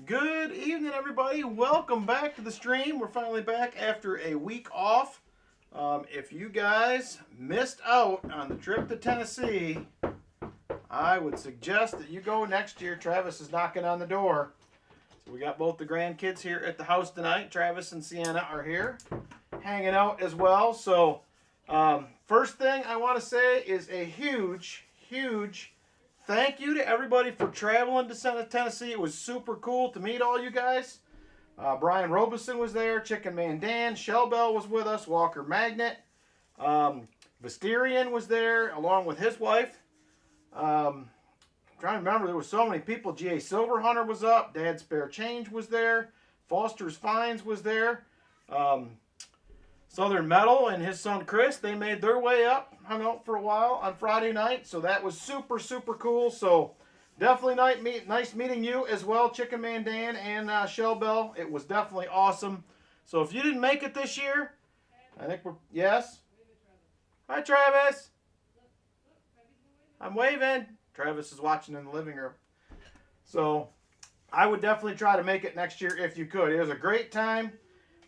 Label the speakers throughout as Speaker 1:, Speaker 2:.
Speaker 1: Good evening, everybody. Welcome back to the stream. We're finally back after a week off. If you guys missed out on the trip to Tennessee, I would suggest that you go next year. Travis is knocking on the door. So we got both the grandkids here at the house tonight. Travis and Sienna are here, hanging out as well. So first thing I want to say is a huge thank you to everybody for traveling to Tennessee. It was super cool to meet all you guys. Brian Robeson was there. Chicken Man Dan. Shell Bell was with us. Walker Magnet. Visterian was there along with his wife. I'm trying to remember. There were so many people. G.A. Silverhunter was up. Dad Spare Change was there. Foster's Finds was there. Southern Metal and his son Chris, they made their way up, hung out for a while on Friday night, so that was super cool. So definitely nice meeting you as well, Chicken Man Dan and Shell Bell. It was definitely awesome. So if you didn't make it this year, I think yes? Hi, Travis. I'm waving. Travis is watching in the living room. So I would definitely try to make it next year if you could. It was a great time.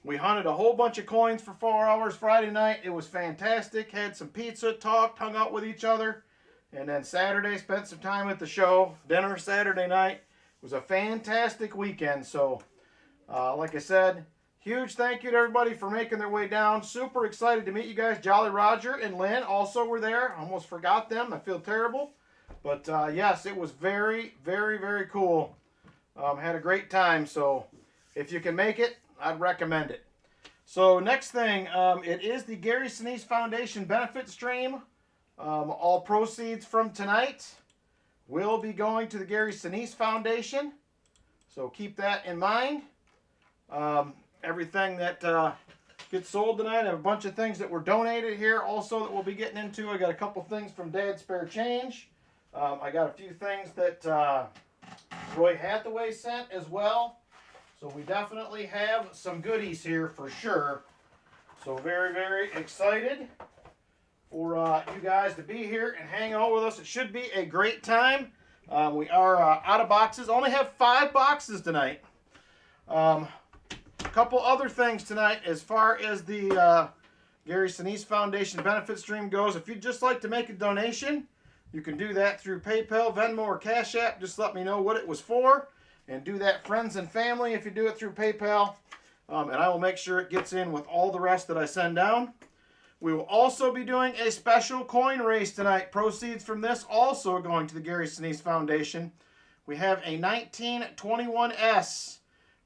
Speaker 1: We hunted a whole bunch of coins for 4 hours Friday night. It was fantastic. Had some pizza, talked, hung out with each other. And then Saturday, spent some time at the show. Dinner Saturday night. It was a fantastic weekend. So, like I said, huge thank you to everybody for making their way down. Super excited to meet you guys. Jolly Roger and Lynn also were there. Almost forgot them. I feel terrible. But, yes, it was very cool. Had a great time. So, if you can make it, I'd recommend it. So next thing, it is the Gary Sinise Foundation benefit stream. All proceeds from tonight will be going to the Gary Sinise Foundation. So keep that in mind. Everything that gets sold tonight, I have a bunch of things that were donated here also that we'll be getting into. I got a couple things from Dad's Spare Change. I got a few things that Roy Hathaway sent as well. So we definitely have some goodies here for sure. So very excited for you guys to be here and hang out with us. It should be a great time. We are out of boxes. Only have 5 boxes tonight. A couple other things tonight as far as the Gary Sinise Foundation benefit stream goes. If you'd just like to make a donation, you can do that through PayPal, Venmo, or Cash App. Just let me know what it was for. And do that friends and family if you do it through PayPal. And I will make sure it gets in with all the rest that I send down. We will also be doing a special coin race tonight. Proceeds from this also going to the Gary Sinise Foundation. We have a 1921S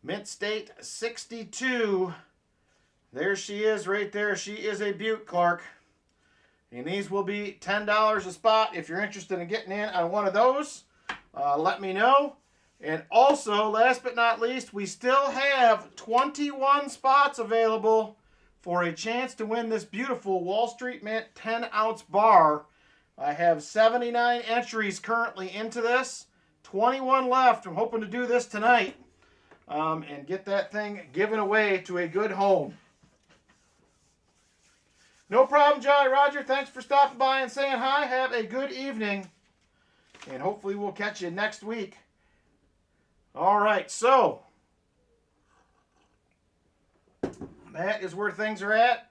Speaker 1: Mint State 62. There she is right there. She is a beaut, Clark. And these will be $10 a spot. If you're interested in getting in on one of those, let me know. And also, last but not least, we still have 21 spots available for a chance to win this beautiful Wall Street Mint 10-ounce bar. I have 79 entries currently into this, 21 left. I'm hoping to do this tonight and get that thing given away to a good home. No problem, Jolly Roger. Thanks for stopping by and saying hi. Have a good evening, and hopefully we'll catch you next week. All right, so that is where things are at.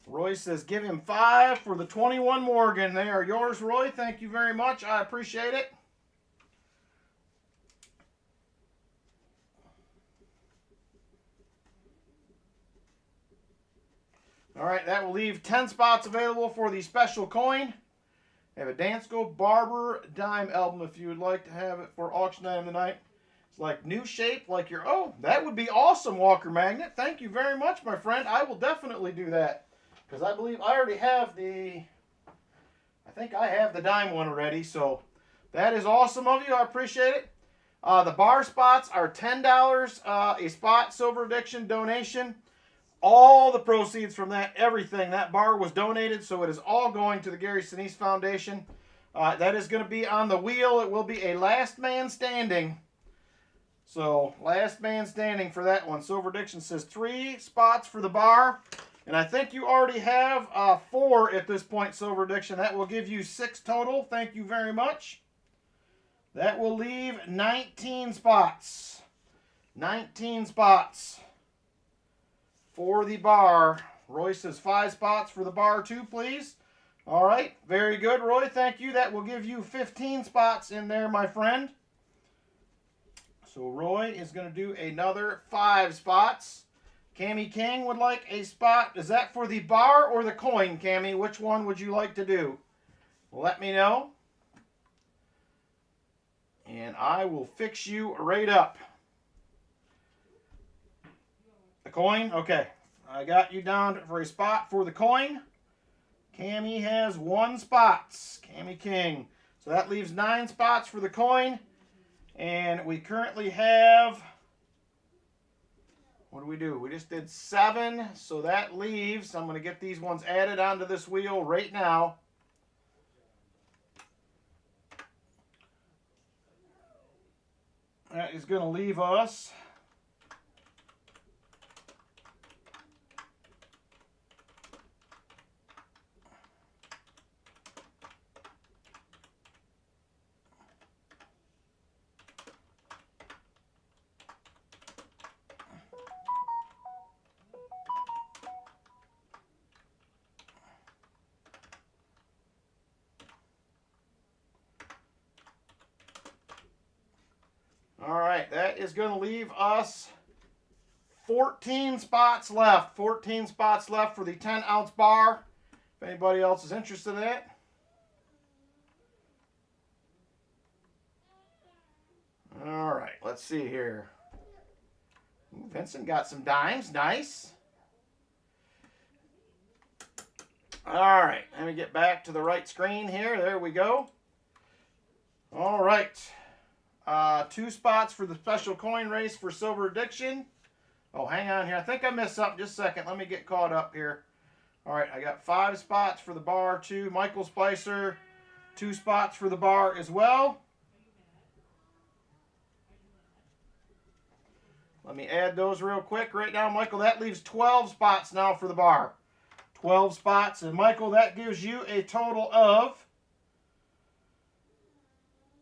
Speaker 1: Roy says give him 5 for the 21 Morgan. They are yours, Roy. Thank you very much. I appreciate it. All right, that will leave 10 spots available for the special coin. I have a Dansko Barber Dime album if you would like to have it for auction item tonight. Like new shape, like your, oh, that would be awesome, Walker Magnet. Thank you very much, my friend. I will definitely do that because I believe I already have I think I have the dime one already. So that is awesome of you. I appreciate it. The bar spots are $10 a spot, Silver Addiction donation. All the proceeds from that, everything, that bar was donated. So it is all going to the Gary Sinise Foundation. That is going to be on the wheel. It will be a last man standing. So, last man standing for that one. Silver Addiction says 3 spots for the bar. And I think you already have 4 at this point, Silver Addiction. That will give you 6 total. Thank you very much. That will leave 19 spots. 19 spots for the bar. Roy says 5 spots for the bar too, please. All right, very good, Roy. Thank you. That will give you 15 spots in there, my friend. So Roy is going to do another 5 spots. Cammy King would like a spot. Is that for the bar or the coin, Cammy? Which one would you like to do? Let me know. And I will fix you right up. The coin? Okay. I got you down for a spot for the coin. Cammy has 1 spot. Cammy King. So that leaves 9 spots for the coin. And we currently have... What do we do? We just did 7, so that leaves, I'm going to get these ones added onto this wheel right now. That is going to leave us that is going to leave us 14 spots left. 14 spots left for the 10-ounce bar. If anybody else is interested in it. All right, let's see here. Ooh, Vincent got some dimes. Nice. All right, let me get back to the right screen here. There we go. All right. 2 spots for the special coin race for Silver Addiction. Oh, hang on here. I think I missed something. Just a second. Let me get caught up here. All right, I got 5 spots for the bar, 2. Michael Spicer, 2 spots for the bar as well. Let me add those real quick right now, Michael. That leaves 12 spots now for the bar. 12 spots. And, Michael, that gives you a total of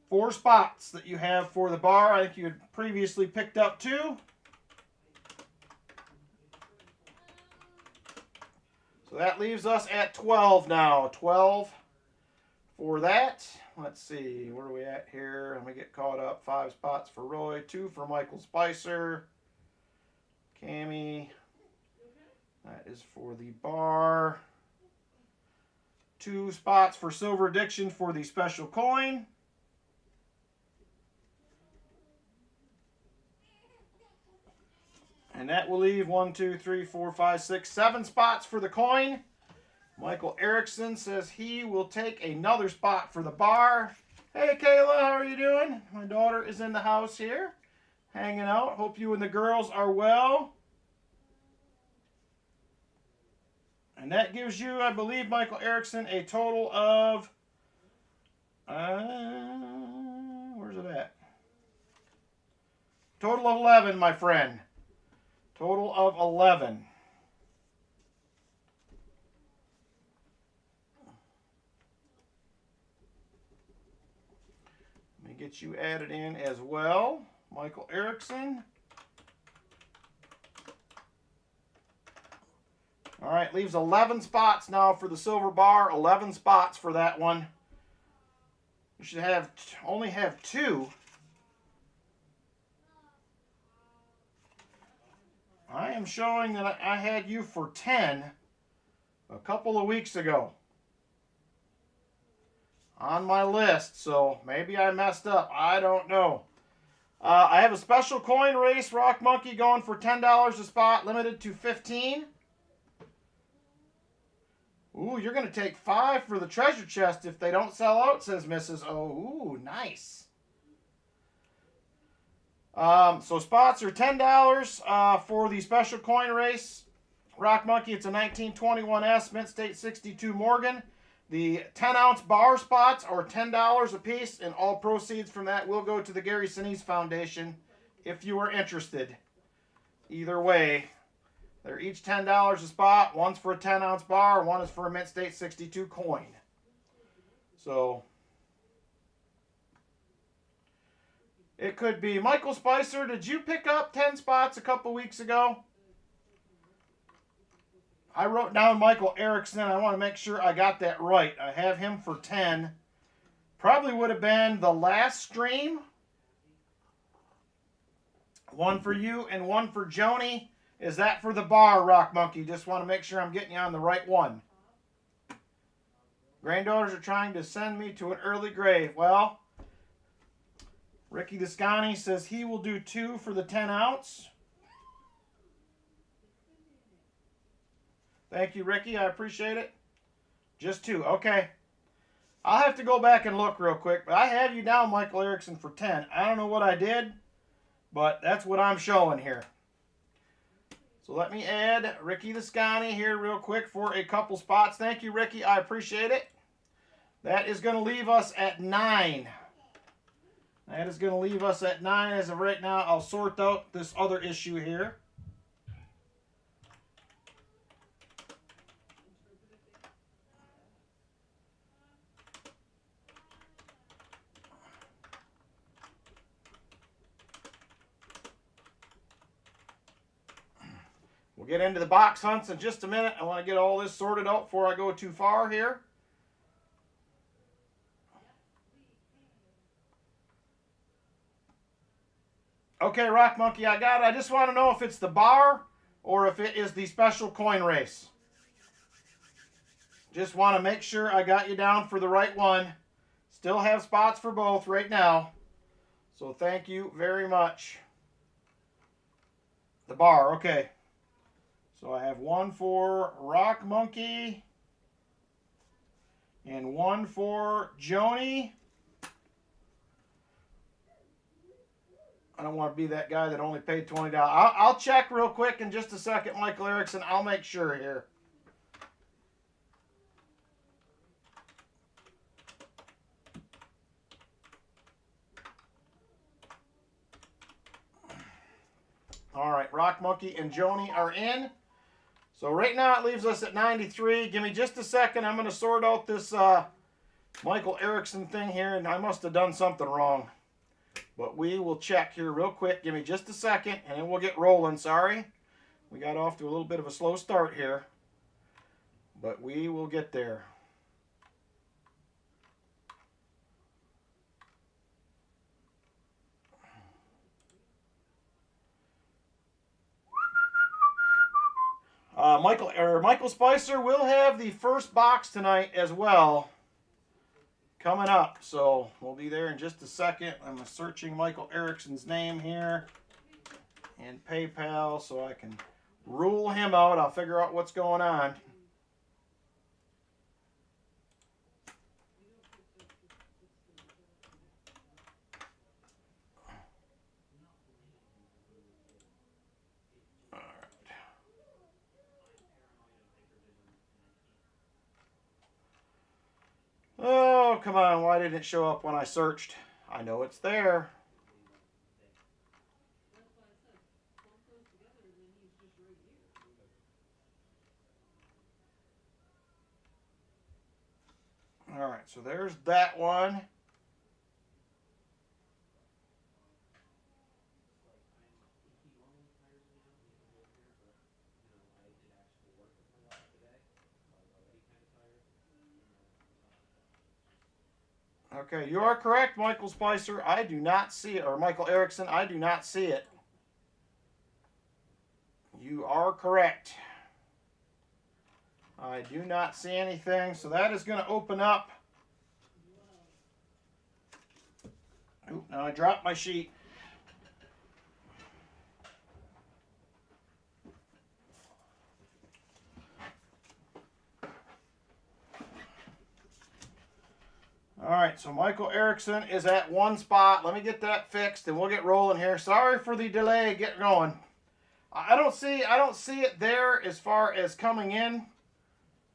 Speaker 1: 4 spots that you have for the bar. I think you had previously picked up 2. So that leaves us at 12 now. 12 for that. Let's see, where are we at here? Let me get caught up. 5 spots for Roy, 2 for Michael Spicer. Cammy. That is for the bar. 2 spots for Silver Addiction for the special coin. And that will leave 1, 2, 3, 4, 5, 6, 7 spots for the coin. Michael Erickson says he will take another spot for the bar. Hey, Kayla, how are you doing? My daughter is in the house here, hanging out. Hope you and the girls are well. And that gives you, I believe, Michael Erickson, a total of... where's it at? Total of 11, my friend. Total of 11. Let me get you added in as well, Michael Erickson. All right, leaves 11 spots now for the silver bar. 11 spots for that one. You should only have 2. I am showing that I had you for 10 a couple of weeks ago on my list, so maybe I messed up. I don't know. I have a special coin race, Rock Monkey, going for $10 a spot, limited to 15. Ooh, you're going to take 5 for the treasure chest if they don't sell out, says Mrs. O. Ooh, nice. So spots are $10 for the special coin race. Rock Monkey, it's a 1921S, Mint State 62 Morgan. The 10-ounce bar spots are $10 a piece, and all proceeds from that will go to the Gary Sinise Foundation if you are interested. Either way, they're each $10 a spot. One's for a 10-ounce bar, one is for a Mint State 62 coin. So... It could be Michael Spicer. Did you pick up 10 spots a couple weeks ago? I wrote down Michael Erickson. I want to make sure I got that right. I have him for 10. Probably would have been the last stream. One for you and one for Joni. Is that for the bar, Rock Monkey? Just want to make sure I'm getting you on the right one. Granddaughters are trying to send me to an early grave. Well, Ricky Descani says he will do 2 for the 10 ounce. Thank you, Ricky. I appreciate it. Just 2. Okay. I'll have to go back and look real quick, but I have you down, Michael Erickson, for 10. I don't know what I did, but that's what I'm showing here. So let me add Ricky Descani here real quick for a couple spots. Thank you, Ricky. I appreciate it. That is going to leave us at 9. That is going to leave us at 9 as of right now. I'll sort out this other issue here. We'll get into the box hunts in just a minute. I want to get all this sorted out before I go too far here. Okay, Rock Monkey, I got it. I just want to know if it's the bar or if it is the special coin race. Just want to make sure I got you down for the right one. Still have spots for both right now. So thank you very much. The bar, okay. So I have 1 for Rock Monkey and 1 for Joni. I don't want to be that guy that only paid $20. I'll check real quick in just a second, Michael Erickson. I'll make sure here. All right, Rock Monkey and Joni are in. So right now it leaves us at 93. Give me just a second. I'm going to sort out this Michael Erickson thing here, and I must have done something wrong. But we will check here real quick. Give me just a second, and then we'll get rolling. Sorry. We got off to a little bit of a slow start here. But we will get there. Michael Spicer will have the first box tonight as well. Coming up, so we'll be there in just a second. I'm searching Michael Erickson's name here and PayPal so I can rule him out. I'll figure out what's going on. Oh, come on. Why didn't it show up when I searched? I know it's there. All right, so there's that one. Okay, you are correct, Michael Spicer. I do not see it, or Michael Erickson, I do not see it. You are correct. I do not see anything, so that is going to open up. Oop, now I dropped my sheet. All right, so Michael Erickson is at 1 spot. Let me get that fixed, and we'll get rolling here. Sorry for the delay. Get going. I don't see it there as far as coming in,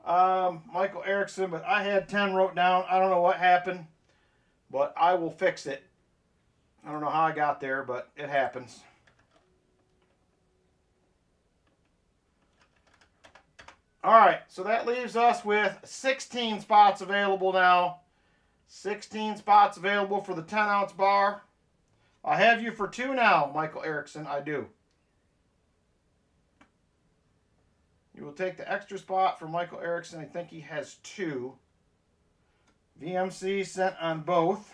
Speaker 1: Michael Erickson, but I had 10 wrote down. I don't know what happened, but I will fix it. I don't know how I got there, but it happens. All right, so that leaves us with 16 spots available now. 16 spots available for the 10-ounce bar. I have you for 2 now, Michael Erickson. I do. You will take the extra spot for Michael Erickson. I think he has 2. VMC sent on both.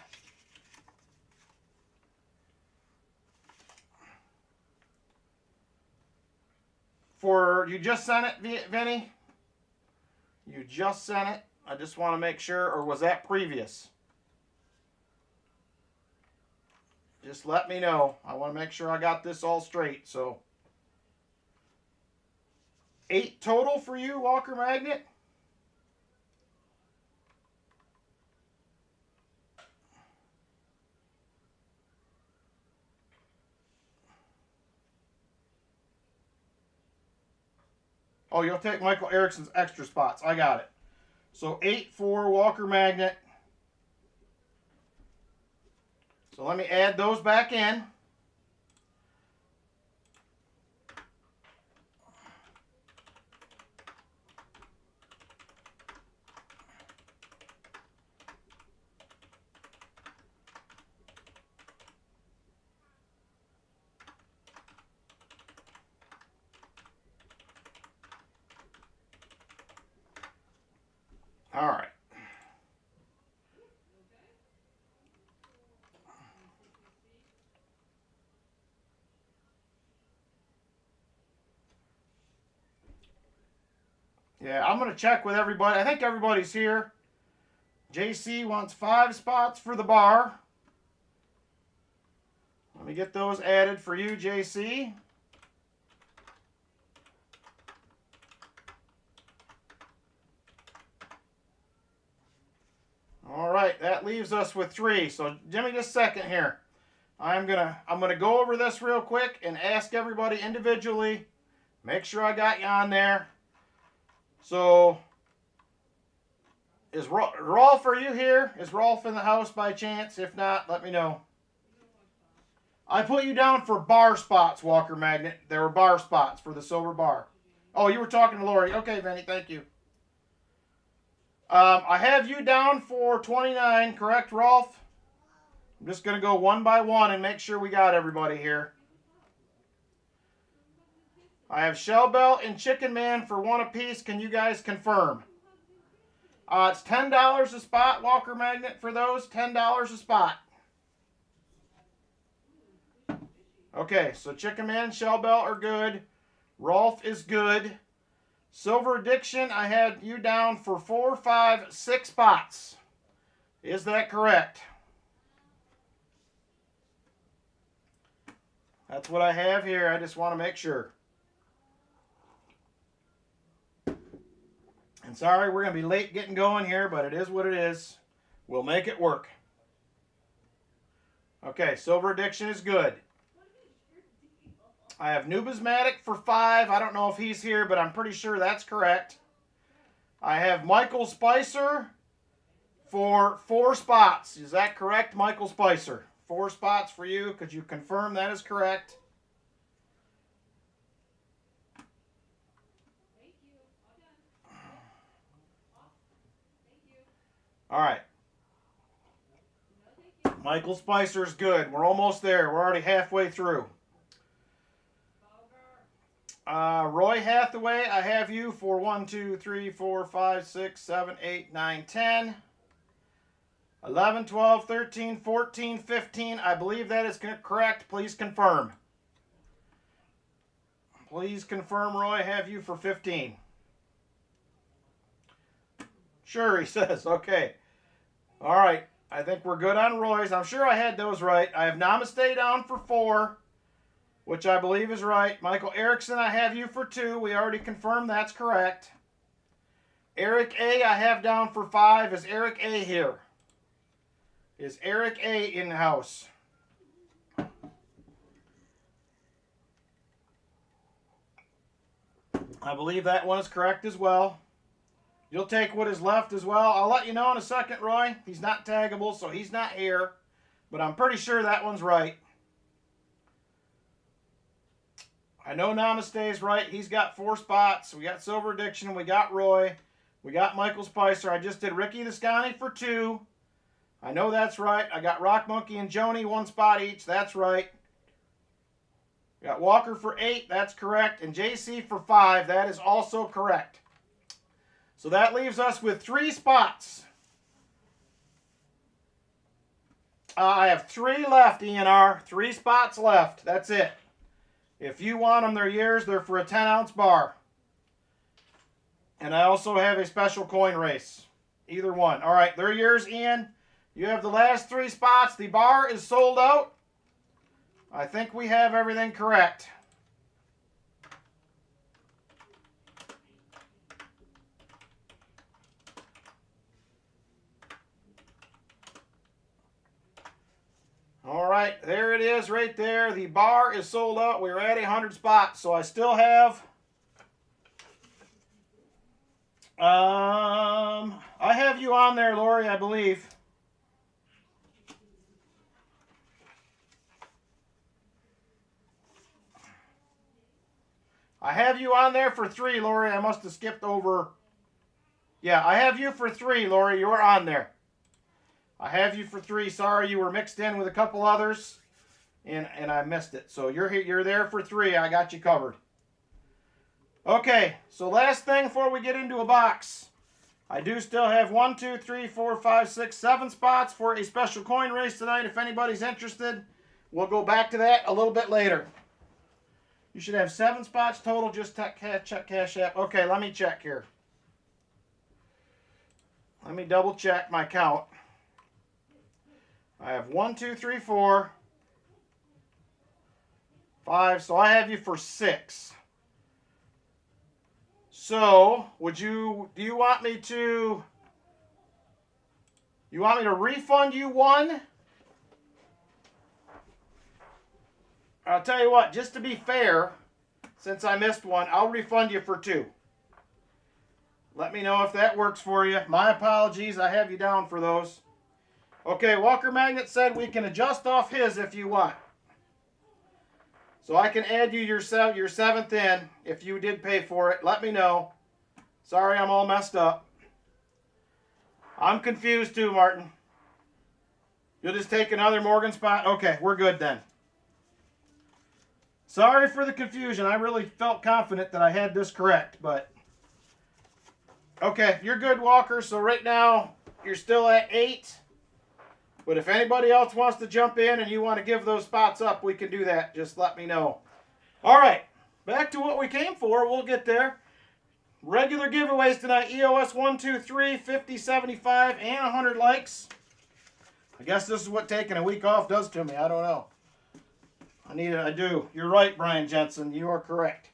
Speaker 1: You just sent it, Vinny? You just sent it? I just want to make sure, or was that previous? Just let me know. I want to make sure I got this all straight. So 8 total for you, Walker Magnet? Oh, you'll take Michael Erickson's extra spots. I got it. So 8 for Walker Magnet. So let me add those back in. All right. Yeah, I'm going to check with everybody. I think everybody's here. JC wants 5 spots for the bar. Let me get those added for you, JC. All right, that leaves us with 3. So give me just a second here. I'm gonna go over this real quick and ask everybody individually. Make sure I got you on there. So is Rolf, are you here? Is Rolf in the house by chance? If not, let me know. I put you down for bar spots, Walker Magnet. There were bar spots for the silver bar. Oh, you were talking to Lori. Okay, Vinny, thank you. I have you down for 29, correct, Rolf? I'm just going to go one by one and make sure we got everybody here. I have Shell Belt and Chicken Man for 1 apiece. Can you guys confirm? It's $10 a spot, Walker Magnet, for those. $10 a spot. Okay, so Chicken Man and Shell Belt are good. Rolf is good. Silver Addiction, I had you down for 4, 5, 6 spots. Is that correct? That's what I have here. I just want to make sure. And sorry, we're going to be late getting going here, but it is what it is. We'll make it work. Okay, Silver Addiction is good. I have Numismatic for 5. I don't know if he's here, but I'm pretty sure that's correct. I have Michael Spicer for 4 spots. Is that correct, Michael Spicer? 4 spots for you. Could you confirm that is correct? All right. Michael Spicer's good. We're almost there. We're already halfway through. Roy Hathaway, I have you for 1, 2, 3, 4, 5, 6, 7, 8, 9, 10, 11, 12, 13, 14, 15. I believe that is correct. Please confirm. Please confirm, Roy. I have you for 15. Sure, he says. Okay. All right. I think we're good on Roy's. I'm sure I had those right. I have Namaste down for 4. Which I believe is right. Michael Erickson, I have you for 2. We already confirmed that's correct. Eric A, I have down for 5. Is Eric A here? Is Eric A in the house? I believe that one is correct as well. You'll take what is left as well. I'll let you know in a second, Roy. He's not taggable, so he's not here. But I'm pretty sure that one's right. I know Namaste is right. He's got 4 spots. We got Silver Addiction. We got Roy. We got Michael Spicer. I just did Ricky Viscani for 2. I know that's right. I got Rock Monkey and Joni, 1 spot each. That's right. Got Walker for 8. That's correct. And JC for 5. That is also correct. So that leaves us with 3 spots. I have 3 left, ENR. 3 spots left. That's it. If you want them, they're yours. They're for a 10-ounce bar. And I also have a special coin race. Either one. All right, they're yours, Ian. You have the last 3 spots. The bar is sold out. I think we have everything correct. All right, there it is right there. The bar is sold out. We're at 100 spots, so I still have... I have you on there, Lori, I believe. I have you on there for 3, Lori. I must have skipped over. Yeah, I have you for 3, Lori. You're on there. I have you for 3. Sorry, you were mixed in with a couple others, and I missed it. So you're there for 3. I got you covered. Okay, so last thing before we get into a box. I do still have 1, 2, 3, 4, 5, 6, 7 spots for a special coin race tonight. If anybody's interested, we'll go back to that a little bit later. You should have 7 spots total. Just check Cash App. Okay, let me check here. Let me double check my count. I have 1, 2, 3, 4, 5. So I have you for 6. So, do you want me to refund you 1? I'll tell you what, just to be fair, since I missed 1, I'll refund you for 2. Let me know if that works for you. My apologies, I have you down for those. Okay, Walker Magnet said we can adjust off his if you want. So I can add you your 7th in if you did pay for it. Let me know. Sorry, I'm all messed up. I'm confused too, Martin. You'll just take another Morgan spot? Okay, we're good then. Sorry for the confusion. I really felt confident that I had this correct, but... Okay, you're good, Walker. So right now, you're still at 8. But if anybody else wants to jump in and you want to give those spots up, we can do that. Just let me know. All right, back to what we came for. We'll get there. Regular giveaways tonight. EOS 1, 2, 3, 50, 75, and 100 likes. I guess this is what taking a week off does to me. I don't know. I do. You're right, Brian Jensen. You are correct.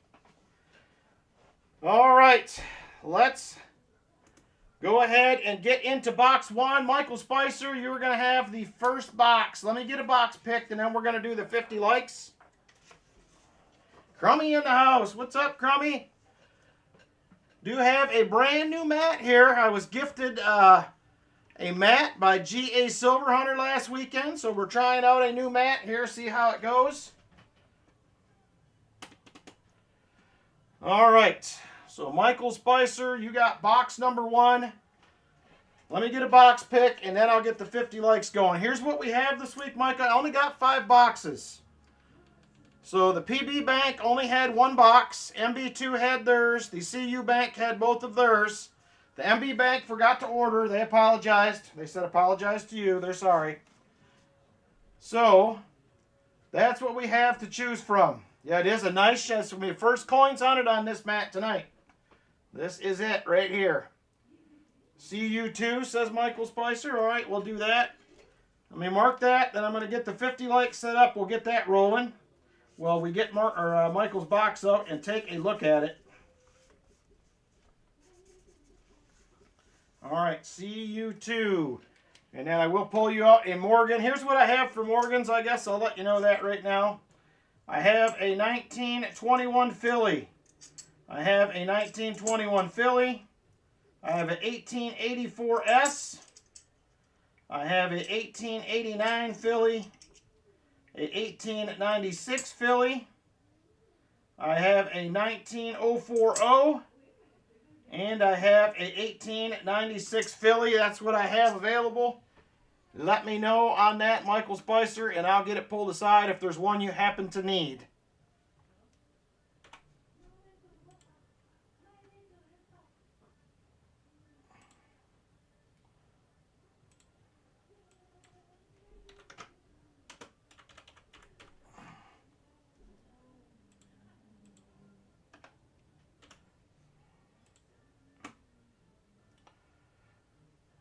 Speaker 1: All right, let's go ahead and get into box 1. Michael Spicer, you're going to have the first box. Let me get a box picked, and then we're going to do the 50 likes. Crummy in the house. What's up, Crummy? Do have a brand new mat here. I was gifted a mat by G.A. Silverhunter last weekend, so we're trying out a new mat here, see how it goes. All right. So, Michael Spicer, you got box number 1. Let me get a box pick, and then I'll get the 50 likes going. Here's what we have this week, Mike. I only got 5 boxes. So, the PB Bank only had 1 box. MB2 had theirs. The CU Bank had both of theirs. The MB Bank forgot to order. They apologized. They said apologize to you. They're sorry. So, that's what we have to choose from. Yeah, it is a nice, that's going to be the first coins hunted on this mat tonight. This is it right here. CU2, says Michael Spicer. All right, we'll do that. Let me mark that. Then I'm going to get the 50 likes set up. We'll get that rolling. Well, we get Michael's box out and take a look at it. All right, CU2. And then I will pull you out a Morgan. Here's what I have for Morgans, I guess. I'll let you know that right now. I have a 1921 Philly. I have a 1921 Philly. I have an 1884 S. I have a 1889 Philly. A 1896 Philly. I have a 19040. And I have a 1896 Philly. That's what I have available. let me know on that, Michael Spicer, and I'll get it pulled aside if there's one you happen to need.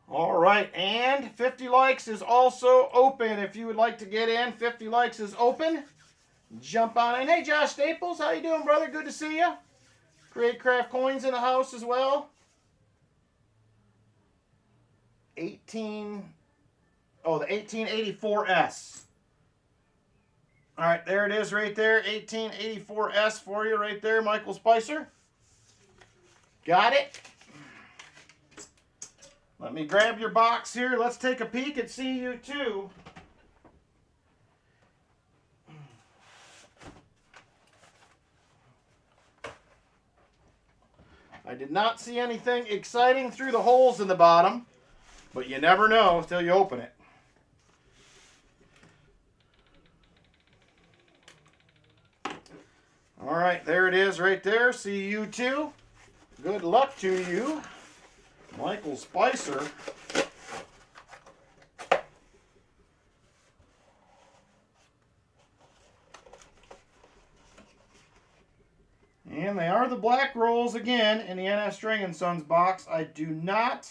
Speaker 1: All right, and 50 likes is also open. If you would like to get in, 50 likes is open. Jump on in. Hey, Josh Staples, how you doing, brother? Good to see you. Create Craft Coins in the house as well. 1884S. All right, there it is right there. 1884S for you right there, Michael Spicer. Got it? Let me grab your box here. Let's take a peek at CU2. I did not see anything exciting through the holes in the bottom, but you never know until you open it. All right, there it is right there, CU2. Good luck to you, Michael Spicer. And they are the black rolls again in the NF String & Sons box. I do not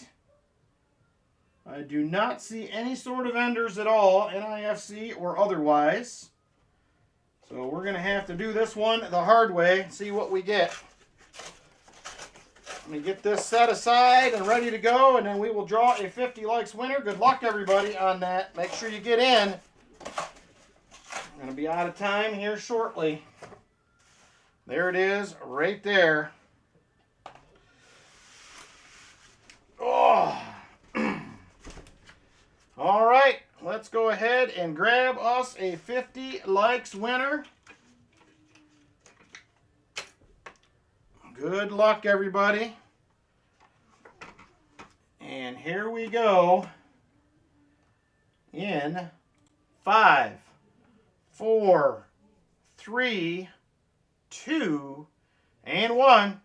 Speaker 1: see any sort of enders at all, NIFC or otherwise. So we're going to have to do this one the hard way, see what we get. Let me get this set aside and ready to go, and then we will draw a 50 likes winner. Good luck, everybody, on that. Make sure you get in. I'm going to be out of time here shortly. There it is, right there. Oh. All right, let's go ahead and grab us a 50 likes winner. Good luck, everybody. And here we go in 5, 4, 3, 2, and 1.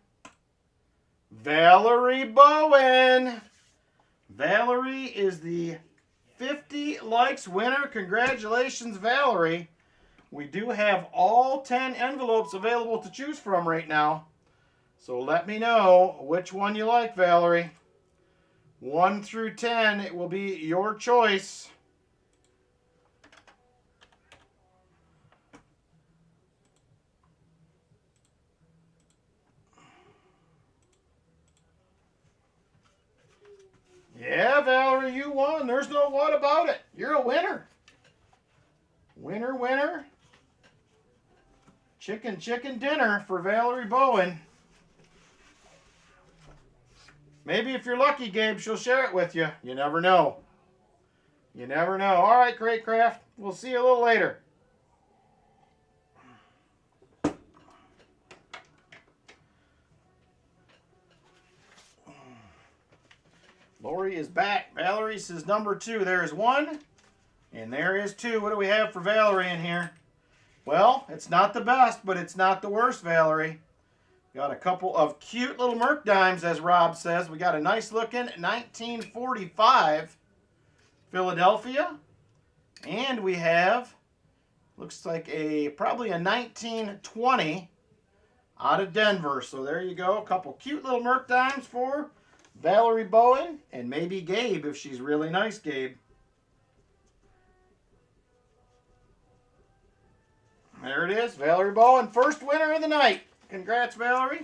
Speaker 1: Valerie Bowen. Valerie is the 50 likes winner. Congratulations, Valerie. We do have all 10 envelopes available to choose from right now. So let me know which one you like, Valerie. 1 through 10, it will be your choice. Yeah, Valerie, you won. There's no what about it. You're a winner. Winner, winner. Chicken dinner for Valerie Bowen. Maybe if you're lucky, Gabe, she'll share it with you. You never know. You never know. All right, Great Craft. We'll see you a little later. Lori is back. Valerie says number 2. There's 1, and there is 2. What do we have for Valerie in here? Well, it's not the best, but it's not the worst, Valerie. Got a couple of cute little Merc dimes, as Rob says. We got a nice looking 1945 Philadelphia. And we have, looks like probably a 1920 out of Denver. So there you go. A couple cute little Merc dimes for Valerie Bowen, and maybe Gabe if she's really nice, Gabe. There it is, Valerie Bowen, first winner of the night. Congrats, Valerie.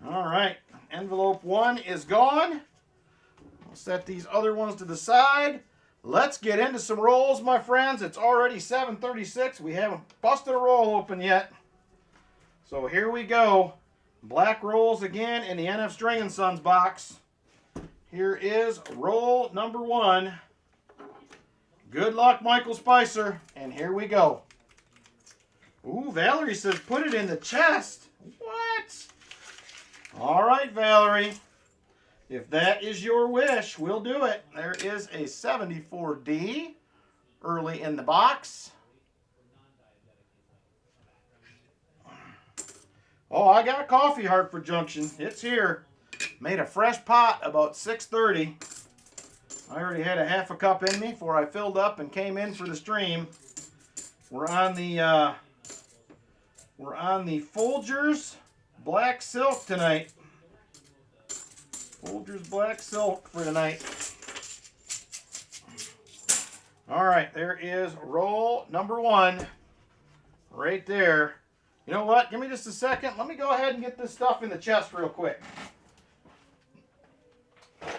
Speaker 1: All right, envelope 1 is gone. I'll set these other ones to the side. Let's get into some rolls, my friends. It's already 7:36. We haven't busted a roll open yet. So here we go. Black rolls again in the NF String & Sons box. Here is roll number 1. Good luck, Michael Spicer. And here we go. Ooh, Valerie says put it in the chest. What? All right, Valerie. If that is your wish, we'll do it. There is a 74D early in the box. Oh, I got coffee, Hartford Junction. It's here. Made a fresh pot about 6:30. I already had a half a cup in me before I filled up and came in for the stream. We're on the Folgers Black Silk tonight. Folgers Black Silk for tonight. All right, there is roll number 1 right there. You know what? Give me just a second. Let me go ahead and get this stuff in the chest real quick.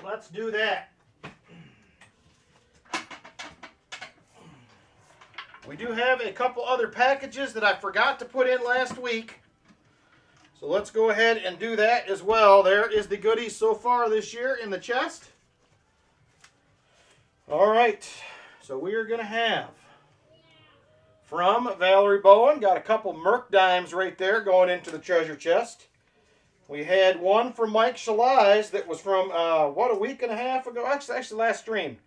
Speaker 1: Let's do that. We do have a couple other packages that I forgot to put in last week. So let's go ahead and do that as well. There is the goodies so far this year in the chest. All right. So we are going to have from Valerie Bowen, got a couple Merc dimes right there going into the treasure chest. We had one from Mike Sinise that was from, what, a week and a half ago? Actually last stream.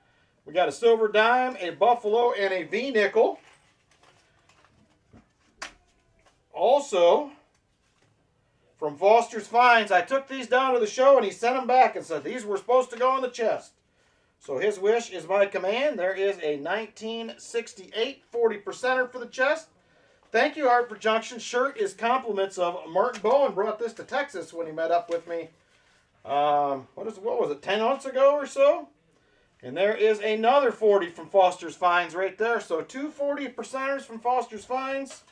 Speaker 1: We got a silver dime, a buffalo, and a V-nickel. Also, from Foster's Finds, I took these down to the show and he sent them back and said these were supposed to go in the chest. So his wish is my command. There is a 1968 40%er for the chest. Thank you, Hartford Junction. Shirt is compliments of Martin Bowen. Brought this to Texas when he met up with me. What was it, 10 months ago or so? And there is another 40 from Foster's Finds right there. So 2 40%ers from Foster's Finds.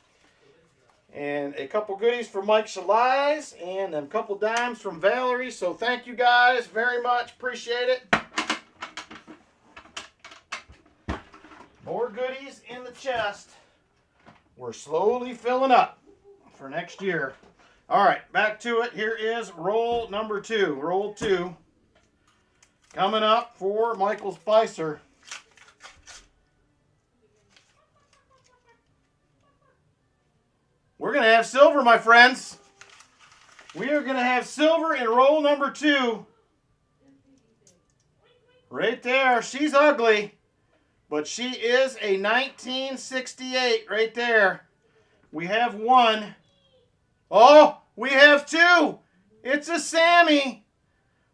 Speaker 1: And a couple goodies from Mike Sinise. And a couple dimes from Valerie. So thank you guys very much. Appreciate it. More goodies in the chest. We're slowly filling up for next year. All right, back to it. Here is roll number 2. Roll 2. Coming up for Michael Spicer. We're going to have silver, my friends. We are going to have silver in roll number 2. Right there. She's ugly. But she is a 1968 right there. We have 1. Oh, we have 2. It's a Sammy.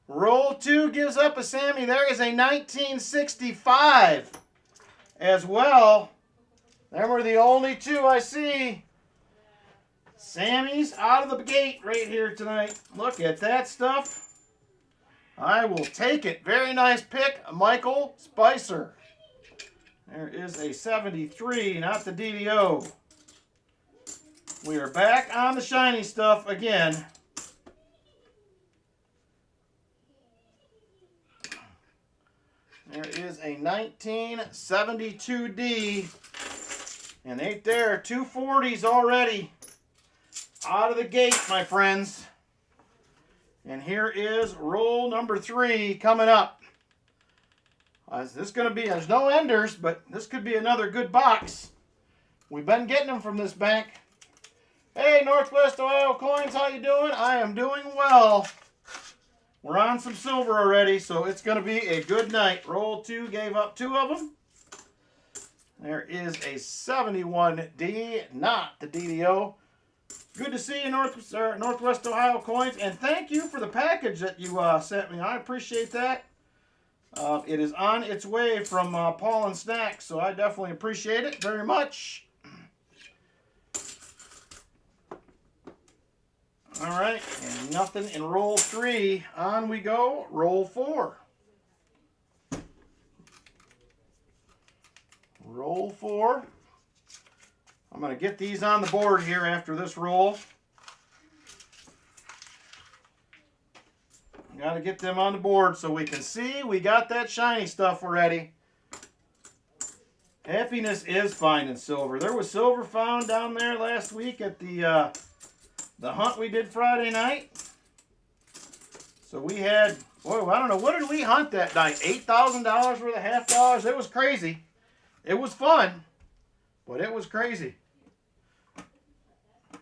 Speaker 1: Roll 2 gives up a Sammy. There is a 1965 as well. Them are the only 2 I see. Sammy's out of the gate right here tonight. Look at that stuff. I will take it. Very nice pick, Michael Spicer. There is a 73, not the DDO. We are back on the shiny stuff again. There is a 1972D. And ain't there 2 40s already out of the gate, my friends. And here is roll number 3 coming up. This going to be, there's no enders, but this could be another good box. We've been getting them from this bank. Hey, Northwest Ohio Coins, how you doing? I am doing well. We're on some silver already, so it's going to be a good night. Roll 2 gave up 2 of them. There is a 71D, not the DDO. Good to see you, Northwest Ohio Coins, and thank you for the package that you sent me. I appreciate that. It is on its way from Paul and Snacks, so I definitely appreciate it very much. All right, and nothing in roll 3. On we go, roll 4. Roll 4. I'm going to get these on the board here after this roll. Got to get them on the board so we can see we got that shiny stuff already. Happiness is finding silver. There was silver found down there last week at the hunt we did Friday night. So we had, boy, I don't know, what did we hunt that night? $8,000 worth of half dollars. It was crazy. It was fun, but it was crazy.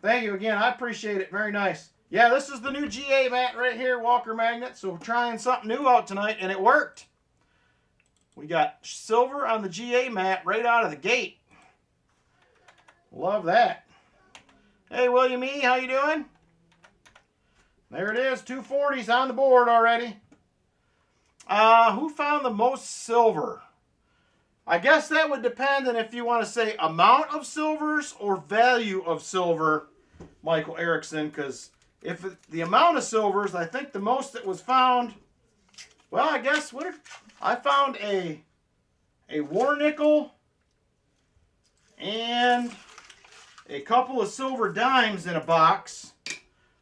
Speaker 1: Thank you again. I appreciate it. Very nice. Yeah, this is the new GA mat right here, Walker Magnet. So we're trying something new out tonight, and it worked. We got silver on the GA mat right out of the gate. Love that. Hey, William E., how you doing? There it is, 240s on the board already. Who found the most silver? I guess that would depend on if you want to say amount of silvers or value of silver, Michael Erickson, because if the amount of silvers, I think the most that was found, well, I guess I found a war nickel and a couple of silver dimes in a box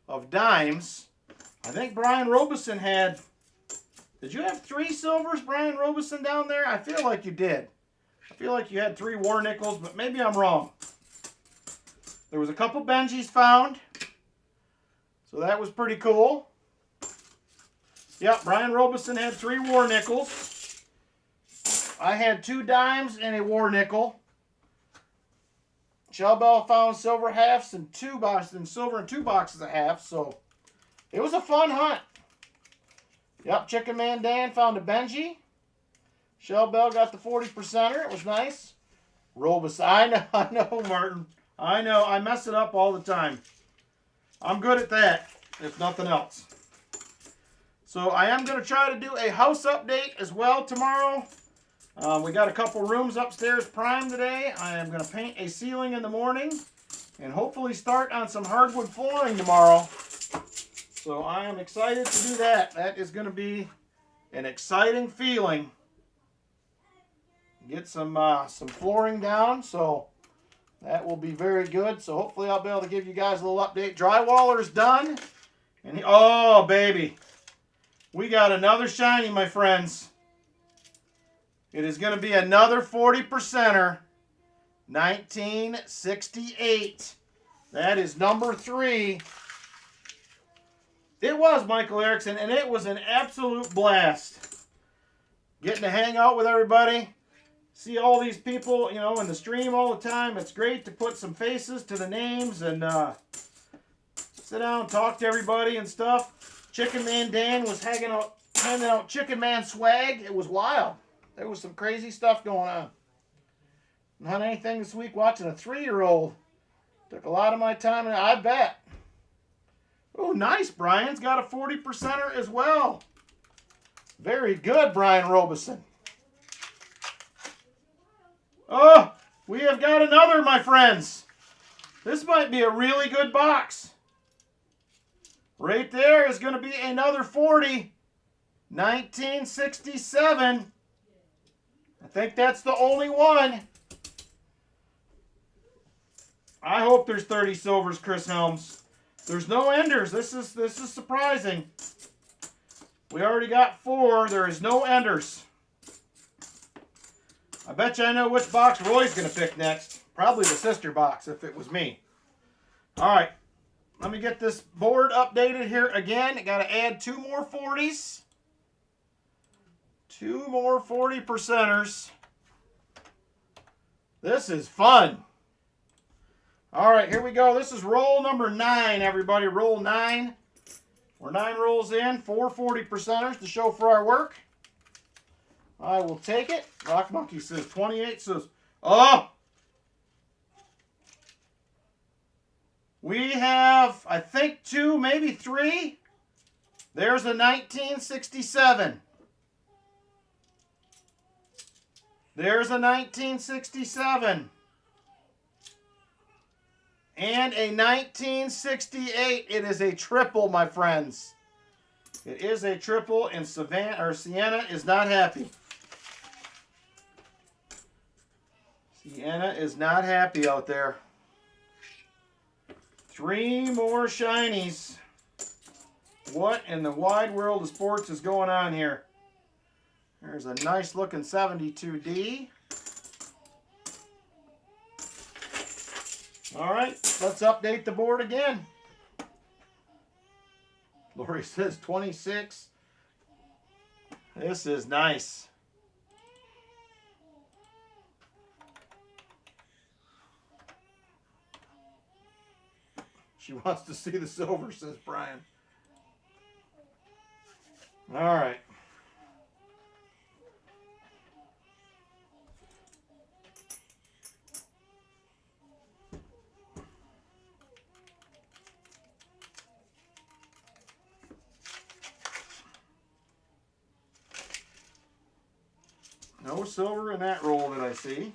Speaker 1: of dimes. I think Brian Robeson had, did you have 3 silvers, Brian Robeson, down there? I feel like you did. I feel like you had 3 war nickels, but maybe I'm wrong. There was a couple Benjis found, so that was pretty cool. Yep, Brian Robeson had 3 war nickels. I had 2 dimes and a war nickel. Shellbell found silver halves and 2 boxes, and silver in 2 boxes of halves, so it was a fun hunt. Yep, Chicken Man Dan found a Benji. Shellbell got the 40%er. It was nice. Robeson, I know, Martin. I know, I mess it up all the time. I'm good at that, if nothing else. So I am going to try to do a house update as well tomorrow. We got a couple rooms upstairs primed today. I am going to paint a ceiling in the morning and hopefully start on some hardwood flooring tomorrow. So I am excited to do that. That is going to be an exciting feeling. Get some flooring down, so that will be very good. So hopefully I'll be able to give you guys a little update. Drywaller's done. And oh, baby. We got another shiny, my friends. It is going to be another 40%er. 1968. That is number 3. It was, Michael Erickson, and it was an absolute blast. Getting to hang out with everybody. See all these people, you know, in the stream all the time. It's great to put some faces to the names and sit down and talk to everybody and stuff. Chicken Man Dan was handing out Chicken Man swag. It was wild. There was some crazy stuff going on. Not anything this week watching a 3-year-old. Took a lot of my time, and I bet. Oh, nice. Brian's got a 40%er as well. Very good, Brian Robeson. Oh, we have got another, my friends. This might be a really good box. Right there is going to be another 40. 1967. I think that's the only one. I hope there's 30 silvers, Chris Helms. There's no enders. This is surprising. We already got 4. There is no enders. I bet you I know which box Roy's going to pick next. Probably the sister box if it was me. All right. Let me get this board updated here again. I got to add 2 more 40s. 2 more 40%ers. This is fun. All right, here we go. This is roll number 9, everybody. Roll 9. We're 9 rolls in, 4 40%ers to show for our work. I will take it. Rock Monkey says 28. Says, oh! We have, I think, 2, maybe 3. There's a 1967. There's a 1967. And a 1968. It is a triple, my friends. It is a triple, and Sienna is not happy. Sienna is not happy out there. 3 more shinies. What in the wide world of sports is going on here? There's a nice looking 72D. All right, let's update the board again. Lori says 26. This is nice. She wants to see the silver, says Brian. All right. No silver in that roll that I see.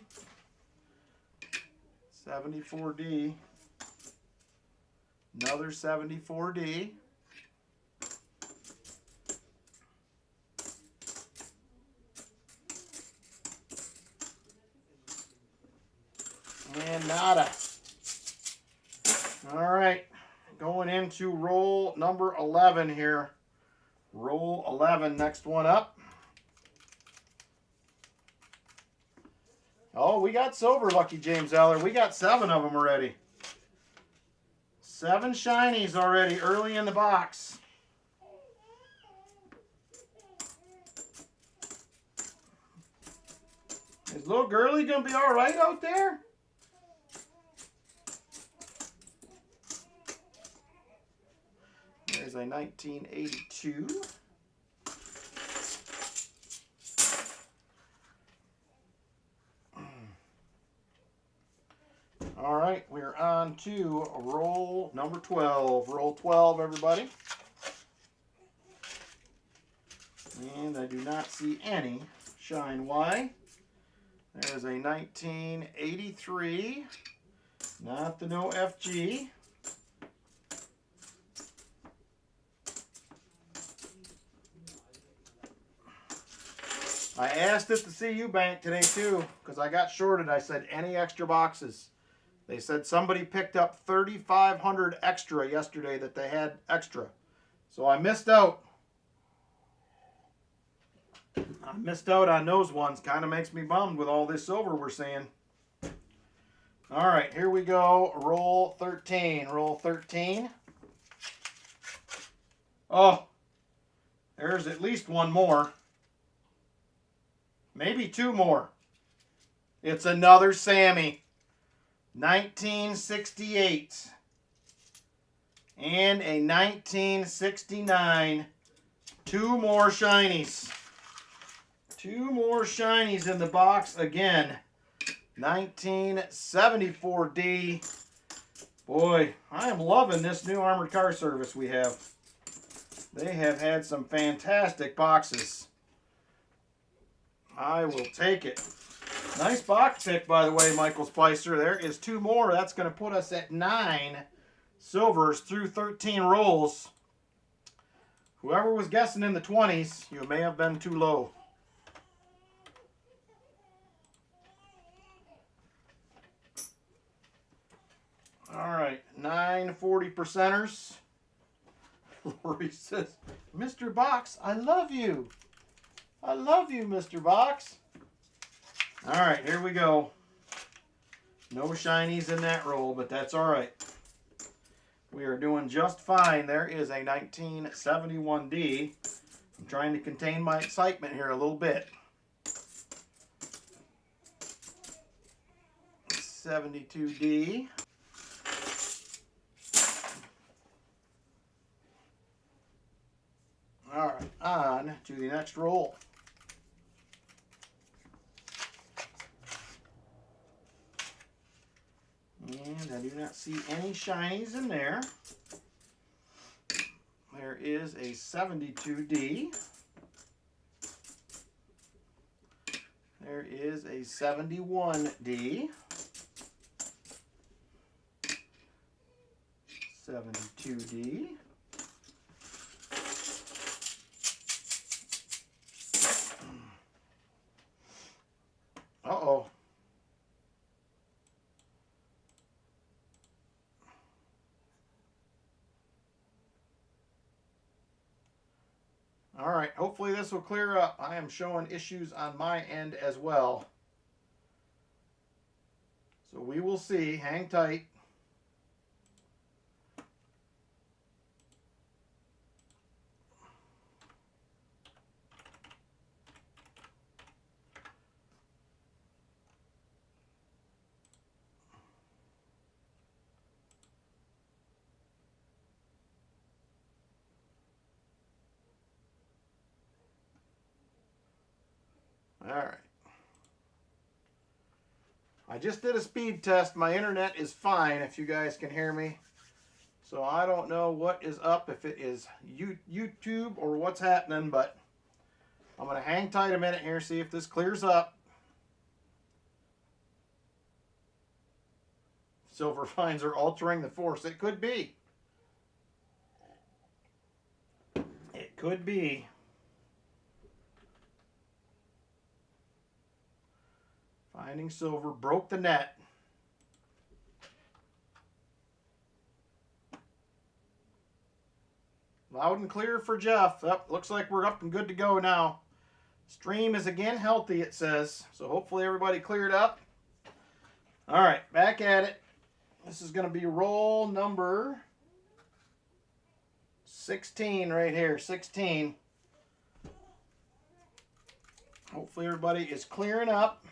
Speaker 1: 74D. Another 74D. And nada. All right. Going into roll number 11 here. Roll 11, next one up. Oh, we got silver, Lucky James Eller. We got 7 of them already. 7 shinies already early in the box. Is little girlie going to be all right out there? There's a 1982. All right, we're on to roll number 12. Roll 12, everybody. And I do not see any shine Y. There's a 1983. Not the no FG. I asked at the CU Bank today too, because I got shorted. I said, any extra boxes? They said somebody picked up 3,500 extra yesterday that they had extra. So I missed out. I missed out on those ones. Kind of makes me bummed with all this silver we're seeing. All right, here we go. Roll 13. Roll 13. Oh, there's at least one more. Maybe 2 more. It's another Sammy. 1968. And a 1969. 2 more shinies. 2 more shinies in the box again. 1974D. Boy, I am loving this new armored car service we have. They have had some fantastic boxes. I will take it. Nice box pick, by the way, Michael Spicer. There is 2 more. That's going to put us at 9 silvers through 13 rolls. Whoever was guessing in the 20s, you may have been too low. All right, 9 40%ers. Lori says, Mr. Box, I love you. I love you, Mr. Box. All right, here we go. No shinies in that roll, but that's all right. We are doing just fine. There is a 1971D. I'm trying to contain my excitement here a little bit. 72D. All right, on to the next roll. And I do not see any shinies in there. There is a 72D. There is a 71D. 72D. Uh-oh. All right, hopefully this will clear up. I am showing issues on my end as well. So we will see. Hang tight. All right. I just did a speed test. My internet is fine if you guys can hear me. So I don't know what is up, if it is YouTube or what's happening, but I'm going to hang tight a minute here, see if this clears up. Silver fines are altering the force. It could be. It could be. Finding silver broke the net. Loud and clear for Jeff. Yep, looks like we're up and good to go now. Stream is again healthy, it says. So hopefully everybody cleared up. All right, back at it. This is going to be roll number 16 right here, 16. Hopefully everybody is clearing up.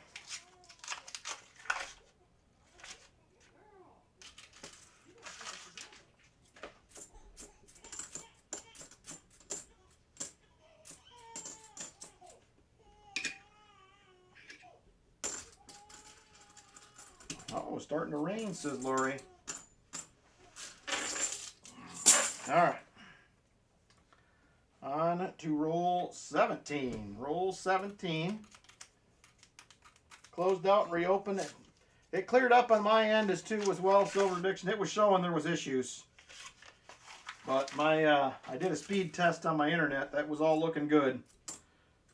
Speaker 1: Oh, it's starting to rain, says Lori. All right. On to roll 17. Roll 17. Closed out and reopened it. It cleared up on my end as well, Silver Addiction. It was showing there was issues. But I did a speed test on my internet. That was all looking good.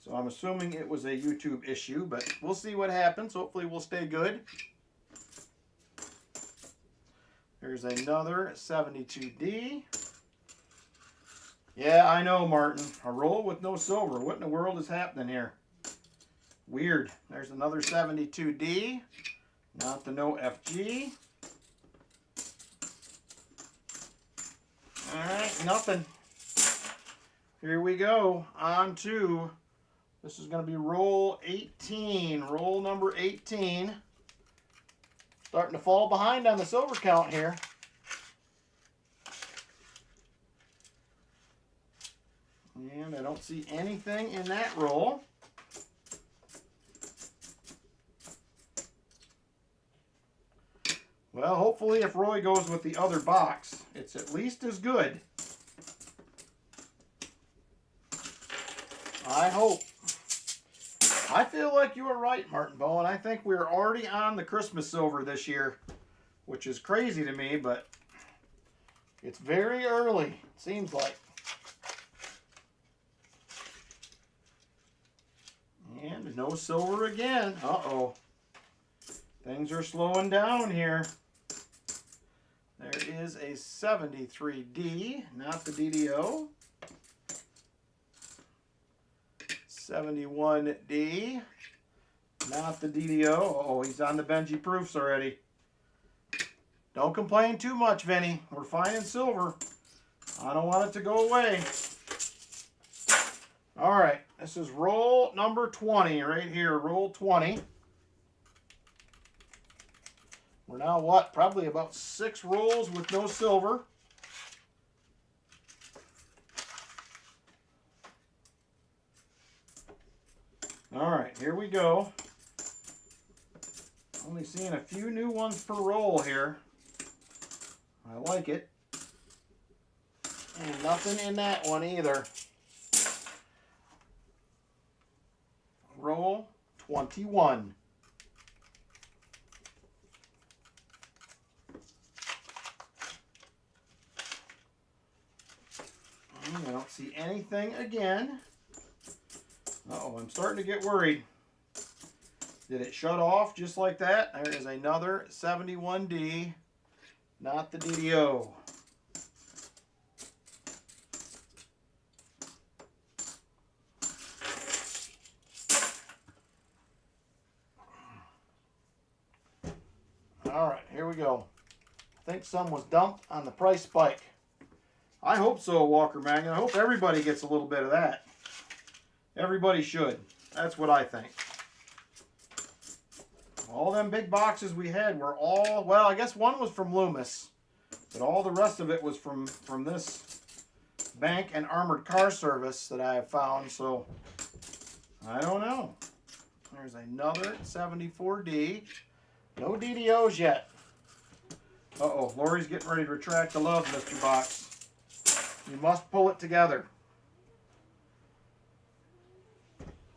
Speaker 1: So I'm assuming it was a YouTube issue, but we'll see what happens. Hopefully we'll stay good. There's another 72D. Yeah, I know, Martin. A roll with no silver. What in the world is happening here? Weird. There's another 72D. Not the no FG. Alright, nothing. Here we go. On to, this is going to be roll 18. Roll number 18. Starting to fall behind on the silver count here. And I don't see anything in that roll. Well, hopefully if Roy goes with the other box, it's at least as good. I hope. I feel like you were right, Martin Bowen. I think we're already on the Christmas silver this year, which is crazy to me, but it's very early, it seems like. And no silver again. Uh-oh. Things are slowing down here. There is a 73D, not the DDO. 71D, not the DDO. Oh, he's on the Benji proofs already. Don't complain too much, Vinny. We're finding silver. I don't want it to go away. All right, this is roll number 20 right here, roll 20. We're now what? Probably about 6 rolls with no silver. All right, here we go. Only seeing a few new ones per roll here. I like it. And nothing in that one either. Roll 21. I don't see anything again. Uh-oh, I'm starting to get worried. Did it shut off just like that? There is another 71D, not the DDO. All right, here we go. I think some was dumped on the price spike. I hope so, Walker Magnet. I hope everybody gets a little bit of that. Everybody should. That's what I think. All them big boxes we had were all, well, I guess one was from Loomis, but all the rest of it was from this bank and armored car service that I have found, so I don't know. There's another 74D. No DDOs yet. Uh-oh, Lori's getting ready to retract the love, Mr. Box. You must pull it together.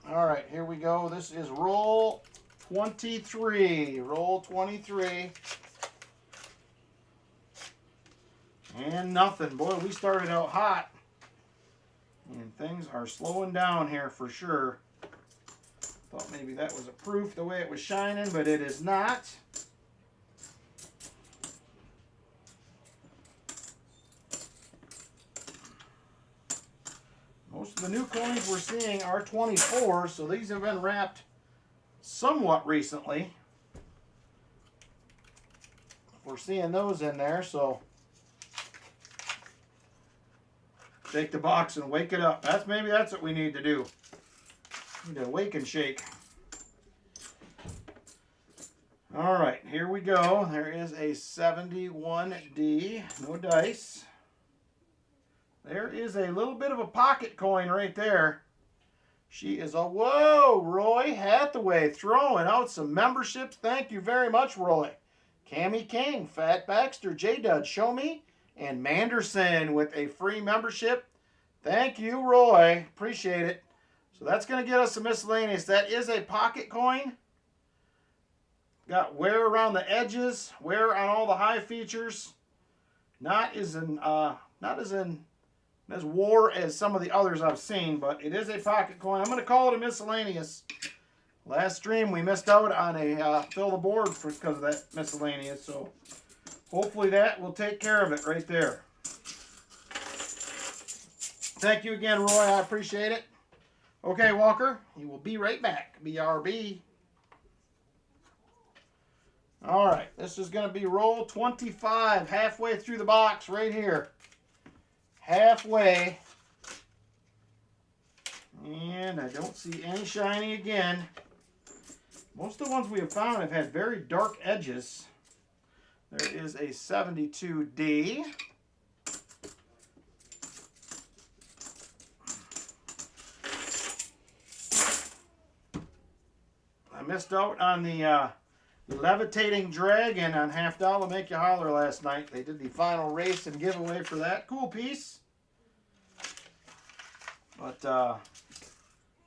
Speaker 1: All right, here we go. This is roll 23. Roll 23. And nothing. Boy, we started out hot. And things are slowing down here for sure. Thought maybe that was a proof the way it was shining, but it is not. Most of the new coins we're seeing are 24, so these have been wrapped somewhat recently. We're seeing those in there, so shake the box and wake it up. Maybe that's what we need to do. Need to wake and shake. All right, here we go. There is a 71D, no dice. There is a little bit of a pocket coin right there. She is a, whoa, Roy Hathaway throwing out some memberships. Thank you very much, Roy. Cammy King, Fat Baxter, J-Dud, Show Me, and Manderson with a free membership. Thank you, Roy. Appreciate it. So that's going to get us some miscellaneous. That is a pocket coin. Got wear around the edges, wear on all the high features. Not as wore as some of the others I've seen, but it is a pocket coin. I'm going to call it a miscellaneous. Last stream we missed out on a fill the board because of that miscellaneous, so hopefully that will take care of it right there. Thank you again, Roy. I appreciate it. Okay, Walker, he will be right back. BRB. All right, this is going to be roll 25, halfway through the box right here. Halfway. And I don't see any shiny again. Most of the ones we have found have had very dark edges. There is a 72D. I missed out on the Levitating Dragon on Half Dollar Make You Holler last night. They did the final race and giveaway for that. Cool piece. But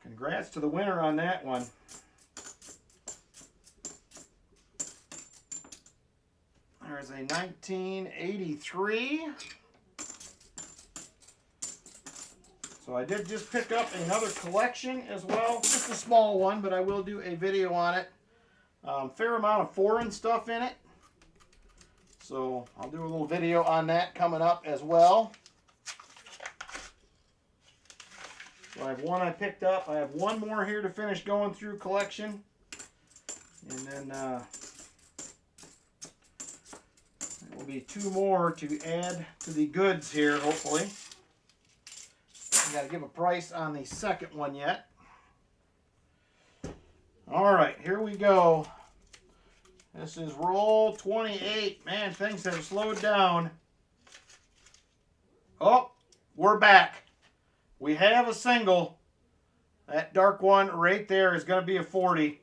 Speaker 1: congrats to the winner on that one. There's a 1983. So I did just pick up another collection as well. Just a small one, but I will do a video on it. Fair amount of foreign stuff in it. So I'll do a little video on that coming up as well. So I have one I picked up. I have one more here to finish going through collection. And then there will be two more to add to the goods here, hopefully. I got to give a price on the second one yet. All right, here we go. This is roll 28. Man, things have slowed down. Oh, we're back. We have a single. That dark one right there is going to be a 40.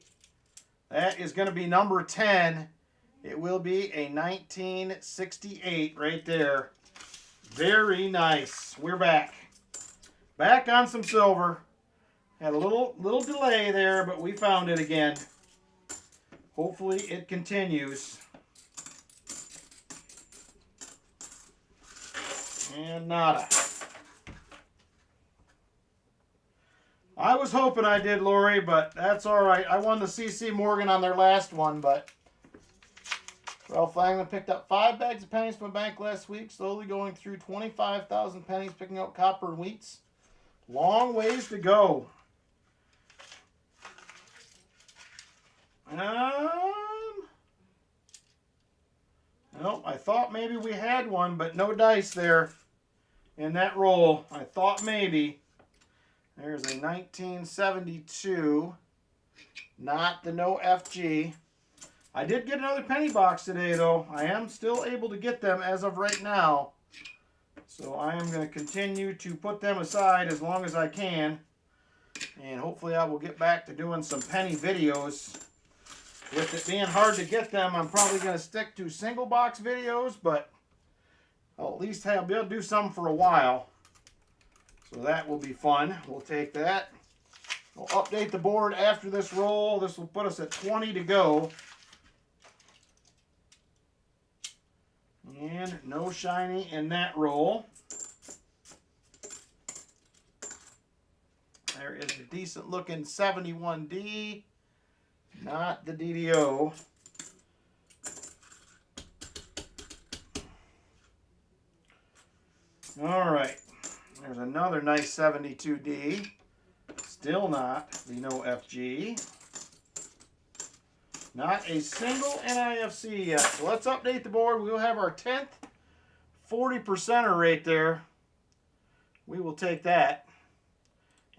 Speaker 1: That is going to be number 10. It will be a 1968 right there. Very nice. We're back. Back on some silver. Had a little delay there, but we found it again. Hopefully it continues. And nada. I was hoping I did, Lori, but that's all right. I won the CC Morgan on their last one, but Ralph Langman picked up 5 bags of pennies from a bank last week, slowly going through 25,000 pennies, picking up copper and wheats. Long ways to go. Nope, I thought maybe we had one, but no dice there in that roll. I thought maybe. There's a 1972, not the no FG. I did get another penny box today, though. I am still able to get them as of right now. So I am going to continue to put them aside as long as I can. And hopefully I will get back to doing some penny videos. With it being hard to get them, I'm probably going to stick to single box videos, but I'll at least be able to do some for a while. So that will be fun. We'll take that. We'll update the board after this roll. This will put us at 20 to go. And no shiny in that roll. There is a decent looking 71D. Not the DDO. All right. There's another nice 72D. Still not the no FG. Not a single NIFC yet. So let's update the board. We'll have our 10th 40%er right there. We will take that.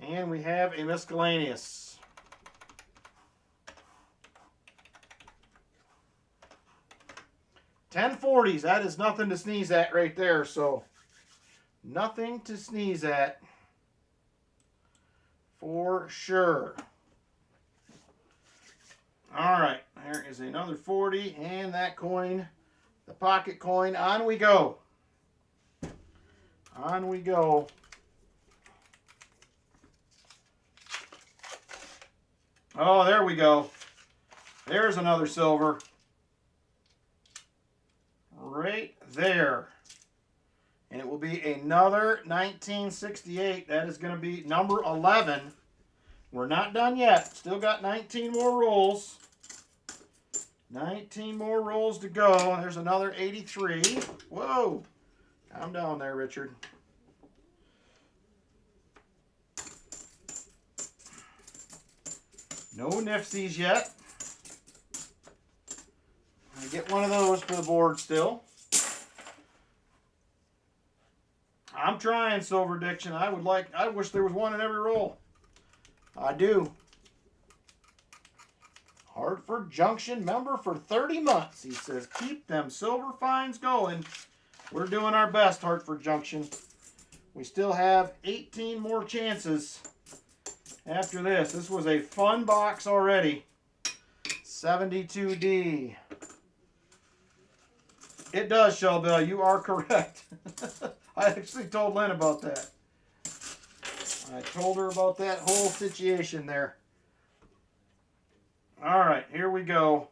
Speaker 1: And we have a miscellaneous. 1040s. That is nothing to sneeze at right there. So nothing to sneeze at for sure. All right, there is another 40, and that coin, the pocket coin. On we go. On we go. Oh, there we go. There's another silver. Right there. And it will be another 1968. That is going to be number 11. We're not done yet. Still got 19 more rolls. 19 more rolls to go. There's another 83. Whoa. Calm down there, Richard. No nifsies yet. I get one of those for the board still. I'm trying, Silver Diction. I wish there was one in every roll. I do. Hartford Junction member for 30 months. He says, keep them silver fines going. We're doing our best, Hartford Junction. We still have 18 more chances after this. This was a fun box already. 72D. It does, Shellbell. You are correct. I actually told Lynn about that. I told her about that whole situation there. All right, here we go.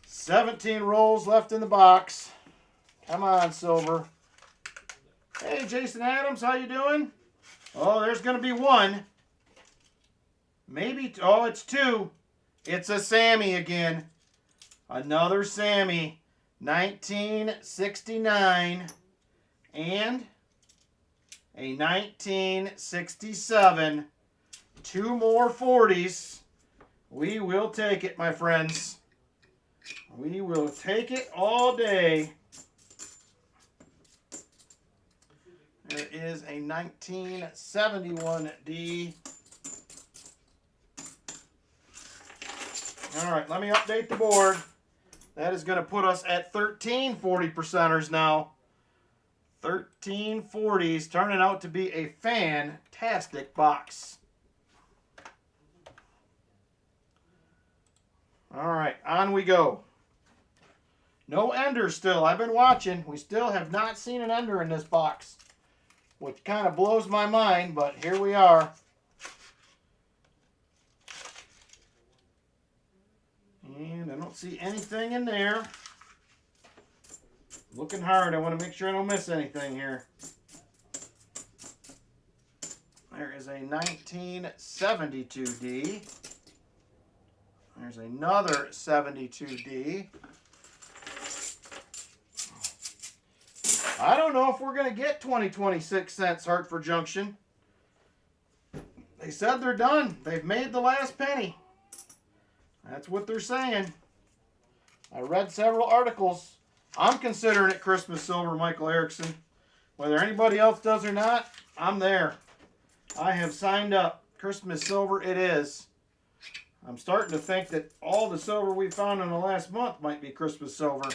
Speaker 1: 17 rolls left in the box. Come on, Silver. Hey, Jason Adams, how you doing? Oh, there's going to be one. Maybe, oh, it's two. It's a Sammy again. Another Sammy. 1969 and a 1967. Two more 40s. We will take it, my friends. We will take it all day. There is a 1971D. All right, let me update the board. That is going to put us at 13 40%ers now. 13 40s, turning out to be a fantastic box. All right, on we go. No enders still. I've been watching. We still have not seen an ender in this box, which kind of blows my mind, but here we are. And I don't see anything in there. Looking hard. I want to make sure I don't miss anything here. There is a 1972D. There's another 72D. I don't know if we're going to get 26 cents Hartford Junction. They said they're done. They've made the last penny. That's what they're saying. I read several articles. I'm considering it Christmas silver, Michael Erickson. Whether anybody else does or not, I'm there. I have signed up. Christmas silver it is. I'm starting to think that all the silver we found in the last month might be Christmas silver.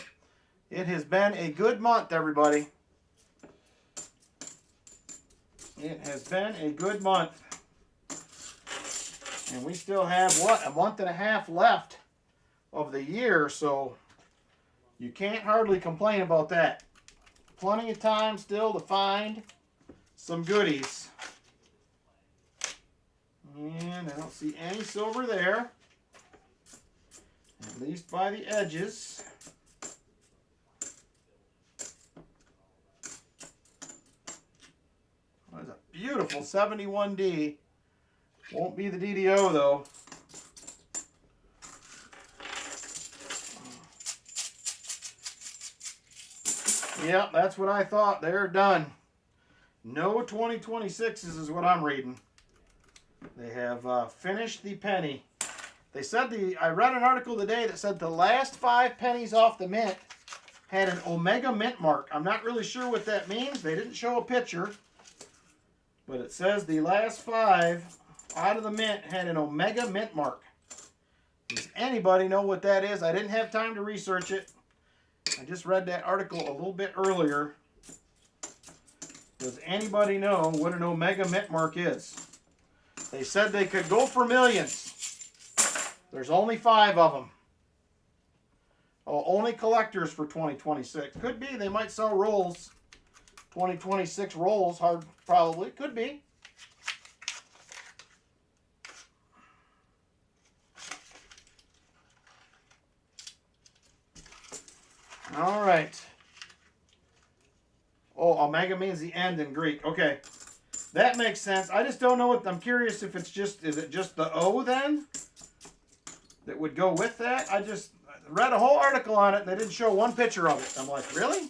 Speaker 1: It has been a good month, everybody. It has been a good month. And we still have, what, a month and a half left of the year, so you can't hardly complain about that. Plenty of time still to find some goodies. And I don't see any silver there, at least by the edges. That's a beautiful 71D. Won't be the DDO though. Yep, that's what I thought. They're done. No 2026s is what I'm reading. They have finished the penny. They said I read an article today that said the last 5 pennies off the mint had an Omega mint mark. I'm not really sure what that means. They didn't show a picture. But it says the last 5 out of the mint had an Omega mint mark. Does anybody know what that is? I didn't have time to research it. I just read that article a little bit earlier. Does anybody know what an Omega mint mark is? They said they could go for millions. There's only 5 of them. Oh, only collectors for 2026. Could be. They might sell rolls. 2026 rolls. Hard, probably. Could be. All right. Oh, Omega means the end in Greek. Okay. That makes sense. I just don't know what, I'm curious if it's just, is it just the O then that would go with that? I just read a whole article on it and they didn't show one picture of it. I'm like, really?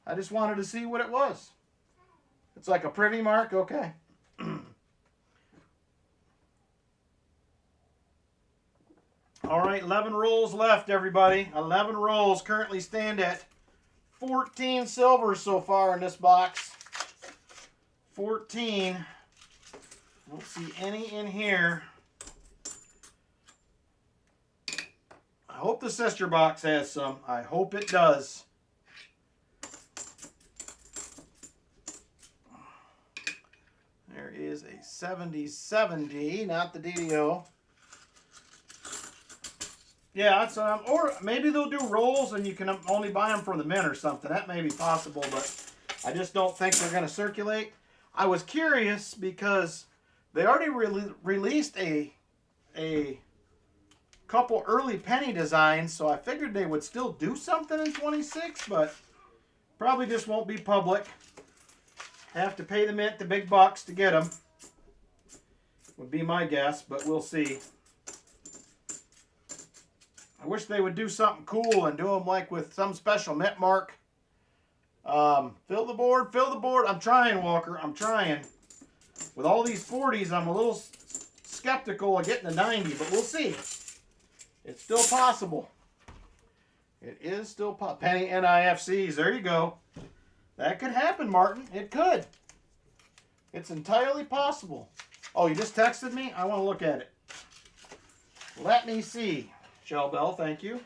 Speaker 1: I just wanted to see what it was. It's like a privy mark? Okay. All right, 11 rolls left, everybody. 11 rolls currently stand at 14 silvers so far in this box. 14. Don't see any in here. I hope the sister box has some. I hope it does. There is a 7070, not the DDO. Yeah, that's or maybe they'll do rolls and you can only buy them from the mint or something. That may be possible, but I just don't think they're going to circulate. I was curious because they already released a couple early penny designs, so I figured they would still do something in 26, but probably just won't be public. Have to pay the mint the big bucks to get them. Would be my guess, but we'll see. I wish they would do something cool and do them like with some special mint mark. Fill the board, fill the board. I'm trying, Walker. I'm trying. With all these 40s, I'm a little skeptical of getting a 90, but we'll see. It's still possible. It is still possible. Penny NIFCs. There you go. That could happen, Martin. It could. It's entirely possible. Oh, you just texted me? I want to look at it. Let me see. Shell Bell, thank you.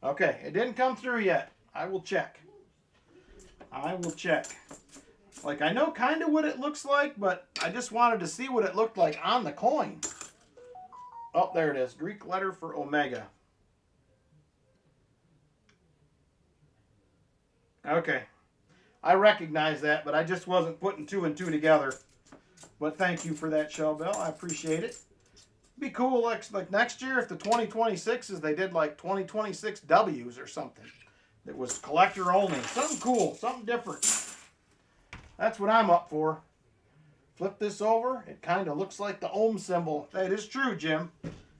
Speaker 1: Okay, it didn't come through yet. I will check. I will check. Like, I know kind of what it looks like, but I just wanted to see what it looked like on the coin. Oh, there it is. Greek letter for Omega. Okay. I recognize that, but I just wasn't putting 2 and 2 together. But thank you for that, Shell Bell. I appreciate it. Be cool like next year if the 2026s, they did like 2026 W's or something. That was collector only. Something cool. Something different. That's what I'm up for. Flip this over. It kind of looks like the ohm symbol. That is true, Jim.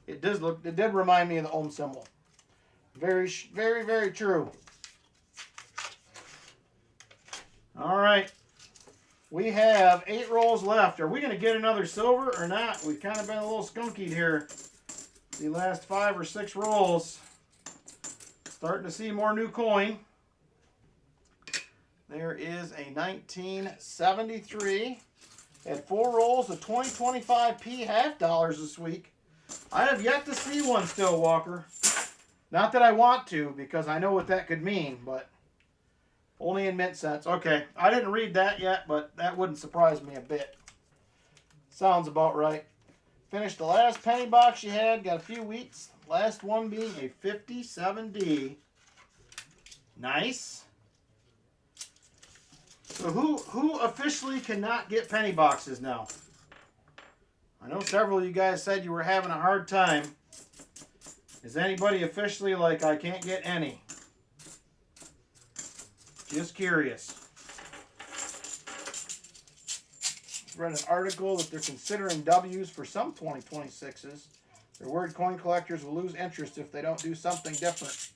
Speaker 1: It does look. It did remind me of the ohm symbol. Very, very, very true. All right. We have 8 rolls left. Are we going to get another silver or not? We've kind of been a little skunkied here. The last 5 or 6 rolls. Starting to see more new coin. There is a 1973. Had 4 rolls of 2025 P half dollars this week. I have yet to see one still, Walker. Not that I want to, because I know what that could mean, but only in mint cents. Okay, I didn't read that yet, but that wouldn't surprise me a bit. Sounds about right. Finished the last penny box you had, got a few weeks. Last one being a 57D. Nice. So who officially cannot get penny boxes now? I know several of you guys said you were having a hard time. Is anybody officially like, I can't get any? Just curious. Read an article that they're considering W's for some 2026s. They're worried coin collectors will lose interest if they don't do something different.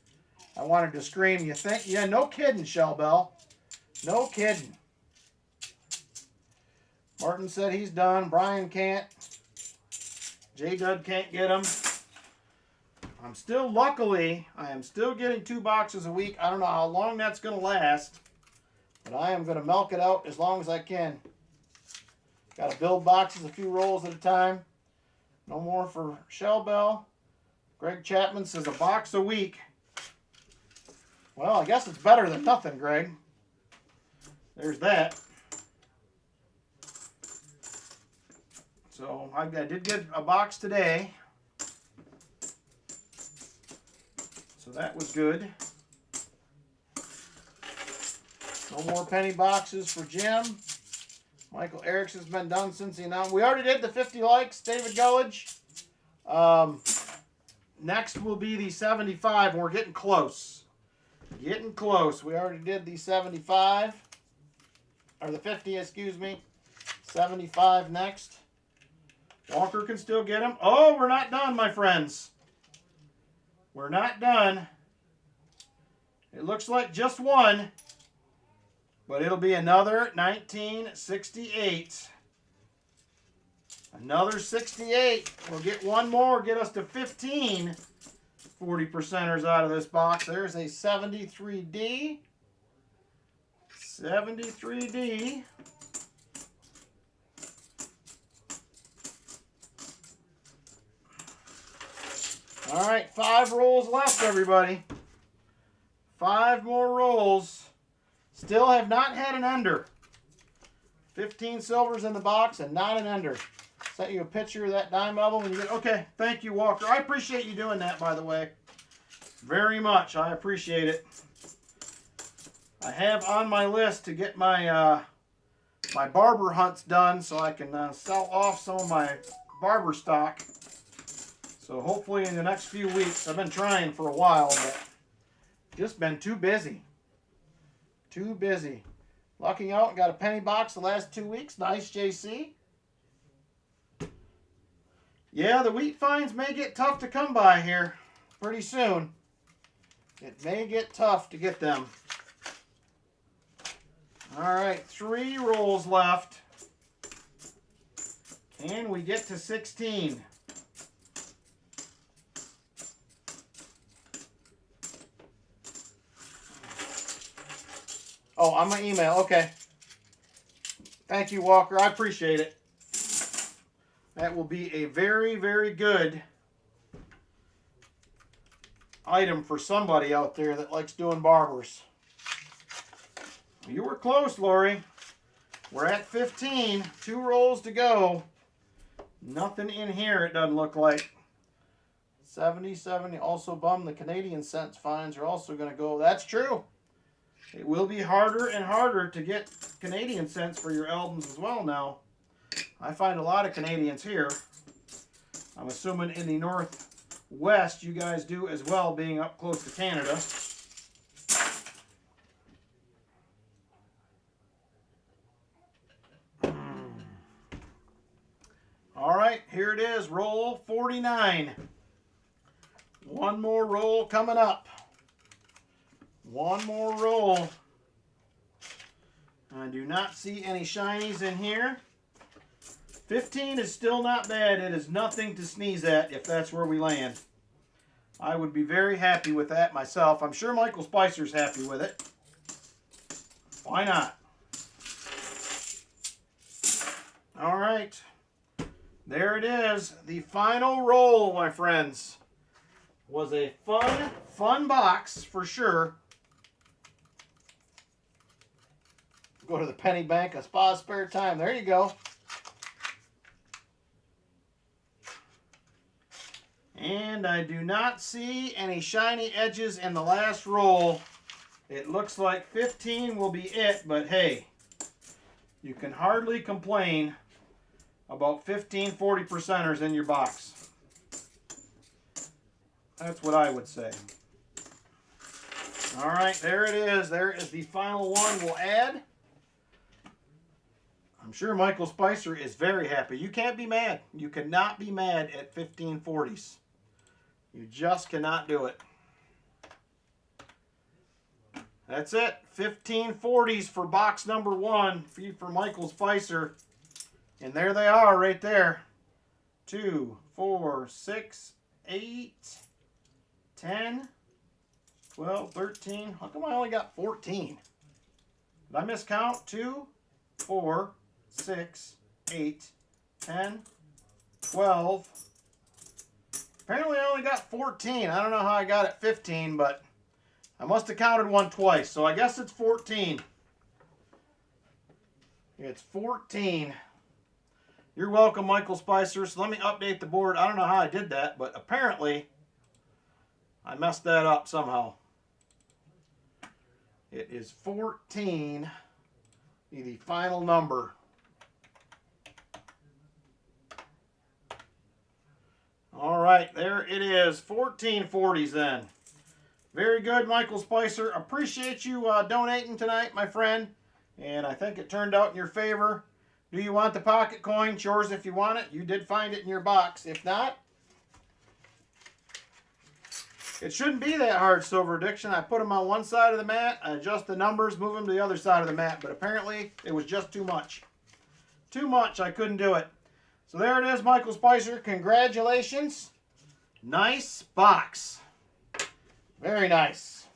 Speaker 1: I wanted to scream, you think? Yeah, no kidding, Shell Bell. No kidding. Martin said he's done. Brian can't. J-Dud can't get them. I'm still, luckily, I am still getting 2 boxes a week. I don't know how long that's going to last, but I am going to milk it out as long as I can. Got to build boxes a few rolls at a time. No more for Shell Bell. Greg Chapman says a box a week. Well, I guess it's better than nothing, Greg. There's that. So I did get a box today. So that was good. No more penny boxes for Jim. Michael Erickson's been done since he announced. We already did the 50 likes, David Gullidge. Next will be the 75, and we're getting close. Getting close. We already did the 75. Or the 50, excuse me. 75 next. Walker can still get them. Oh, we're not done, my friends. We're not done. It looks like just one. But it'll be another 1968. Another 68. We'll get one more. Get us to 15 40%ers out of this box. There's a 73D. 73D. All right, 5 rolls left, everybody. 5 more rolls. Still have not had an under. 15 silvers in the box and not an under. Sent you a picture of that dime level when you get. Okay, thank you, Walker. I appreciate you doing that, by the way. Very much. I appreciate it. I have on my list to get my my barber hunts done so I can sell off some of my barber stock. So hopefully in the next few weeks. I've been trying for a while, but just been too busy. Too busy. Lucking out and got a penny box the last 2 weeks. Nice, JC. Yeah, the wheat finds may get tough to come by here pretty soon. It may get tough to get them. All right, 3 rolls left. And we get to 16. Oh, on my email. Okay. Thank you, Walker. I appreciate it. That will be a very, very good item for somebody out there that likes doing barbers. You were close, Lori. We're at 15. 2 rolls to go. Nothing in here, it doesn't look like. 70, 70. Also bummed the Canadian cents fines are also going to go. That's true. It will be harder and harder to get Canadian cents for your albums as well now. I find a lot of Canadians here. I'm assuming in the Northwest you guys do as well, being up close to Canada. All right, here it is, roll 49. One more roll coming up. One more roll. I do not see any shinies in here. 15 is still not bad. It is nothing to sneeze at if that's where we land. I would be very happy with that myself. I'm sure Michael Spicer's happy with it. Why not? All right. There it is. The final roll, my friends. Was a fun box for sure. Go to the penny bank, a spa spare time. There you go. And I do not see any shiny edges in the last roll. It looks like 15 will be it, but hey, you can hardly complain about 15 40%ers in your box. That's what I would say. All right, there it is. There is the final one we'll add. I'm sure Michael Spicer is very happy. You can't be mad. You cannot be mad at 1540s. You just cannot do it. That's it. 1540s for box number 1 for Michael Spicer. And there they are right there. 2, 4, 6, 8, 10, 12, 13. How come I only got 14? Did I miscount? 2, 4, 6, 8, 10, 12. Apparently I only got 14. I don't know how I got it 15, but I must have counted one twice. So I guess it's 14. It's 14. You're welcome, Michael Spicer. So let me update the board. I don't know how I did that, but apparently I messed that up somehow. It is 14, the final number. All right, there it is. 1440s then. Very good, Michael Spicer. Appreciate you donating tonight, my friend. And I think it turned out in your favor. Do you want the pocket coin? It's yours if you want it. You did find it in your box. If not, it shouldn't be that hard, Silver Addiction. I put them on one side of the mat. I adjust the numbers, move them to the other side of the mat. But apparently, it was just too much. Too much. I couldn't do it. So there it is, Michael Spicer. Congratulations. Nice box. Very nice.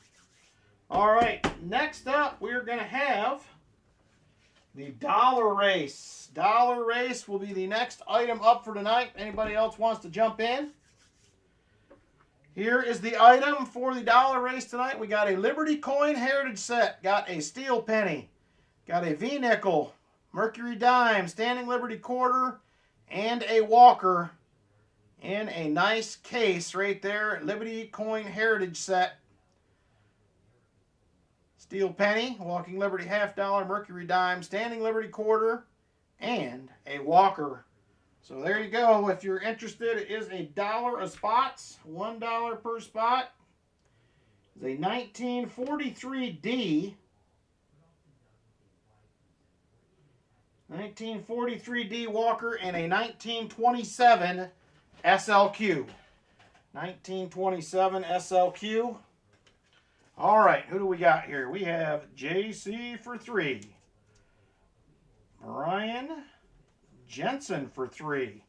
Speaker 1: All right, next up, we're going to have the dollar race. Dollar race will be the next item up for tonight. Anybody else wants to jump in? Here is the item for the dollar race tonight. We got a Liberty Coin Heritage Set. Got a steel penny. Got a V-nickel, Mercury dime, Standing Liberty quarter, and a Walker in a nice case right there. Liberty Coin Heritage Set. Steel penny, Walking Liberty half dollar, Mercury dime, Standing Liberty quarter, and a Walker. So there you go. If you're interested, it is $1 a spot, $1 per spot. It's a 1943D. 1943D Walker and a 1927 SLQ. 1927 SLQ. All right, who do we got here? We have JC for 3. Brian Jensen for 3.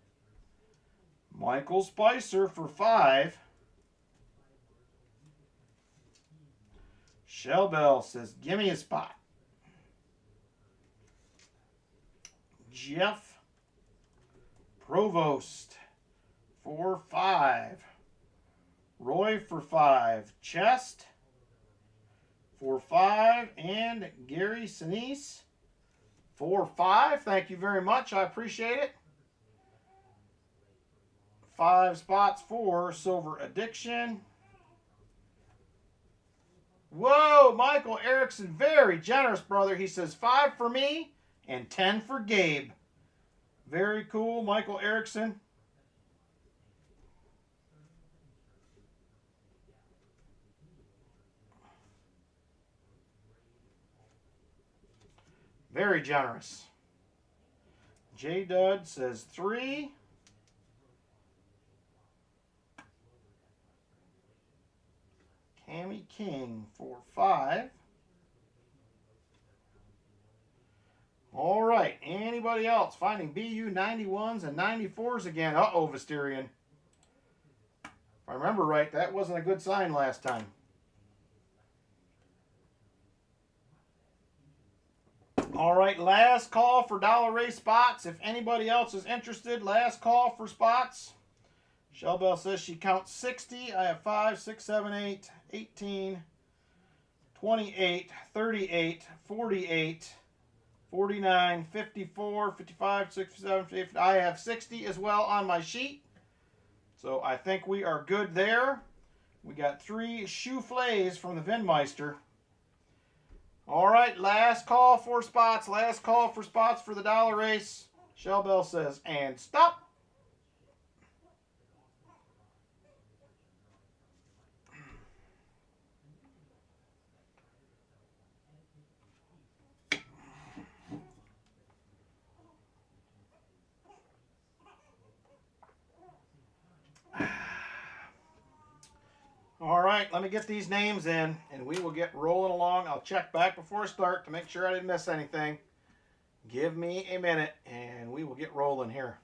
Speaker 1: Michael Spicer for 5. Shellbell says, give me a spot. Jeff Provost for 5. Roy for 5. Chest for 5. And Gary Sinise for 5. Thank you very much. I appreciate it. 5 spots for Silver Addiction. Whoa, Michael Erickson, very generous, brother. He says 5 for me and 10 for Gabe. Very cool, Michael Erickson. Very generous. J Dud says 3. Cammy King for 5. All right, anybody else finding BU 91s and 94s again? Uh-oh, Visterian. If I remember right, that wasn't a good sign last time. All right, last call for dollar race spots. If anybody else is interested, last call for spots. Shell Bell says she counts 60. I have 5, 6, 7, 8, 18, 28, 38, 48, 49, 54, 55, 67, 58. I have 60 as well on my sheet. So I think we are good there. We got 3 shoe flays from the Vinmeister. All right, last call for spots. Last call for spots for the dollar race. Shell Bell says, and stop. All right, let me get these names in, and we will get rolling along. I'll check back before I start to make sure I didn't miss anything. Give me a minute, and we will get rolling here.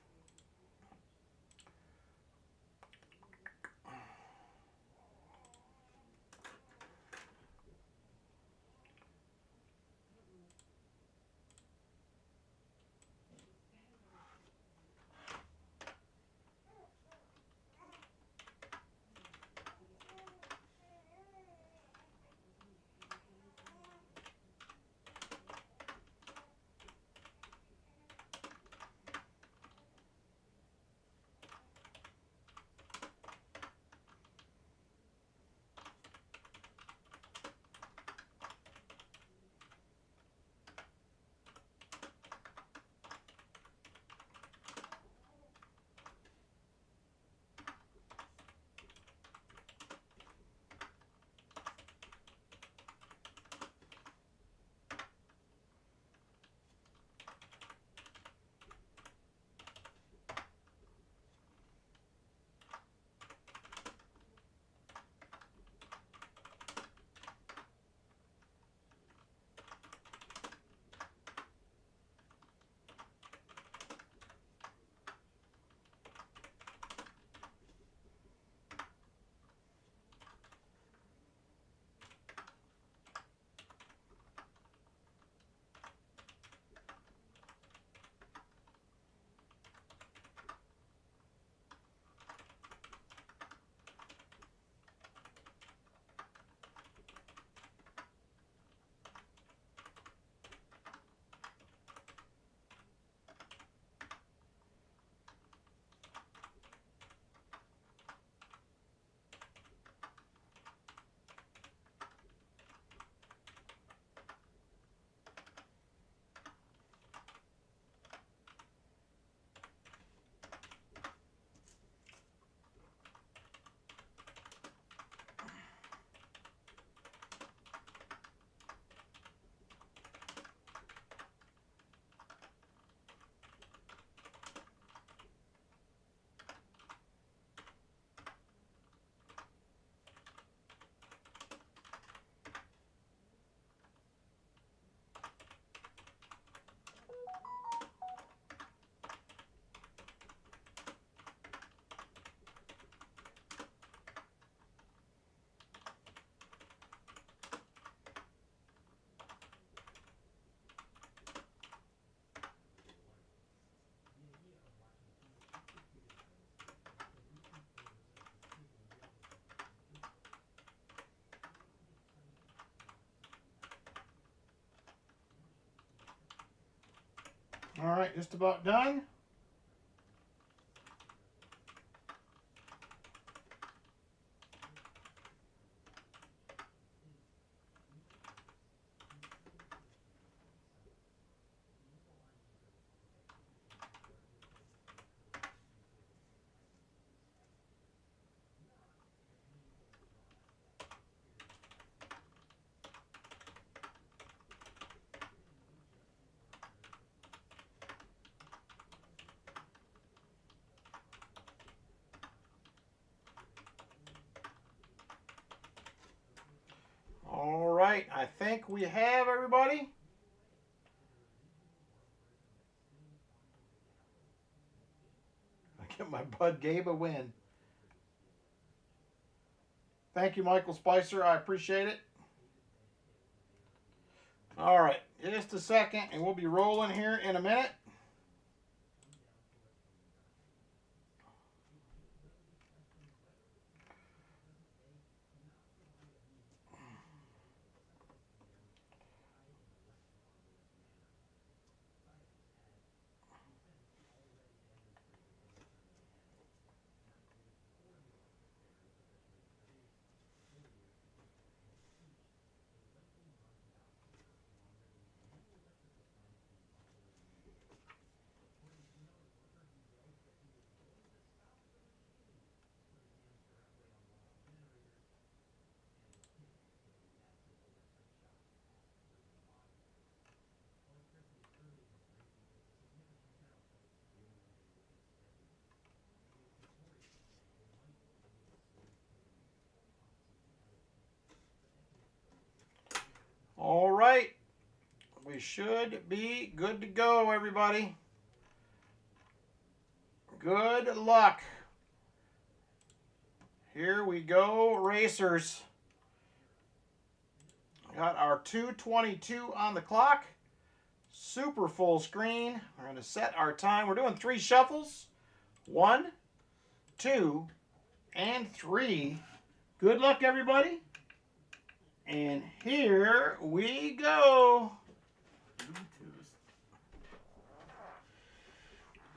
Speaker 1: All right, just about done. All right, I think we have everybody. I get my bud Gabe a win. Thank you, Michael Spicer. I appreciate it. All right, just a second, and we'll be rolling here in a minute. All right, we should be good to go, everybody. Good luck. Here we go, racers. Got our 2:22 on the clock. Super full screen. We're going to set our time. We're doing 3 shuffles. 1, 2, and 3. Good luck, everybody. And here we go.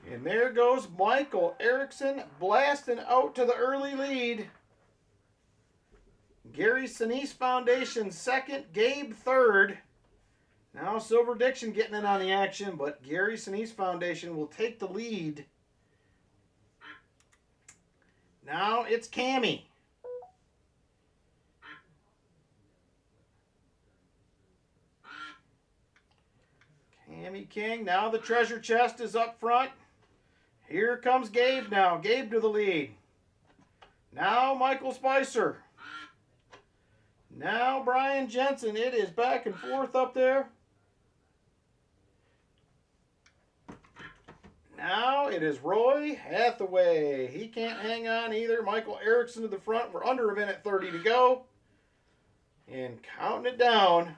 Speaker 1: And there goes Michael Erickson blasting out to the early lead. Gary Sinise Foundation second, Gabe third. Now Silver Diction getting in on the action, but Gary Sinise Foundation will take the lead. Now it's Cammy. Cammy King. Now the treasure chest is up front. Here comes Gabe now. Gabe to the lead. Now Michael Spicer. Now Brian Jensen. It is back and forth up there. Now it is Roy Hathaway. He can't hang on either. Michael Erickson to the front. We're under 1:30 to go. And counting it down.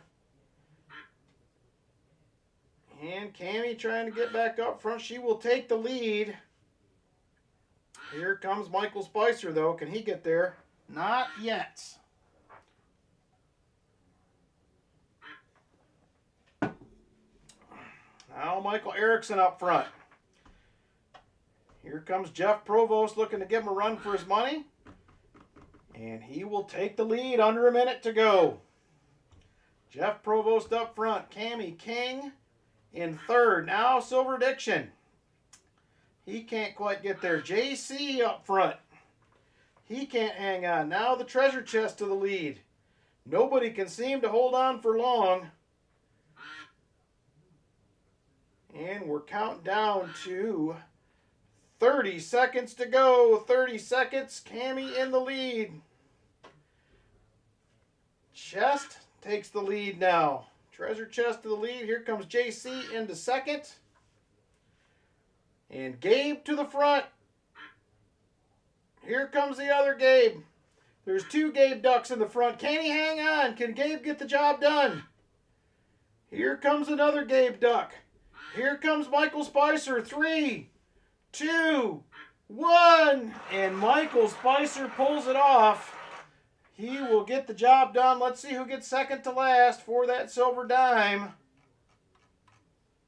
Speaker 1: And Cammy trying to get back up front. She will take the lead. Here comes Michael Spicer, though. Can he get there? Not yet. Now Michael Erickson up front. Here comes Jeff Provost looking to give him a run for his money. And he will take the lead. Under 1 minute to go. Jeff Provost up front. Cammy King in third. Now Silver Diction. He can't quite get there. JC up front. He can't hang on. Now the treasure chest to the lead. Nobody can seem to hold on for long. And we're counting down to 30 seconds to go. 30 seconds. Cammy in the lead. Chest takes the lead now. Treasure chest to the lead. Here comes JC into second. And Gabe to the front. Here comes the other Gabe. There's 2 Gabe ducks in the front. Can he hang on? Can Gabe get the job done? Here comes another Gabe duck. Here comes Michael Spicer. 3, 2, 1. And Michael Spicer pulls it off. He will get the job done. Let's see who gets second to last for that silver dime.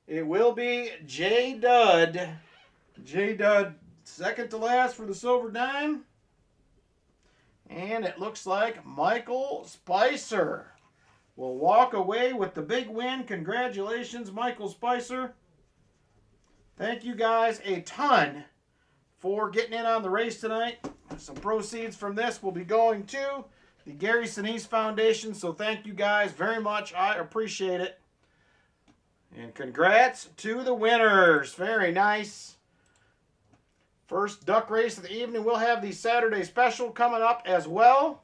Speaker 1: It will be J Dud. J Dud second to last for the silver dime. And it looks like Michael Spicer will walk away with the big win. Congratulations, Michael Spicer. Thank you guys a ton for getting in on the race tonight. Some proceeds from this will be going to the Gary Sinise Foundation. So thank you guys very much. I appreciate it. And congrats to the winners. Very nice. First duck race of the evening. We'll have the Saturday special coming up as well.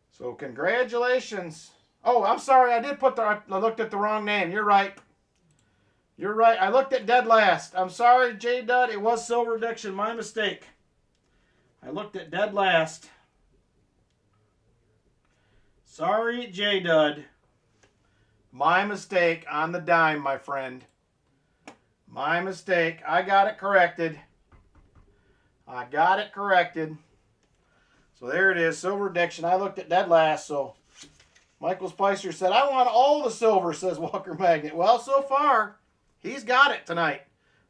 Speaker 1: So congratulations. Oh, I'm sorry. I looked at the wrong name. You're right. You're right. I looked at dead last. I'm sorry, J Dud. It was Silver Diction. My mistake. I looked at dead last. Sorry, J Dud. My mistake on the dime, my friend. My mistake. I got it corrected. I got it corrected. So there it is, silver addiction. I looked at dead last, so Michael Spicer said, I want all the silver, says Walker Magnet. Well, so far, he's got it tonight.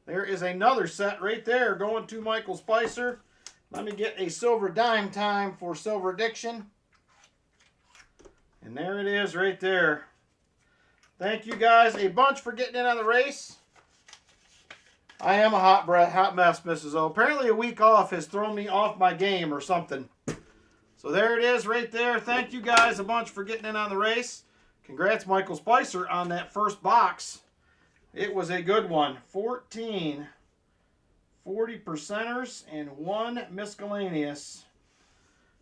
Speaker 1: There is another set right there going to Michael Spicer. Let me get a silver dime time for silver addiction. And there it is right there. Thank you guys a bunch for getting in on the race. I am a hot mess, Mrs. O. Apparently a week off has thrown me off my game or something. So there it is right there. Thank you guys a bunch for getting in on the race. Congrats, Michael Spicer, on that first box. It was a good one. 14 40%ers and 1 miscellaneous.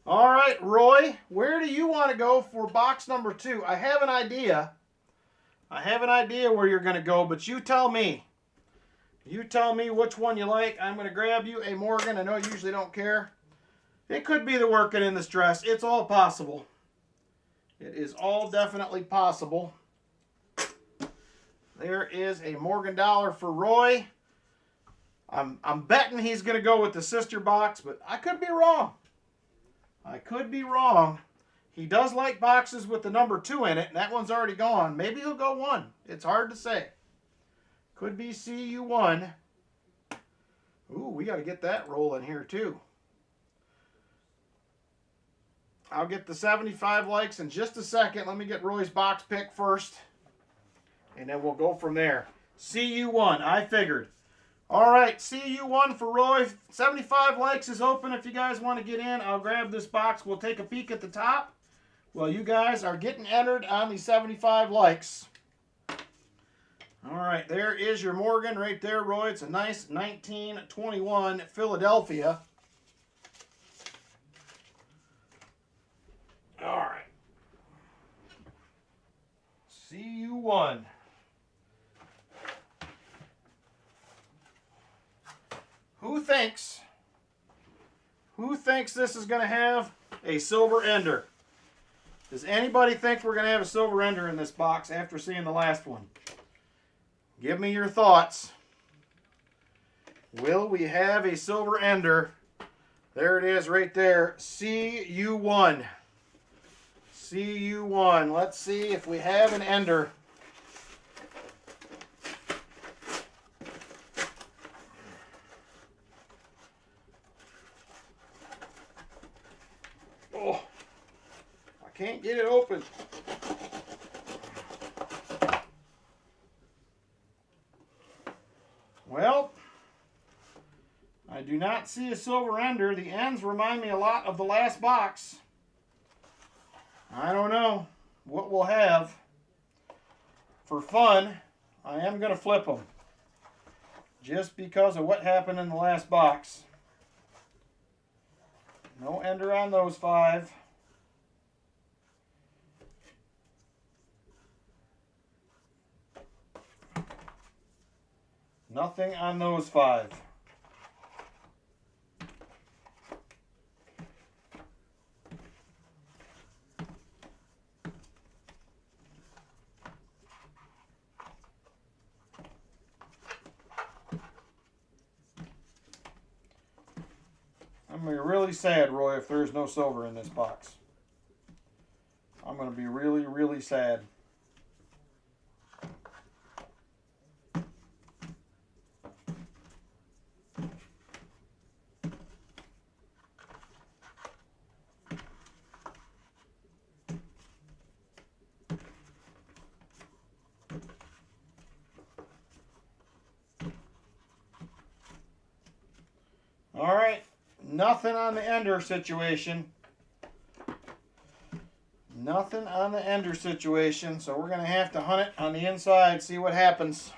Speaker 1: All right, Roy, where do you want to go for box number 2? I have an idea. I have an idea where you're going to go, but you tell me. You tell me which one you like. I'm going to grab you a Morgan. I know you usually don't care. It could be the working in this dress. It's all possible. It is all definitely possible. There is a Morgan dollar for Roy. I'm betting he's going to go with the sister box, but I could be wrong. I could be wrong. He does like boxes with the number 2 in it, and that one's already gone. Maybe he'll go 1. It's hard to say. Could be CU1. Ooh, we got to get that rolling here, too. I'll get the 75 likes in just a second. Let me get Roy's box pick first, and then we'll go from there. CU1, I figured. All right, CU1 for Roy. 75 likes is open if you guys want to get in. I'll grab this box. We'll take a peek at the top. Well, you guys are getting entered on the 75 likes. All right, there is your Morgan right there, Roy. It's a nice 1921 Philadelphia. All right. CU1. Who thinks this is going to have a silver ender? Does anybody think we're going to have a silver ender in this box after seeing the last one? Give me your thoughts. Will we have a silver ender? There it is right there. CU1. CU1. Let's see if we have an ender. Oh, I can't get it open. Well, I do not see a silver ender. The ends remind me a lot of the last box. I don't know what we'll have. For fun, I am going to flip them. Just because of what happened in the last box. No ender on those 5. Nothing on those 5. I'm going to be really sad, Roy, if there's no silver in this box. I'm going to be really, really sad. All right. Nothing on the ender situation. Nothing on the ender situation, so we're going to have to hunt it on the inside, see what happens.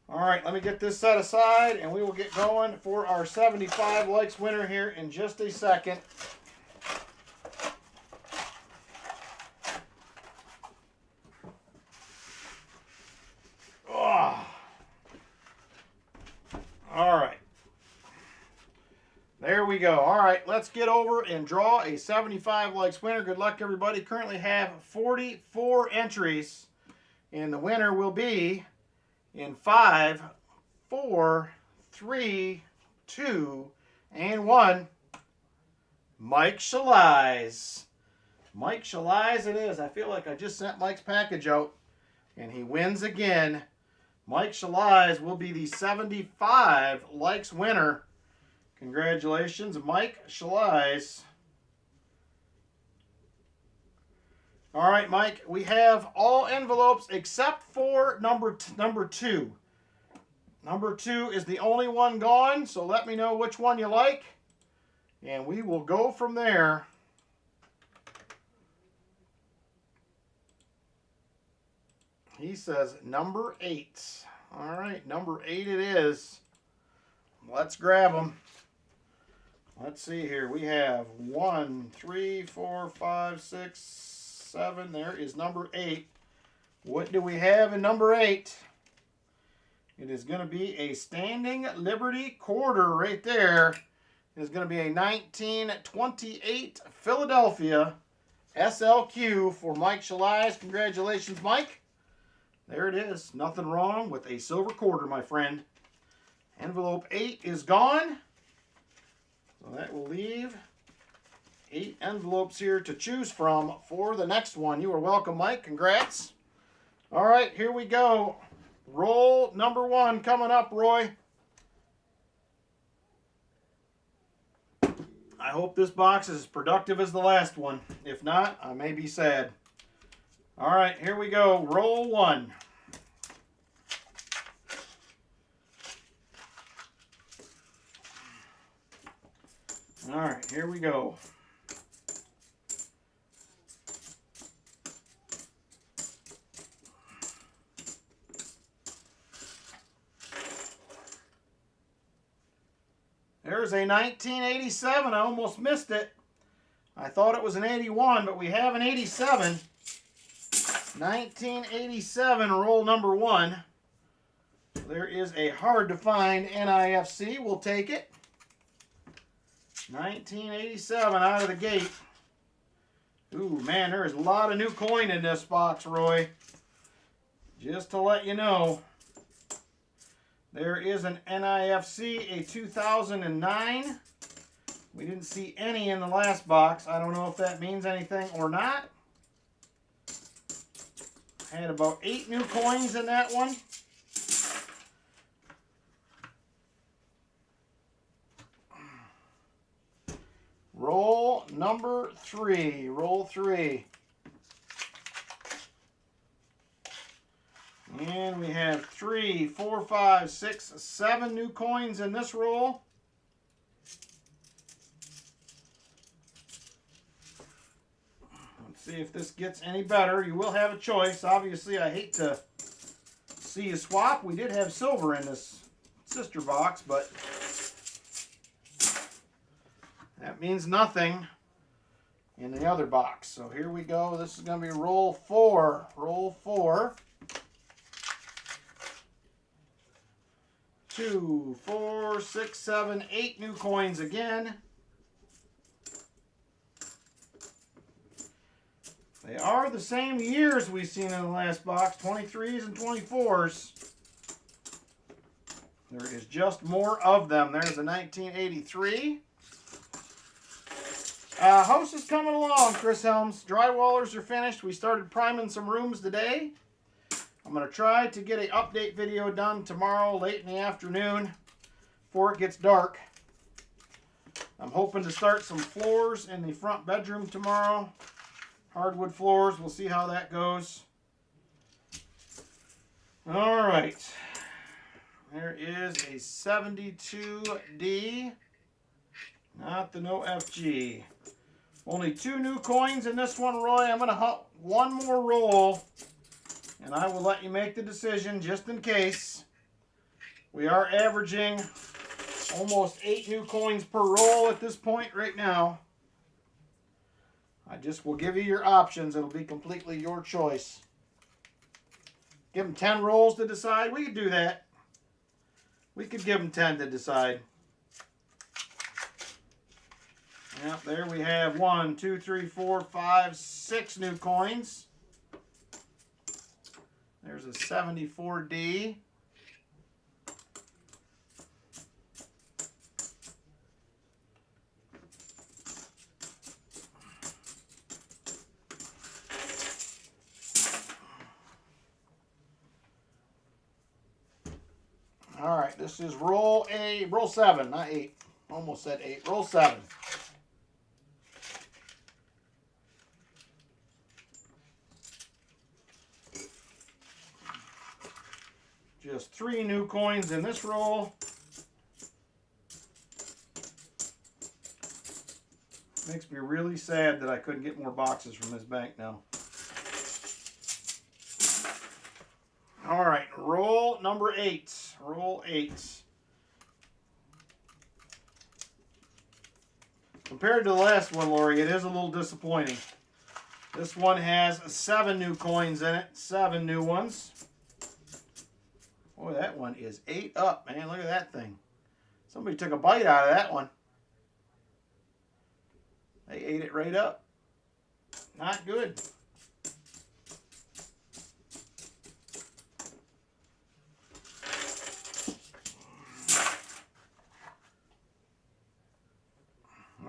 Speaker 1: All right, let me get this set aside, and we will get going for our 75 likes winner here in just a second. Oh. All right. There we go. All right, let's get over and draw a 75 likes winner. Good luck, everybody. Currently have 44 entries, and the winner will be in 5, 4, 3, 2, and 1. Mike Sinise. Mike Sinise it is. I feel like I just sent Mike's package out, and he wins again. Mike Sinise will be the 75 likes winner. Congratulations, Mike Sinise. All right, Mike, we have all envelopes except for number 2. Number 2 is the only one gone, so let me know which one you like, and we will go from there. He says number 8. All right, number 8 it is. Let's grab them. Let's see here. We have 1, 3, 4, 5, 6, 7. There is number 8. What do we have in number 8? It is going to be a Standing Liberty quarter right there. It is going to be a 1928 Philadelphia SLQ for Mike Sinise. Congratulations, Mike. There it is. Nothing wrong with a silver quarter, my friend. Envelope 8 is gone. So that will leave 8 envelopes here to choose from for the next one. You are welcome, Mike. Congrats. All right, here we go. Roll number 1 coming up, Roy. I hope this box is as productive as the last one. If not, I may be sad. All right, here we go. Roll 1. All right, here we go. There's a 1987. I almost missed it. I thought it was an 81, but we have an 87. 1987, roll number 1. There is a hard to find NIFC. We'll take it. 1987 out of the gate. Ooh, man, there is a lot of new coin in this box, Roy. Just to let you know. There is an NIFC, a 2009. We didn't see any in the last box. I don't know if that means anything or not. Had about 8 new coins in that one. Roll number 3. Roll 3. And we have 3, 4, 5, 6, 7 new coins in this roll. Let's see if this gets any better. You will have a choice. Obviously, I hate to see you swap. We did have silver in this sister box, but that means nothing in the other box. So here we go. This is going to be roll 4. Roll 4. 2, 4, 6, 7, 8 new coins again. They are the same years we've seen in the last box, 23s and 24s. There is just more of them. There's a 1983. House is coming along, Chris Helms. Drywallers are finished. We started priming some rooms today. I'm going to try to get an update video done tomorrow late in the afternoon before it gets dark. I'm hoping to start some floors in the front bedroom tomorrow. Hardwood floors. We'll see how that goes. All right. There is a 72D. Not the no FG. Only 2 new coins in this one, Roy. I'm going to hunt one more roll. And I will let you make the decision just in case. We are averaging almost 8 new coins per roll at this point right now. I just will give you your options. It'll be completely your choice. Give them 10 rolls to decide. We could do that. We could give them 10 to decide. Yep, there we have 1, 2, 3, 4, 5, 6 new coins. There's a 74D. All right, this is roll 7, not 8. Almost said 8. Roll 7. Just 3 new coins in this roll. Makes me really sad that I couldn't get more boxes from this bank now. All right, roll number 8. Roll 8. Compared to the last one, Lori, it is a little disappointing. This one has 7 new coins in it. 7 new ones. Boy, that one is 8 up, man. Look at that thing. Somebody took a bite out of that one. They ate it right up. Not good.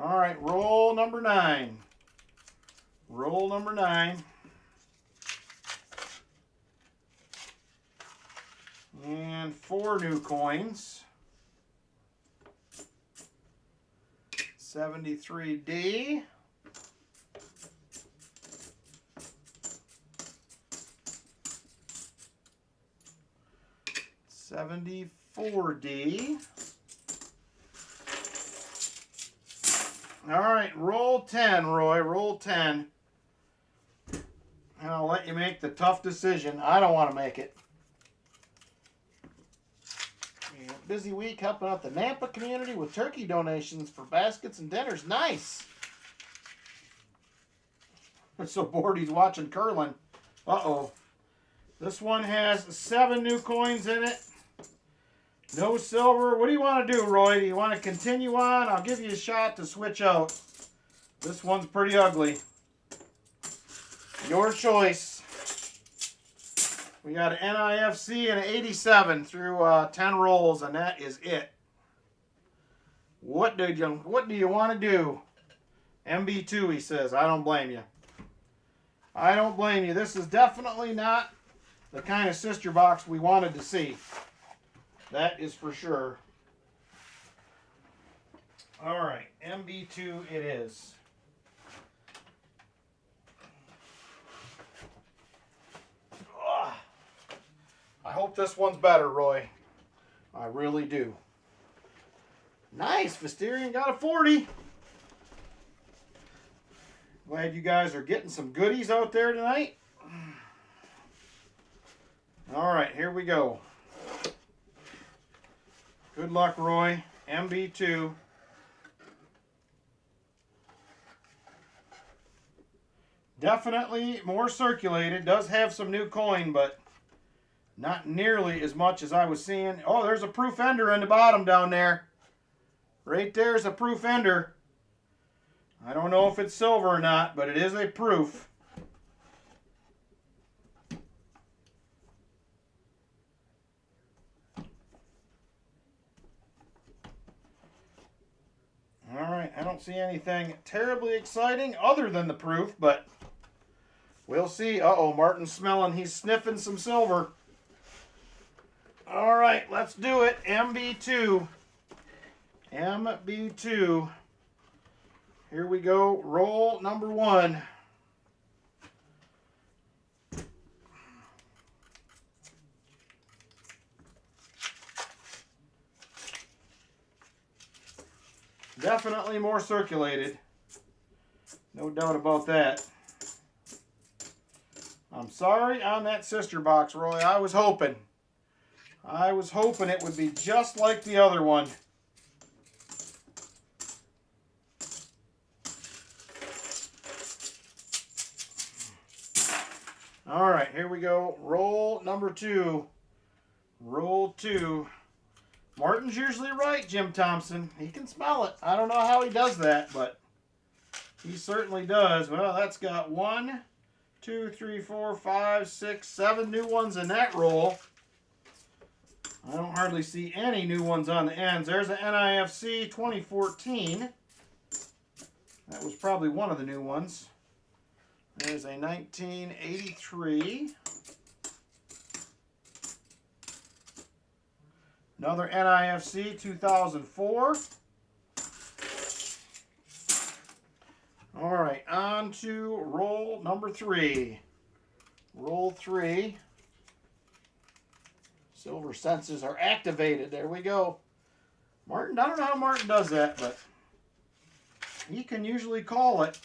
Speaker 1: All right, roll number 9. Roll number 9. And 4 new coins. 73D. $74D. All right, roll 10, Roy. Roll 10. And I'll let you make the tough decision. I don't want to make it. Busy week helping out the Nampa community with turkey donations for baskets and dinners. Nice. I'm so bored he's watching curling. Uh-oh. This one has 7 new coins in it. No silver. What do you want to do, Roy? Do you want to continue on? I'll give you a shot to switch out. This one's pretty ugly. Your choice. We got an NIFC and an 87 through 10 rolls, and that is it. What do you want to do? MB2, he says. I don't blame you. I don't blame you. This is definitely not the kind of sister box we wanted to see. That is for sure. All right, MB2 it is. I hope this one's better, Roy. I really do. Nice, Visterian got a 40. Glad you guys are getting some goodies out there tonight. All right, here we go. Good luck, Roy. MB2. Definitely more circulated. Does have some new coin, but not nearly as much as I was seeing. Oh, there's a proof ender in the bottom down there. Right there's a proof ender. I don't know if it's silver or not, but it is a proof. All right, I don't see anything terribly exciting other than the proof, but we'll see. Uh-oh, Martin's smelling. He's sniffing some silver. All right, let's do it. MB2. MB2. Here we go. Roll number 1. Definitely more circulated. No doubt about that. I'm sorry on that sister box, Roy. I was hoping it would be just like the other one. All right, here we go. Roll number 2. Roll 2. Martin's usually right, Jim Thompson. He can smell it. I don't know how he does that, but He certainly does. Well, that's got 1, 2, 3, 4, 5, 6, 7 new ones in that roll. I don't hardly see any new ones on the ends. There's an NIFC 2014. That was probably one of the new ones. There's a 1983. Another NIFC 2004. All right, on to roll number 3. Roll 3. Silver senses are activated. There we go. Martin, I don't know how Martin does that, but he can usually call it.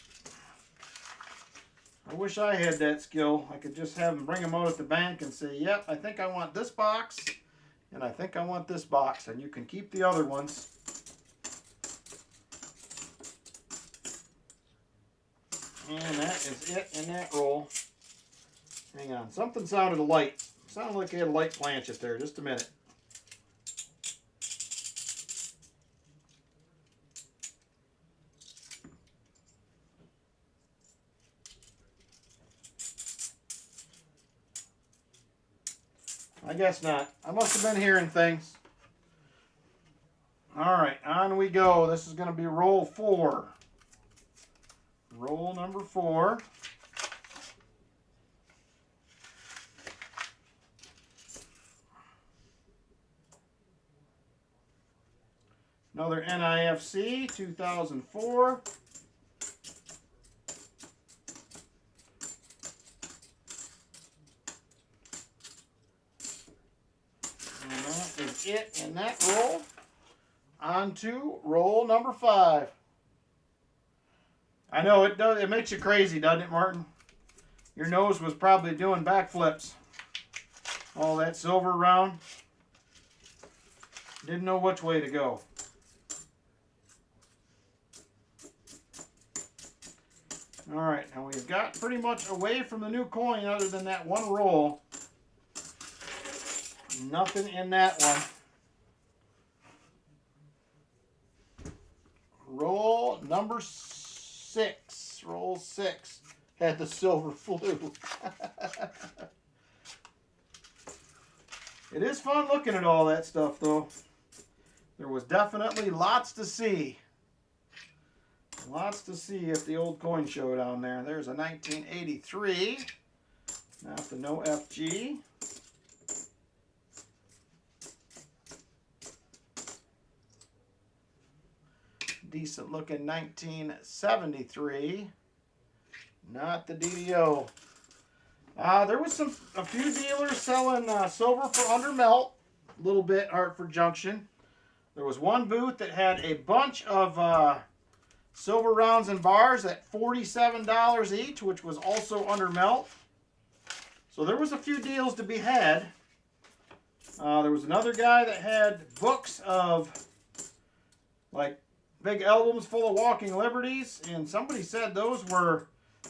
Speaker 1: I wish I had that skill. I could just have him bring them out at the bank and say, yep, I think I want this box, and I think I want this box, and you can keep the other ones. And that is it in that roll. Hang on, something sounded a light. Sounded like I had a light planchet there. Just a minute. I guess not. I must have been hearing things. All right, on we go. This is going to be roll 4. Roll number 4. Another NIFC 2004. And that is it in that roll. On to roll number 5. I know it does. It makes you crazy, doesn't it, Martin? Your nose was probably doing backflips. All that silver around. Didn't know which way to go. All right, now we've got pretty much away from the new coin other than that one roll. Nothing in that one. Roll number 6. Roll 6. Had the silver flu. It is fun looking at all that stuff, though. There was definitely lots to see. Lots to see at the old coin show down there. There's a 1983. Not the no FG. Decent looking 1973. Not the DDO. There was a few dealers selling silver for under melt. A little bit Hartford Junction. There was one booth that had a bunch of silver rounds and bars at $47 each, which was also under melt. So there was a few deals to be had. There was another guy that had books of like big albums full of Walking Liberties, and somebody said those were,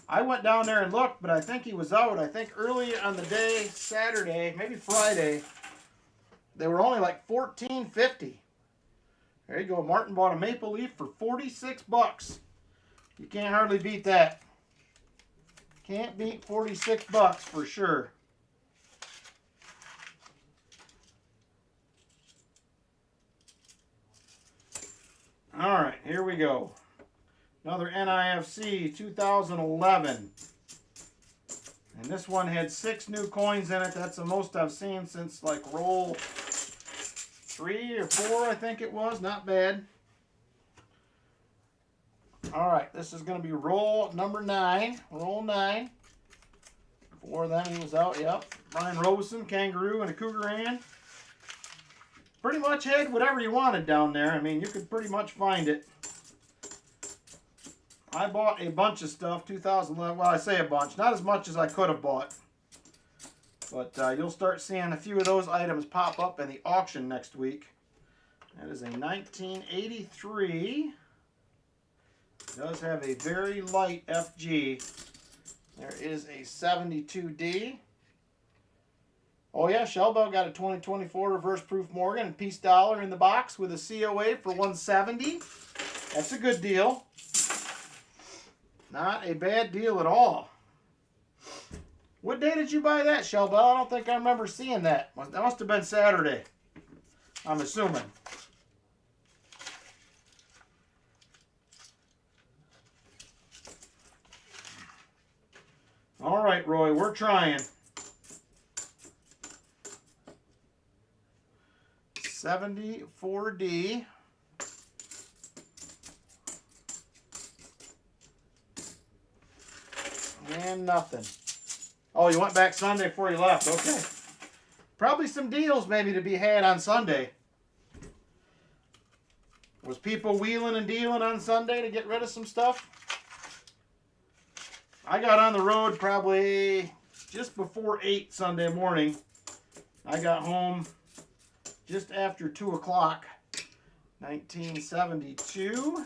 Speaker 1: I went down there and looked, but I think he was out. I think early on the day, Saturday, maybe Friday, they were only like $14.50. There you go. Martin bought a Maple Leaf for 46 bucks. You can't hardly beat that. Can't beat 46 bucks for sure. All right, here we go. Another NIFC 2011. And this one had 6 new coins in it. That's the most I've seen since like roll 3 or 4, I think it was. Not bad. All right, this is going to be roll number 9. Roll 9. Before then he was out, yep. Brian Robeson, Kangaroo, and a Cougar hand. Pretty much had whatever you wanted down there. I mean, you could pretty much find it. I bought a bunch of stuff, 2011. Well, I say a bunch. Not as much as I could have bought. But you'll start seeing a few of those items pop up in the auction next week. That is a 1983. It does have a very light FG. There is a 72D. Oh yeah, Shellbell got a 2024 reverse proof Morgan and Peace Dollar in the box with a COA for $170. That's a good deal. Not a bad deal at all. What day did you buy that, Shell Bell? I don't think I remember seeing that. That must have been Saturday, I'm assuming. All right, Roy, we're trying. 74D. And nothing. Oh, you went back Sunday before you left. Okay. Probably some deals maybe to be had on Sunday. Was people wheeling and dealing on Sunday to get rid of some stuff? I got on the road probably just before 8 Sunday morning. I got home just after 2 o'clock, 1972.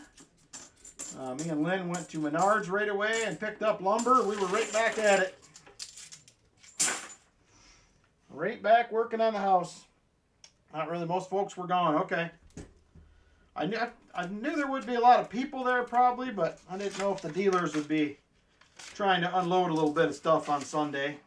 Speaker 1: Me and Lynn went to Menards right away and picked up lumber. We were right back at it. Right back working on the house. Not really, most folks were gone. Okay. I knew there would be a lot of people there probably, but I didn't know if the dealers would be trying to unload a little bit of stuff on Sunday.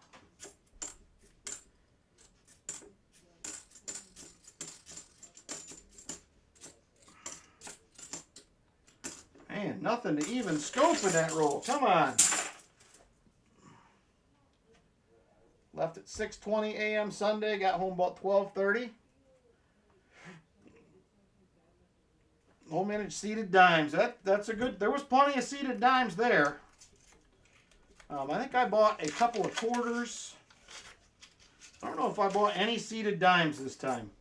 Speaker 1: Man, nothing to even scope in that roll. Come on. Left at 6:20 a.m. Sunday. Got home about 12:30. Low minute seated dimes. That's a good. There was plenty of seated dimes there. I think I bought a couple of quarters. I don't know if I bought any seated dimes this time.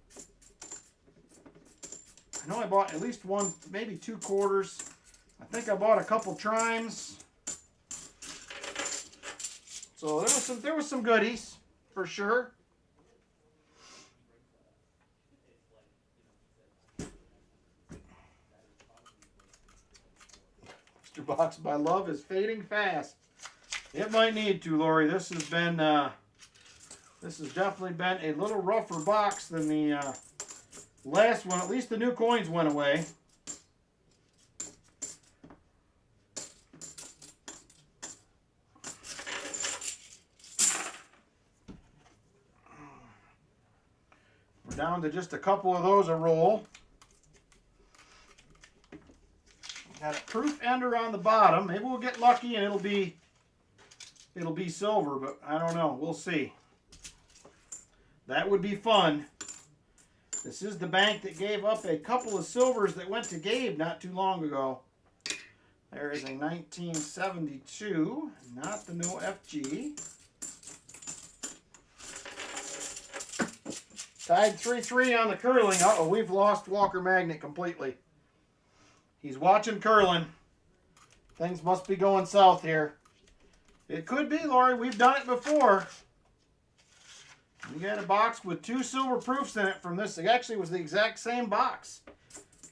Speaker 1: I know I bought at least one, maybe 2 quarters. I think I bought a couple trimes. So there was some goodies for sure. Mr. Box by Love is fading fast. It might need to, Lori. This has definitely been a little rougher box than the last one. At least the new coins went away. We're down to just a couple of those a roll. Got a proof ender on the bottom. Maybe we'll get lucky and it'll be silver, but I don't know. We'll see. That would be fun. This is the bank that gave up a couple of silvers that went to Gabe not too long ago. There is a 1972, not the no FG. Tied 3-3 on the curling. Uh-oh, we've lost Walker Magnet completely. He's watching curling. Things must be going south here. It could be, Lori. We've done it before. We got a box with 2 silver proofs in it from this. It actually was the exact same box.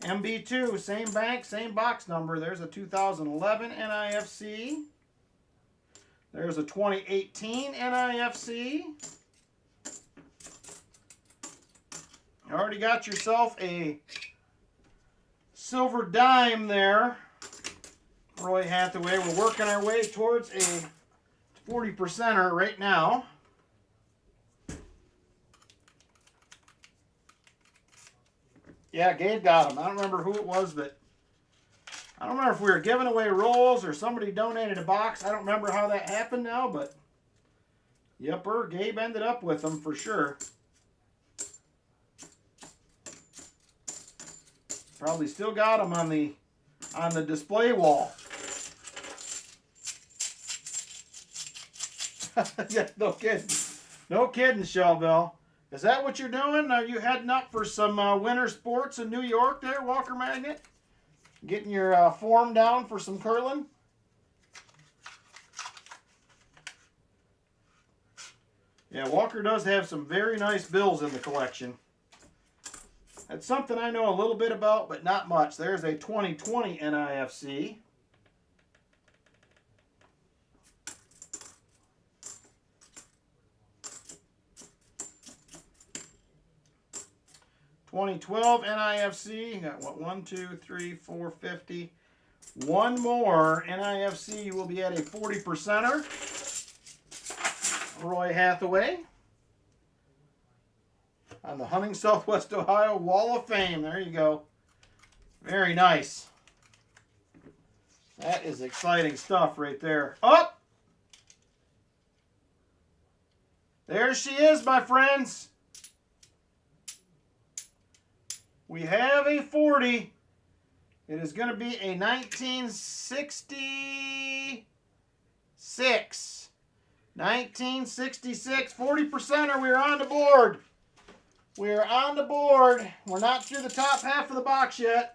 Speaker 1: MB2, same bank, same box number. There's a 2011 NIFC. There's a 2018 NIFC. You already got yourself a silver dime there, Roy Hathaway. We're working our way towards a 40%er right now. Yeah, Gabe got them. I don't remember who it was that... I don't remember if we were giving away rolls or somebody donated a box. I don't remember how that happened now, but... Yepper, Gabe ended up with them for sure. Probably still got them on the display wall. Yeah, no kidding. No kidding, Shelbell. Is that what you're doing? Are you heading up for some winter sports in New York there, Walker Magnet? Getting your form down for some curling? Yeah, Walker does have some very nice bills in the collection. That's something I know a little bit about, but not much. There's a 2020 NIFC. $2012 NIFC. You got what? 1, 2, 3, 4, 50. One more NIFC, you will be at a 40%er. Roy Hathaway on the Hunting Southwest Ohio Wall of Fame. There you go. Very nice. That is exciting stuff right there. Up! There she is, my friends. We have a 40. It is going to be a 1966. 1966, 40%er. We are on the board. We are on the board. We're not through the top half of the box yet.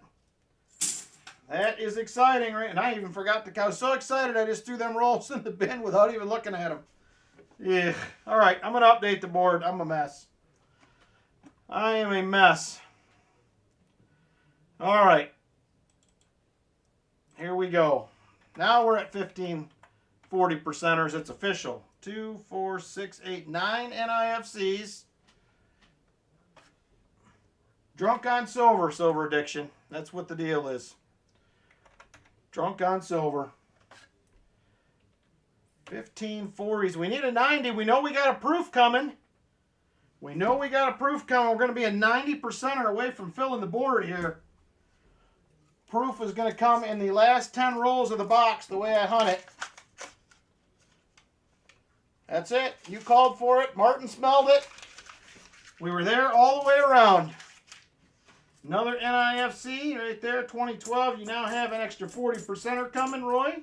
Speaker 1: That is exciting, right? And I even forgot I was so excited I just threw them rolls in the bin without even looking at them. Yeah. All right, I'm going to update the board. I'm a mess. I am a mess. All right. Here we go. Now we're at 15 40%ers. It's official. 2, 4, 6, 8, 9 NIFCs. Drunk on silver, Silver Addiction. That's what the deal is. Drunk on silver. 15 40s. We need a 90. We know we got a proof coming. We know we got a proof coming. We're going to be a 90%er away from filling the board here. Proof is going to come in the last 10 rolls of the box the way I hunt it. That's it. You called for it. Martin smelled it. We were there all the way around. Another NIFC right there, 2012. You now have an extra 40%er coming, Roy.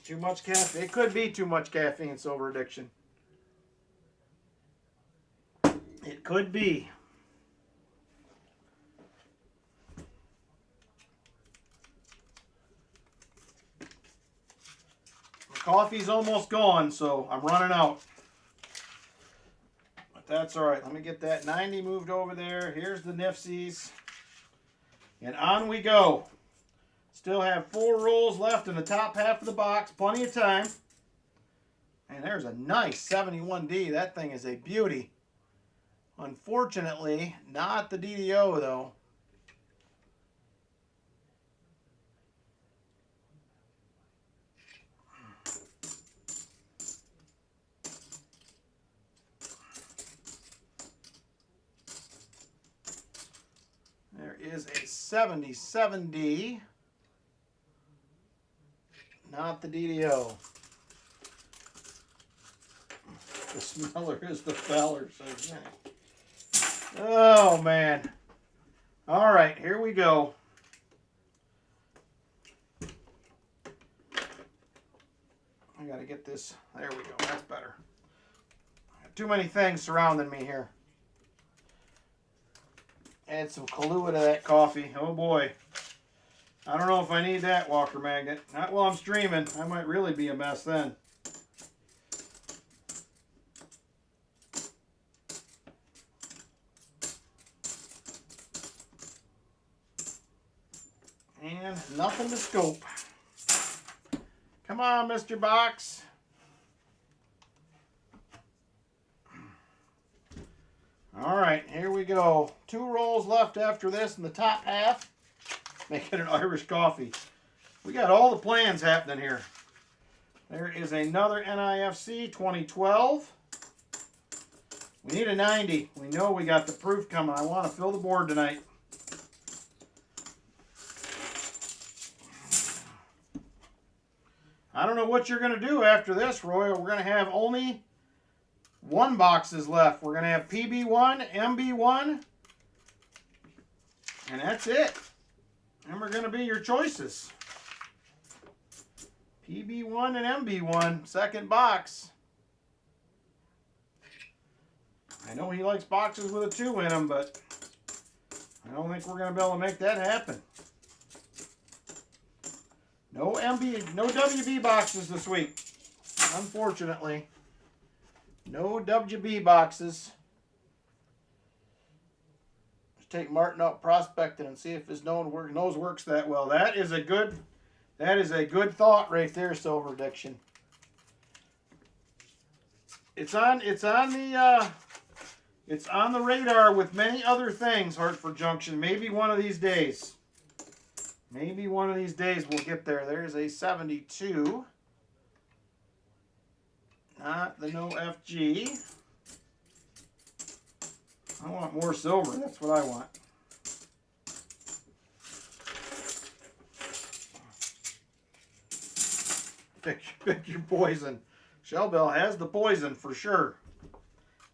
Speaker 1: Too much caffeine. It could be too much caffeine, Silver Addiction. It could be. The coffee's almost gone, so I'm running out. But that's all right. Let me get that 90 moved over there. Here's the NIFCs. And on we go. Still have 4 rolls left in the top half of the box. Plenty of time. And there's a nice 71D. That thing is a beauty. Unfortunately, not the DDO though. There is a 77D. Not the DDO. The smeller is the feller, says Nick. Oh, man. All right, here we go. I got to get this. There we go. That's better. I got too many things surrounding me here. Add some Kahlua to that coffee. Oh, boy. I don't know if I need that Walker magnet. Not while I'm streaming. I might really be a mess then. And nothing to scope. Come on, Mr. Box. All right, here we go. 2 rolls left after this in the top half. Making an Irish coffee. We got all the plans happening here. There is another NIFC 2012. We need a 90. We know we got the proof coming. I want to fill the board tonight. I don't know what you're going to do after this, Roy. We're going to have only 1 boxes left. We're going to have PB1, MB1, and that's it. And we're going to be your choices. PB1 and MB1, second box. I know he likes boxes with a 2 in them, but I don't think we're going to be able to make that happen. No WB boxes this week, unfortunately. No WB boxes. Let's take Martin out prospecting and see if his nose works that well. That is a good thought right there, Silver Addiction. it's on the radar with many other things, Hartford Junction. Maybe one of these days. Maybe one of these days we'll get there. There's a 72. Not the no FG. I want more silver. That's what I want. Pick your poison. Shell Bell has the poison for sure.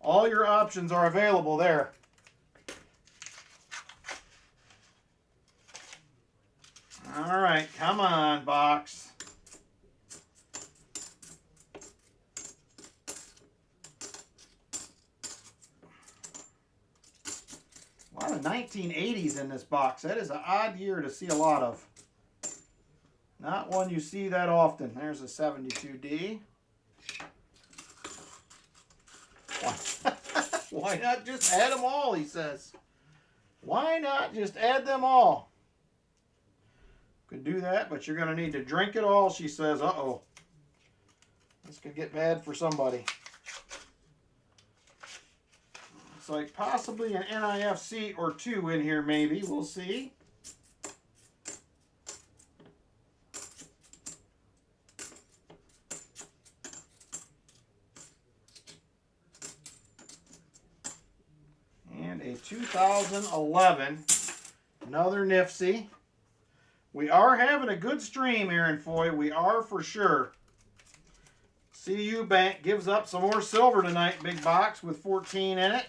Speaker 1: All your options are available there. All right, come on, box. A lot of 1980s in this box. That is an odd year to see a lot of. Not one you see that often. There's a 72D. Why not just add them all, he says. Why not just add them all? Could do that, but you're going to need to drink it all, she says. Uh-oh. This could get bad for somebody. It's like possibly an NIFC or two in here, maybe. We'll see. And a 2011, another NIFC. We are having a good stream, Aaron Foy. We are for sure. CU Bank gives up some more silver tonight, big box with 14 in it.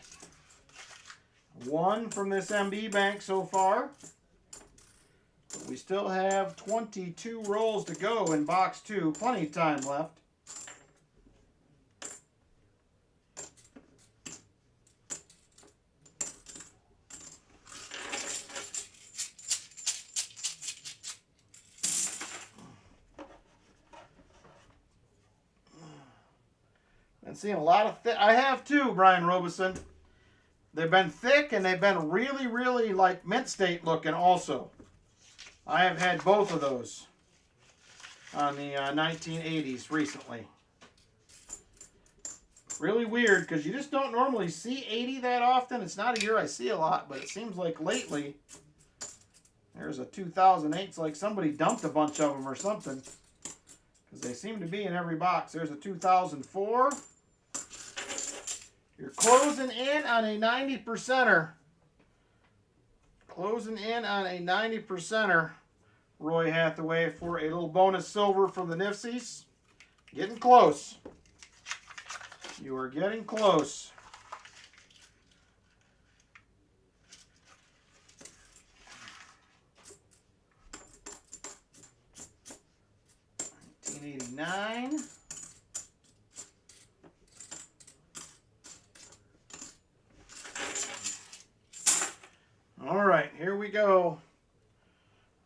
Speaker 1: One from this MB Bank so far. But we still have 22 rolls to go in box 2. Plenty of time left. Been seeing a lot of thick. I have too, Brian Robeson. They've been thick and they've been really, really like mint state looking also. I have had both of those on the 1980s recently. Really weird because you just don't normally see 80 that often. It's not a year I see a lot, but it seems like lately there's a 2008. It's like somebody dumped a bunch of them or something because they seem to be in every box. There's a 2004. You're closing in on a 90%er. Closing in on a 90%er, Roy Hathaway, for a little bonus silver from the Nifsies. Getting close. You are getting close. $19.89. All right, here we go.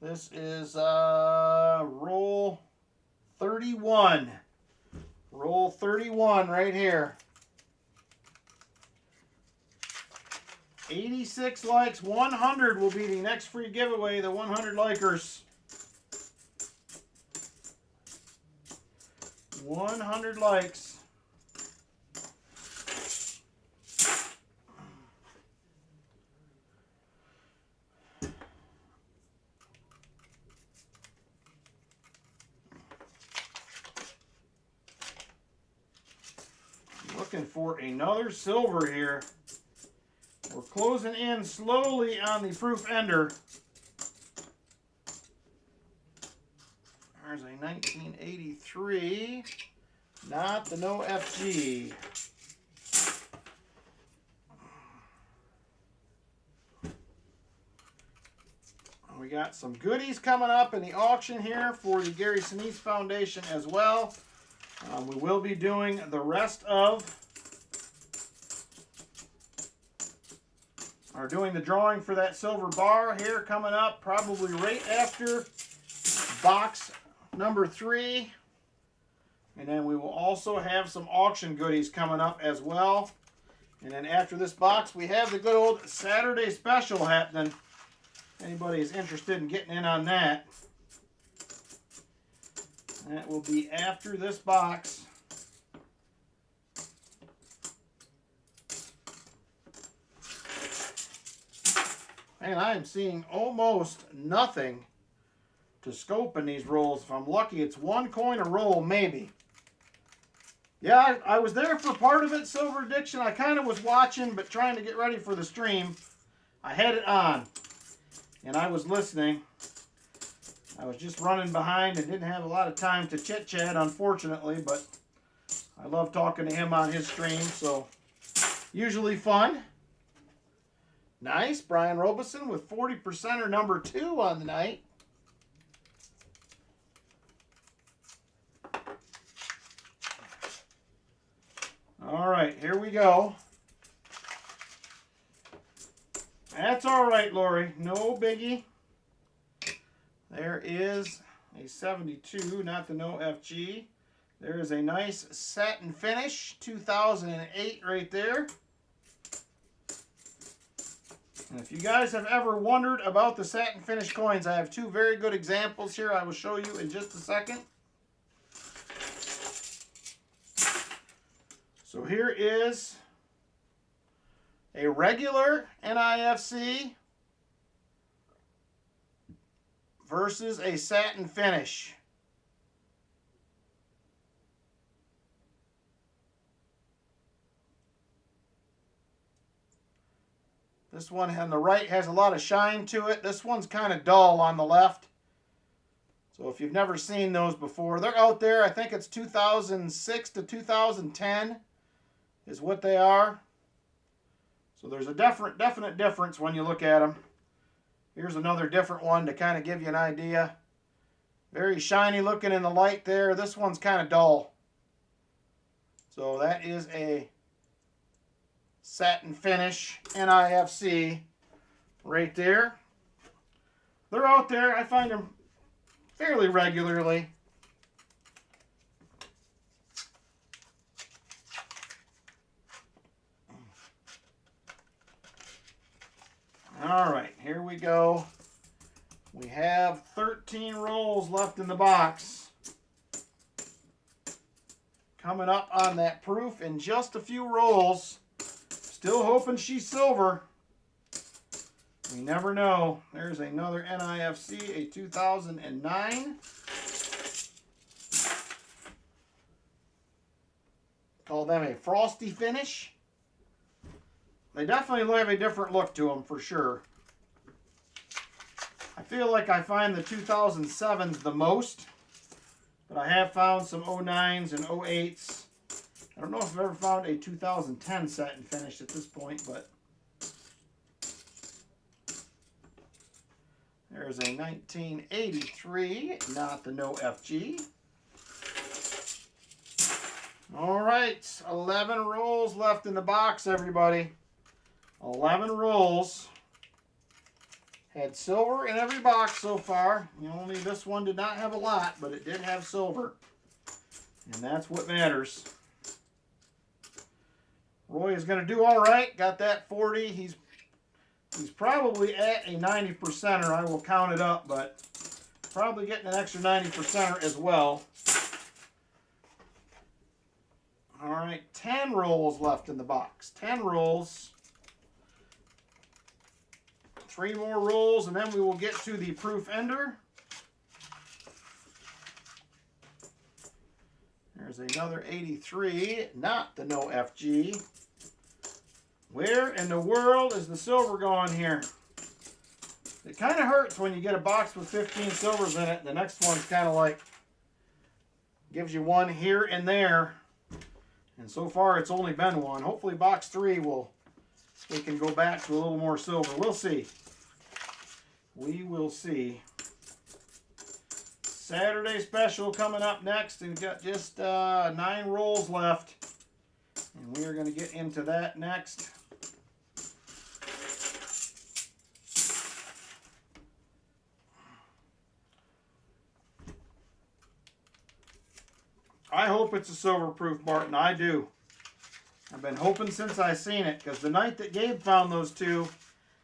Speaker 1: This is roll 31. Roll 31 right here. 86 likes, 100 will be the next free giveaway, the 100 likers. 100 likes. Looking for another silver here. We're closing in slowly on the proof ender. There's a 1983, not the no FG. We got some goodies coming up in the auction here for the Gary Sinise Foundation as well. We will be doing the rest of, or doing the drawing for that silver bar here coming up probably right after box number 3. And then we will also have some auction goodies coming up as well. And then after this box, we have the good old Saturday special happening. Anybody is interested in getting in on that. That will be after this box. And I am seeing almost nothing to scope in these rolls. If I'm lucky, it's one coin a roll, maybe. Yeah, I was there for part of it, Silver Addiction. I kind of was watching, but trying to get ready for the stream. I had it on, and I was listening. I was just running behind and didn't have a lot of time to chit-chat, unfortunately, but I love talking to him on his stream, so usually fun. Nice, Brian Robeson with 40%er number 2 on the night. All right, here we go. That's all right, Lori. No biggie. There is a 72, not the no FG. There is a nice satin finish, 2008 right there. And if you guys have ever wondered about the satin finish coins, I have 2 very good examples here I will show you in just a second. So here is a regular NIFC versus a satin finish. This one on the right has a lot of shine to it. This one's kind of dull on the left. So if you've never seen those before, they're out there. I think it's 2006 to 2010 is what they are. So there's a definite difference when you look at them. Here's another different one to kind of give you an idea. Very shiny looking in the light there. This one's kind of dull. So that is a satin finish NIFC right there. They're out there. I find them fairly regularly. All right, here we go. We have 13 rolls left in the box. Coming up on that proof in just a few rolls. Still hoping she's silver. We never know. There's another NIFC, a 2009. Call them a frosty finish. They definitely have a different look to them for sure. I feel like I find the 2007s the most, but I have found some 09s and 08s. I don't know if I've ever found a 2010 satin finish at this point, but there's a 1983, not the no FG. All right, 11 rolls left in the box, everybody. 11 rolls. Had silver in every box so far. Only this one did not have a lot, but it did have silver. And that's what matters. Roy is going to do all right. Got that 40. He's probably at a 90%er. I will count it up, but probably getting an extra 90%er as well. All right, 10 rolls left in the box. 10 rolls. 3 more rolls, and then we will get to the proof ender. There's another 83, not the no FG. Where in the world is the silver going here? It kind of hurts when you get a box with 15 silvers in it. The next one's kind of like, gives you one here and there. And so far it's only been one. Hopefully box 3 we can go back to a little more silver. We'll see. We will see. Saturday special coming up next. We've got just 9 rolls left. And we are going to get into that next. I hope it's a silver proof, Martin. I do. I've been hoping since I seen it, because the night that Gabe found those 2,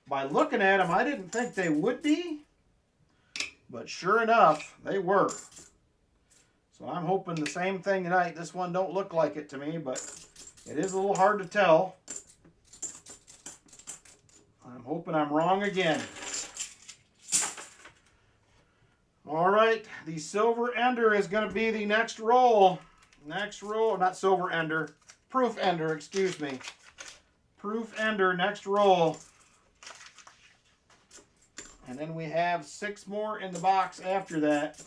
Speaker 1: by looking at them, I didn't think they would be, but sure enough, they were. So I'm hoping the same thing tonight. This one don't look like it to me, but it is a little hard to tell. I'm hoping I'm wrong again. All right, the silver ender is going to be the next roll. Next roll, not silver ender, proof ender, excuse me. Proof ender, next roll. And then we have 6 more in the box after that.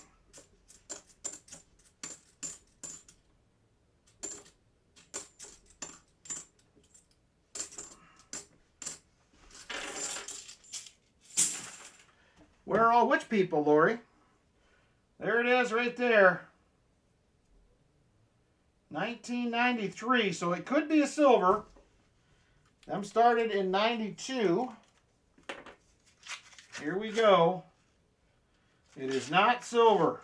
Speaker 1: Where are all which people, Lori? There it is right there. 1993, so it could be a silver. Them started in 92. Here we go. It is not silver,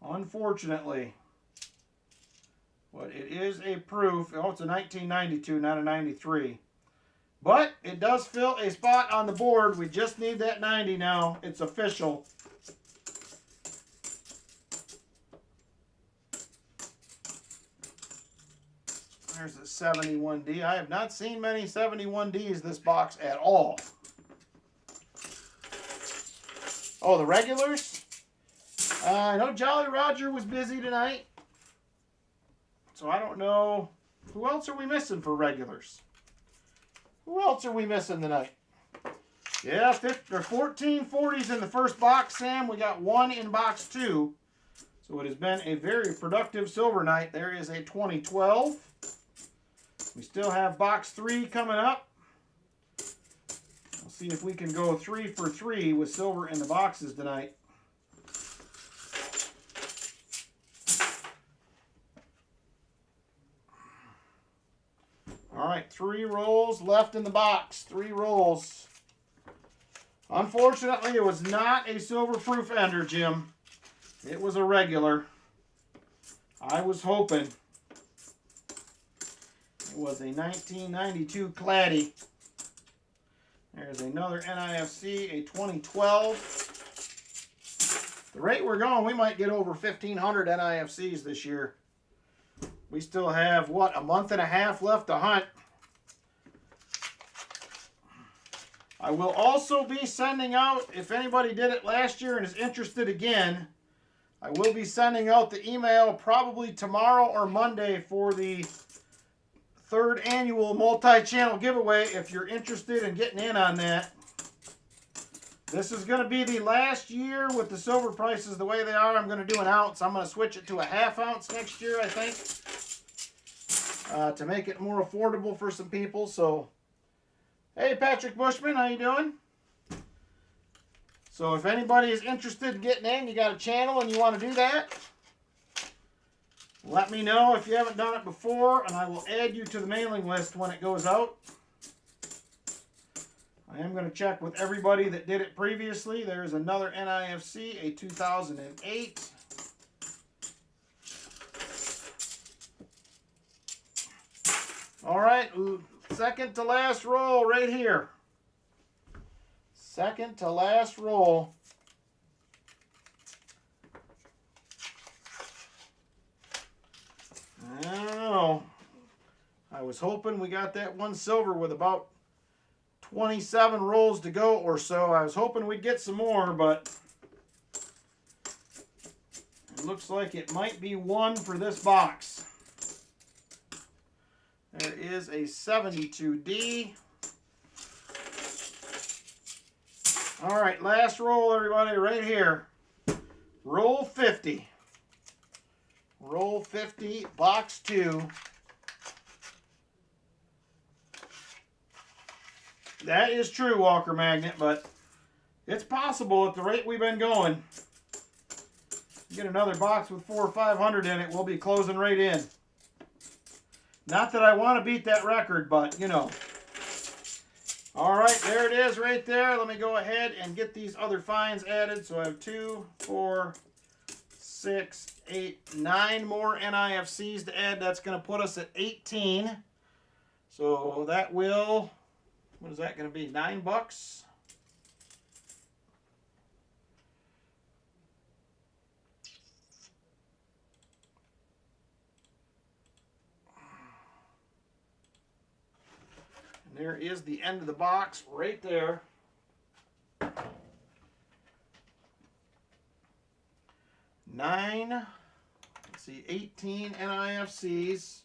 Speaker 1: unfortunately. But it is a proof. Oh, it's a 1992, not a 93. But it does fill a spot on the board. We just need that 90 now. It's official. There's a 71D. I have not seen many 71Ds this box at all. Oh, the regulars? I know Jolly Roger was busy tonight. So I don't know. Who else are we missing for regulars? Who else are we missing tonight? Yeah, 14 40s in the first box, Sam. We got 1 in box 2. So it has been a very productive silver night. There is a 2012. We still have box 3 coming up. We'll see if we can go 3 for 3 with silver in the boxes tonight. All right, 3 rolls left in the box. 3 rolls. Unfortunately, it was not a silver proof ender, Jim. It was a regular. I was hoping. It was a 1992 Claddy. There's another NIFC, a 2012. The rate we're going, we might get over 1,500 NIFCs this year. We still have, what, a month and a half left to hunt. I will also be sending out, if anybody did it last year and is interested again, I will be sending out the email probably tomorrow or Monday for the 3rd annual multi-channel giveaway if you're interested in getting in on that. This is going to be the last year with the silver prices the way they are. I'm going to do an ounce. I'm going to switch it to a ½ ounce next year, I think, to make it more affordable for some people. So, hey, Patrick Bushman, how you doing? So if anybody is interested in getting in, you got a channel and you want to do that, let me know if you haven't done it before, and I will add you to the mailing list when it goes out. I am going to check with everybody that did it previously. There's another NIFC, a 2008. All right, second to last roll right here. Second to last roll. I don't know. I was hoping we got that one silver with about 27 rolls to go or so. I was hoping we'd get some more, but it looks like it might be 1 for this box. There is a 72D. All right, last roll, everybody, right here. Roll 50. Roll 50, box 2. That is true, Walker Magnet, but it's possible at the rate we've been going. Get another box with 400 or 500 in it, we'll be closing right in. Not that I want to beat that record, but, you know. All right, there it is right there. Let me go ahead and get these other finds added. So I have 2, 4, 6, 8, 9 more NIFCs to add. That's going to put us at 18. So that will, what is that going to be, $9? And there is the end of the box right there. Let's see, 18 NIFCs.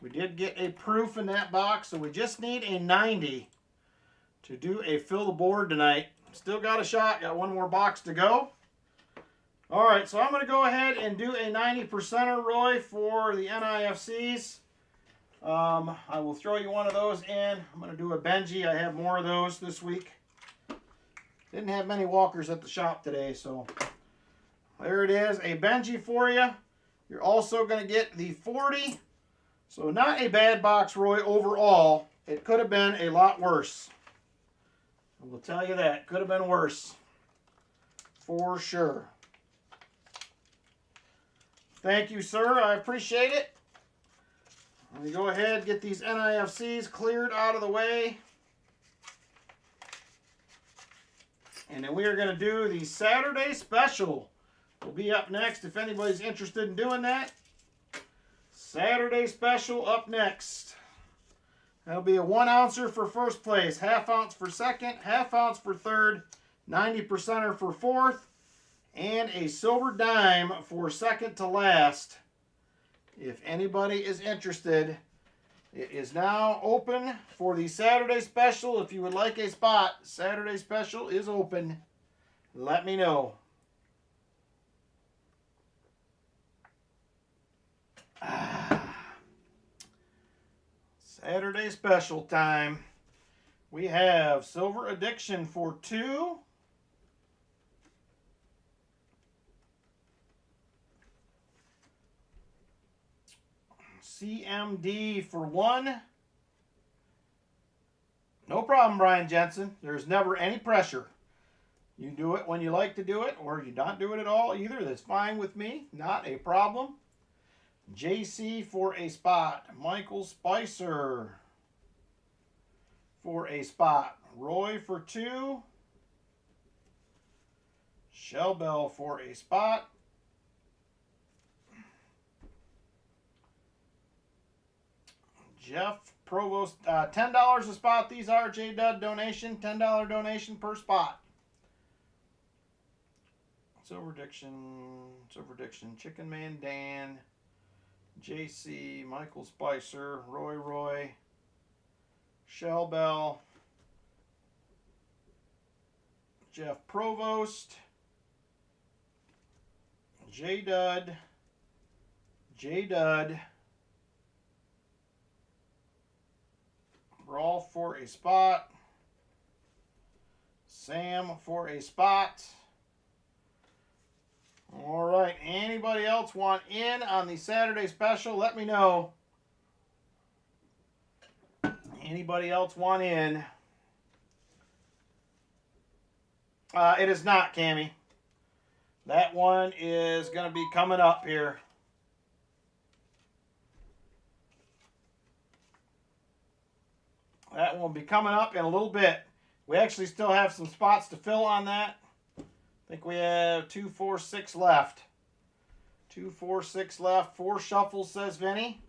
Speaker 1: We did get a proof in that box, so we just need a 90 to do a fill the board tonight. Still got a shot, got one more box to go. All right, so I'm going to go ahead and do a 90%er, Roy, for the NIFCs. I will throw you one of those in. I'm going to do a Benji. I have more of those this week. Didn't have many walkers at the shop today, so there it is, a Benji for you. You're also going to get the 40. So not a bad box, Roy, overall. It could have been a lot worse. I will tell you that. Could have been worse. For sure. Thank you, sir. I appreciate it. Let me go ahead and get these NIFCs cleared out of the way. And then we are going to do the Saturday special. Will be up next if anybody's interested in doing that. Saturday special up next. That'll be a 1 ouncer for first place, ½ ounce for second, ½ ounce for third, 90%er for fourth, and a silver dime for second to last. If anybody is interested, it is now open for the Saturday special. If you would like a spot, Saturday special is open. Let me know. Saturday special time. We have Silver Addiction for 2. CMD for 1. No problem, Brian Jensen. There's never any pressure. You do it when you like to do it, or you don't do it at all either. That's fine with me. Not a problem. JC for a spot. Michael Spicer for a spot. Roy for 2. Shellbell for a spot. Jeff Provost, $10 a spot. These are J-Dud donation, $10 donation per spot. Silver Diction, Chicken Man Dan, JC, Michael Spicer, Roy, Shellbell, Jeff Provost, J-Dud, Brawl for a spot, Sam for a spot. All right, anybody else want in on the Saturday special? Let me know. Anybody else want in? It is not, Cammie. That one is going to be coming up here. That one will be coming up in a little bit. We actually still have some spots to fill on that. I think we have 2, 4, 6 left. 2, 4, 6 left. 4 shuffles, says Vinny.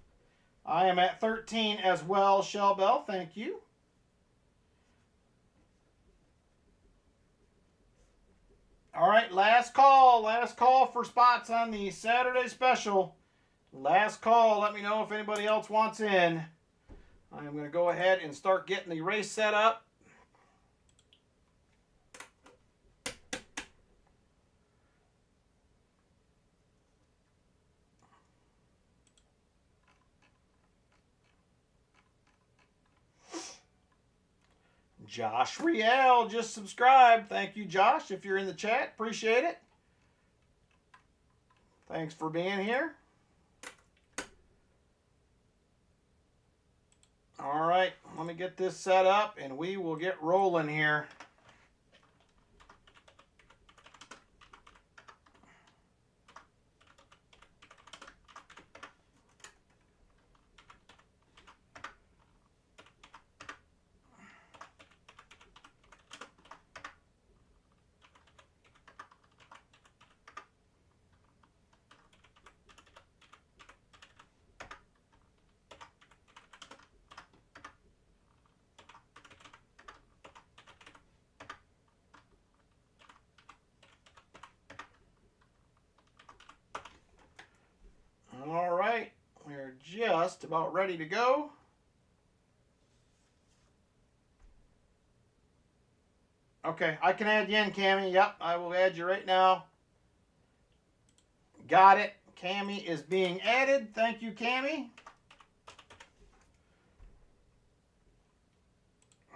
Speaker 1: I am at 13 as well, Shellbell. Thank you. All right, last call. Last call for spots on the Saturday special. Last call. Let me know if anybody else wants in. I'm going to go ahead and start getting the race set up. Josh Riel just subscribed. Thank you, Josh, if you're in the chat. Appreciate it. Thanks for being here. All right, let me get this set up and we will get rolling here. just about ready to go. Okay, I can add you in, Cammie. Yep, I will add you right now. Got it. Cammie is being added. Thank you, Cammie.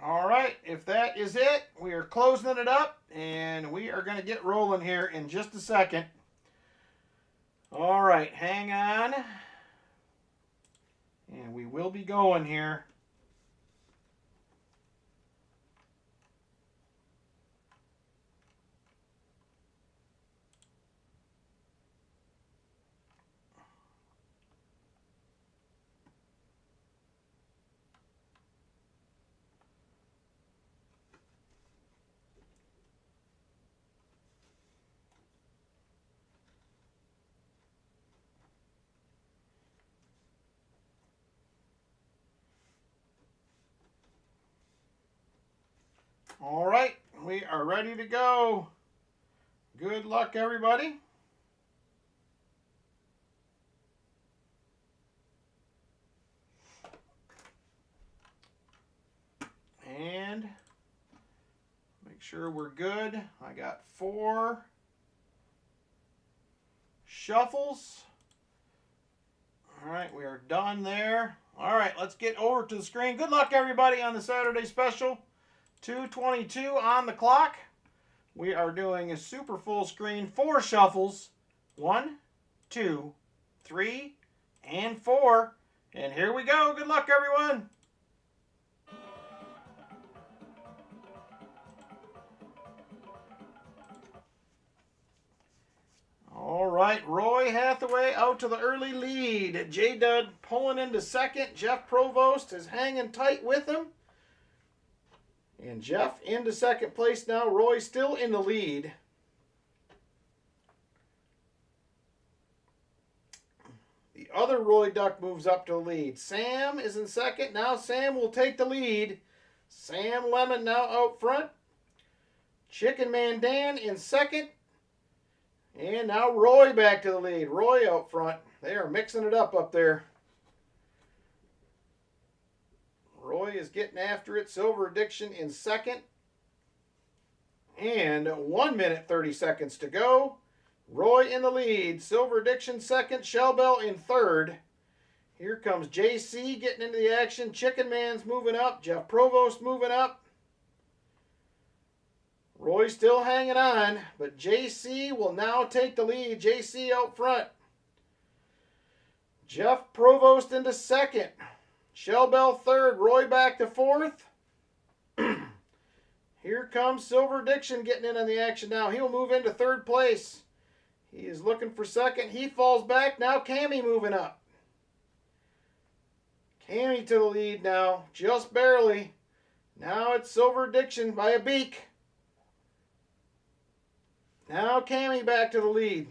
Speaker 1: All right, if that is it, we are closing it up, and we are going to get rolling here in just a second. All right, hang on. And we will be going here. All right, we are ready to go. Good luck, everybody. And make sure we're good. I got 4 shuffles. All right, we are done there. All right, let's get over to the screen. Good luck, everybody, on the Saturday special. 2:22 on the clock. We are doing a super full screen, 4 shuffles. 1, 2, 3, and 4. And here we go. Good luck, everyone. All right, Roy Hathaway out to the early lead. J-Dud pulling into second. Jeff Provost is hanging tight with him. And Jeff into second place now. Roy still in the lead. The other Roy Duck moves up to the lead. Sam is in second. Now Sam will take the lead. Sam Lemon now out front. Chicken Man Dan in second. And now Roy back to the lead. Roy out front. They are mixing it up there. Roy is getting after it. Silver Addiction in second. And 1 minute 30 seconds to go. Roy in the lead. Silver Addiction second. Shell Bell in third. Here comes JC getting into the action. Chicken Man's moving up. Jeff Provost moving up. Roy still hanging on, but JC will now take the lead. JC out front. Jeff Provost into second. Shell Bell third. Roy back to fourth. Here comes Silver Addiction getting in on the action now. He'll move into third place. He is looking for second. He falls back. Now Cammie moving up. Cammie to the lead now, just barely. Now it's Silver Addiction by a beak. Now Cammie back to the lead.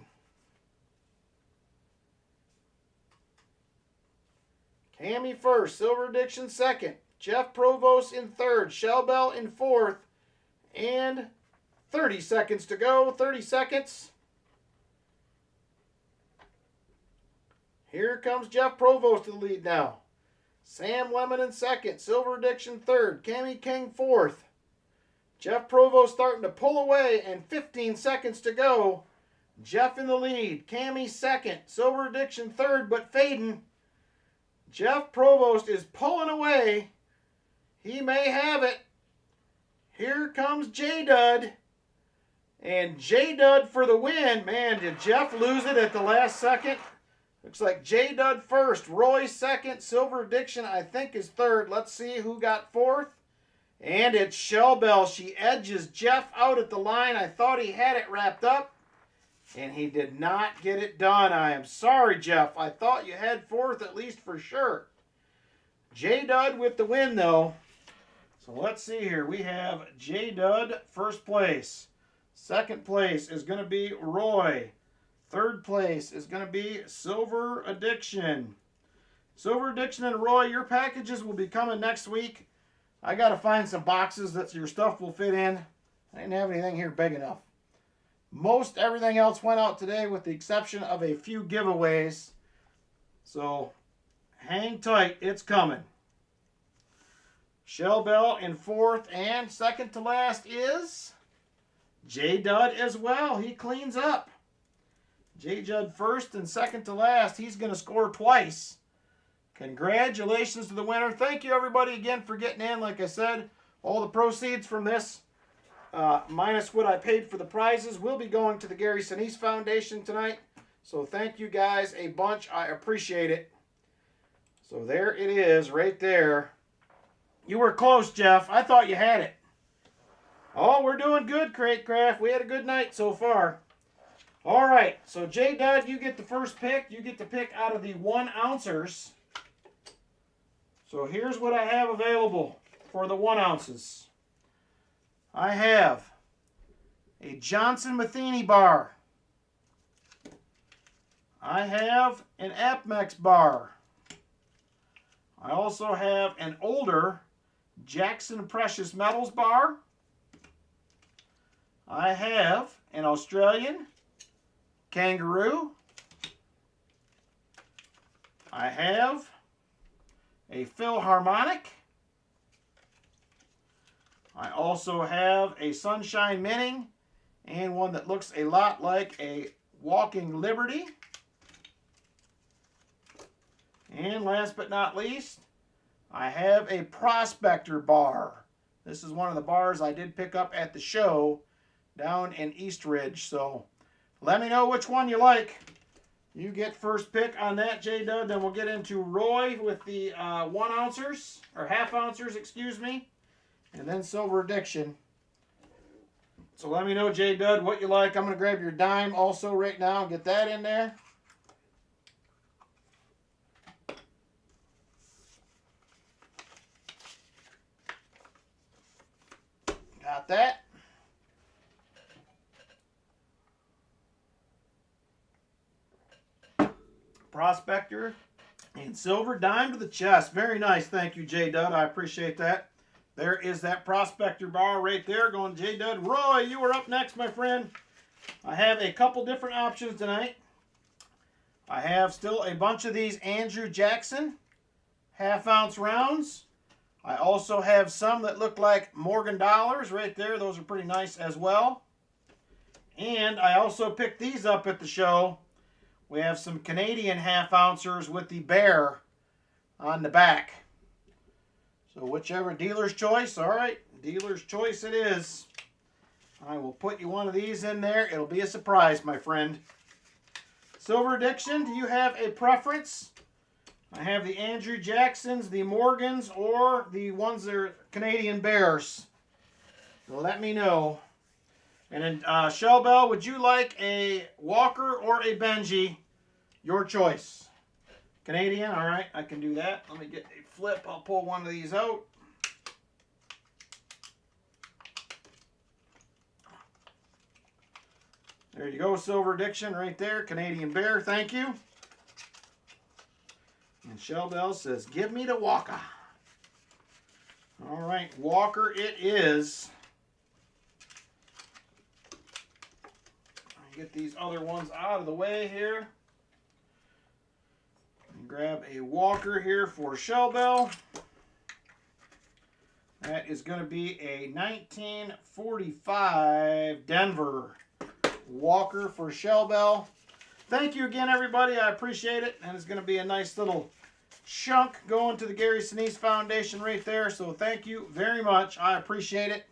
Speaker 1: Cammie first, Silver Addiction second, Jeff Provost in third, Shell Bell in fourth, and 30 seconds to go. 30 seconds. Here comes Jeff Provost to the lead now. Sam Lemon in second, Silver Addiction third, Cammie King fourth. Jeff Provost starting to pull away, and 15 seconds to go. Jeff in the lead. Cammie second. Silver Addiction third, but fading. Jeff Provost is pulling away. He may have it. Here comes J-Dud. And J-Dud for the win. Man, did Jeff lose it at the last second? Looks like J-Dud first. Roy second. Silver Addiction, I think, is third. Let's see who got fourth. And it's Shell Bell. She edges Jeff out at the line. I thought he had it wrapped up, and he did not get it done. I am sorry, Jeff. I thought you had fourth at least for sure. J-Dud with the win, though. So let's see here. We have J-Dud first place. Second place is going to be Roy. Third place is going to be Silver Addiction. Silver Addiction and Roy, your packages will be coming next week. I got to find some boxes that your stuff will fit in. I didn't have anything here big enough. Most everything else went out today with the exception of a few giveaways. So Hang tight. It's coming. Shell Bell in fourth, and second to last is J Dud as well. He cleans up. J Dud first and second to last. He's going to score twice. Congratulations to the winner. Thank you, everybody, again for getting in. Like I said, all the proceeds from this, minus what I paid for the prizes, will be going to the Gary Sinise Foundation tonight. So thank you guys a bunch. I appreciate it. So there it is right there. You were close, Jeff. I thought you had it. Oh, we're doing good, Crate Craft. We had a good night so far. All right, so J Dud, you get the first pick. You get to pick out of the 1 ouncers. So here's what I have available for the 1 ounces. I have a Johnson Matheny bar. I have an Apmex bar. I also have an older Jackson Precious Metals bar. I have an Australian Kangaroo. I have a Philharmonic. I also have a Sunshine Minning and one that looks a lot like a Walking Liberty. And last but not least, I have a Prospector bar. This is one of the bars I did pick up at the show down in East Ridge. So let me know which one you like. You get first pick on that, J Dud. Then we'll get into Roy with the 1 ouncers, or half ouncers, excuse me. And then Silver Addiction. So let me know, J Dud, what you like. I'm going to grab your dime also right now and get that in there. Got that. Prospector and silver dime to the chest. Very nice. Thank you, J Dud. I appreciate that. There is that Prospector bar right there going J Dud. Roy, you are up next, my friend. I have a couple different options tonight. I have still a bunch of these Andrew Jackson half-ounce rounds. I also have some that look like Morgan dollars right there. Those are pretty nice as well. And I also picked these up at the show. We have some Canadian half-ouncers with the bear on the back. So whichever dealer's choice. All right, dealer's choice it is. I will put you one of these in there. It'll be a surprise, my friend. Silver Addiction, do you have a preference? I have the Andrew Jacksons, the Morgans, or the ones that are Canadian bears. Let me know. And then Shell Bell, would you like a Walker or a Benji? Your choice. Canadian, all right, I can do that. Let me get a flip. I'll pull one of these out. There you go, Silver Addiction right there. Canadian bear, thank you. And Shell Bell says, give me the Walker. All right, Walker it is. Get these other ones out of the way here. And grab a Walker here for Shell Bell. That is going to be a 1945 Denver Walker for Shell Bell. Thank you again, everybody. I appreciate it. And it's going to be a nice little chunk going to the Gary Sinise Foundation right there. So thank you very much. I appreciate it.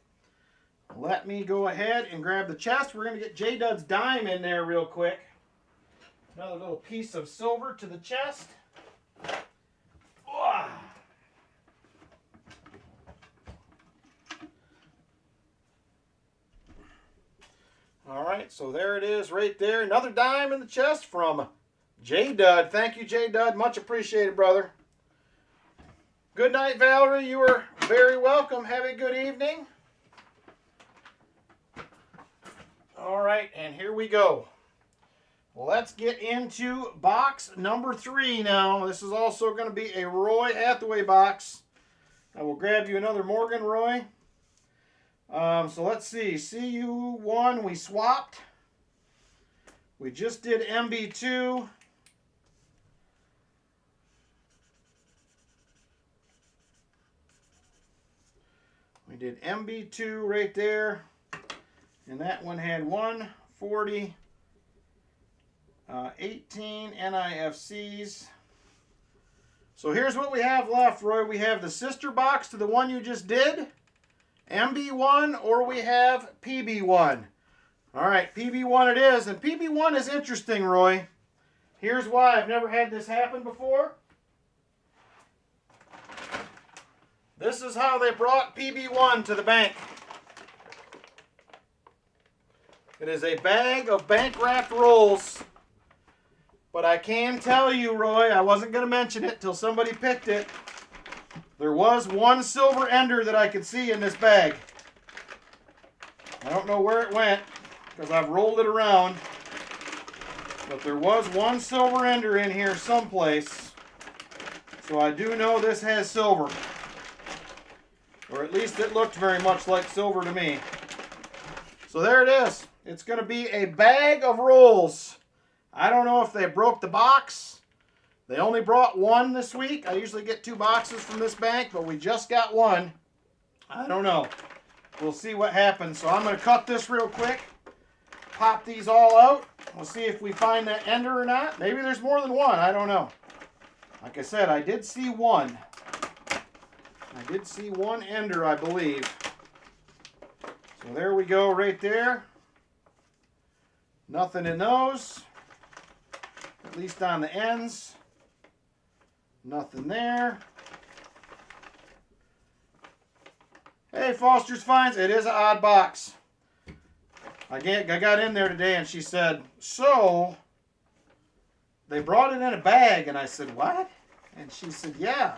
Speaker 1: Let me go ahead and grab the chest. We're going to get J Dud's dime in there real quick. Another little piece of silver to the chest. Wow. All right, so there it is right there. Another dime in the chest from J Dud. Thank you, J Dud. Much appreciated, brother. Good night, Valerie. You are very welcome. Have a good evening. All right, and here we go. Let's get into box number 3 now. This is also going to be a Roy Hathaway box. I will grab you another Morgan, Roy. So let's see. CU1, we swapped. We just did MB2. did MB2 right there. And that one had 140, 18 NIFCs. So here's what we have left, Roy. We have the sister box to the one you just did, MB1, or we have PB1. All right, PB1 it is. And PB1 is interesting, Roy. Here's why. I've never had this happen before. This is how they brought PB1 to the bank. It is a bag of bank-wrapped rolls. But I can tell you, Roy, I wasn't going to mention it till somebody picked it. There was one silver ender that I could see in this bag. I don't know where it went because I've rolled it around. But there was one silver ender in here someplace. So I do know this has silver. Or at least it looked very much like silver to me. So there it is. It's going to be a bag of rolls. I don't know if they broke the box. They only brought one this week. I usually get 2 boxes from this bank, but we just got one. I don't know. We'll see what happens. So I'm going to cut this real quick. Pop these all out. We'll see if we find that ender or not. Maybe there's more than one. I don't know. Like I said, I did see one. I did see one ender, I believe. So there we go right there. Nothing in those. At least on the ends. Nothing there. Hey, Foster's Finds. It is an odd box. I got in there today and she said, so they brought it in a bag. And I said, what? And she said, yeah.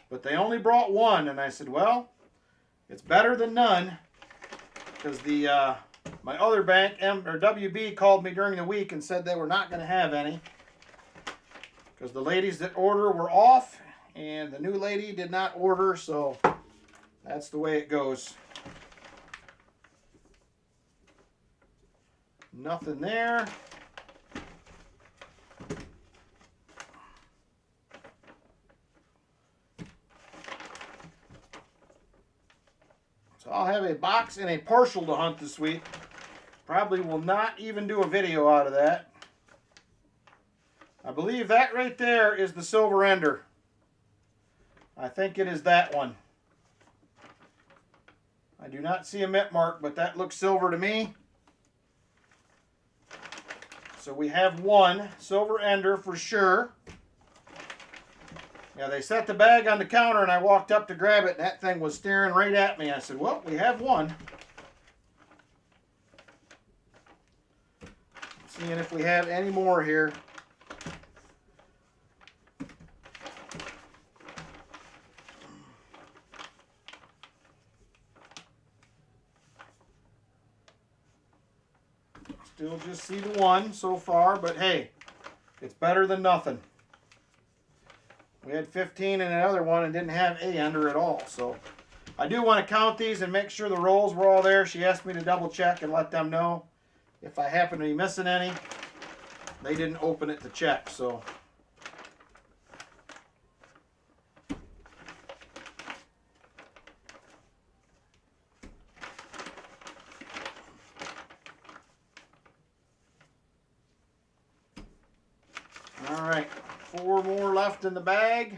Speaker 1: But they only brought one. And I said, well, it's better than none. Because my other bank, WB, called me during the week and said they were not going to have any. Because the ladies that order were off. And the new lady did not order. So that's the way it goes. Nothing there. So I'll have a box and a partial to hunt this week. Probably will not even do a video out of that. I believe that right there is the silver ender. I think it is that one. I do not see a mint mark, but that looks silver to me. So we have one silver ender for sure. Yeah, they set the bag on the counter and I walked up to grab it and that thing was staring right at me. I said, well, we have one. Seeing if we have any more here. Still just see the one so far, but hey, it's better than nothing. We had 15 in another one and didn't have a ender at all. So I do want to count these and make sure the rolls were all there. She asked me to double check and let them know if I happen to be missing any. They didn't open it to check, so. All right, 4 more left in the bag.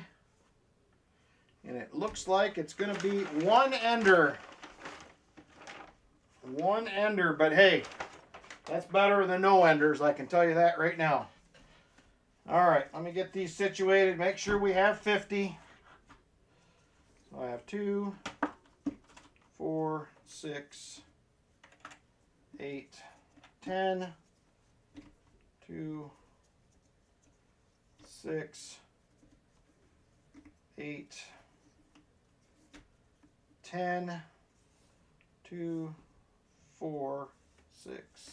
Speaker 1: And it looks like it's going to be one ender. One ender, but hey, that's better than no enders, I can tell you that right now. All right, let me get these situated, make sure we have 50. So I have 2, 4, 6, 8, 10, 2, 6, 8, 10, 2, 4, 6.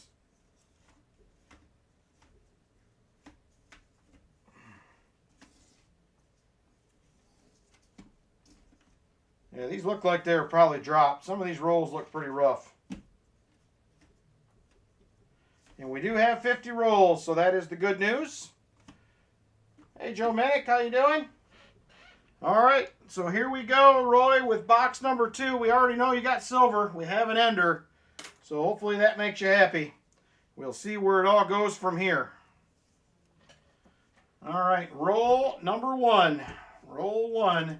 Speaker 1: Yeah, these look like they were probably dropped. Some of these rolls look pretty rough. And we do have 50 rolls, so that is the good news. Hey, Joe Minnick, how you doing? All right, so here we go, Roy, with box number 2. We already know you got silver. We have an ender, so hopefully that makes you happy. We'll see where it all goes from here. All right, roll number 1. Roll 1.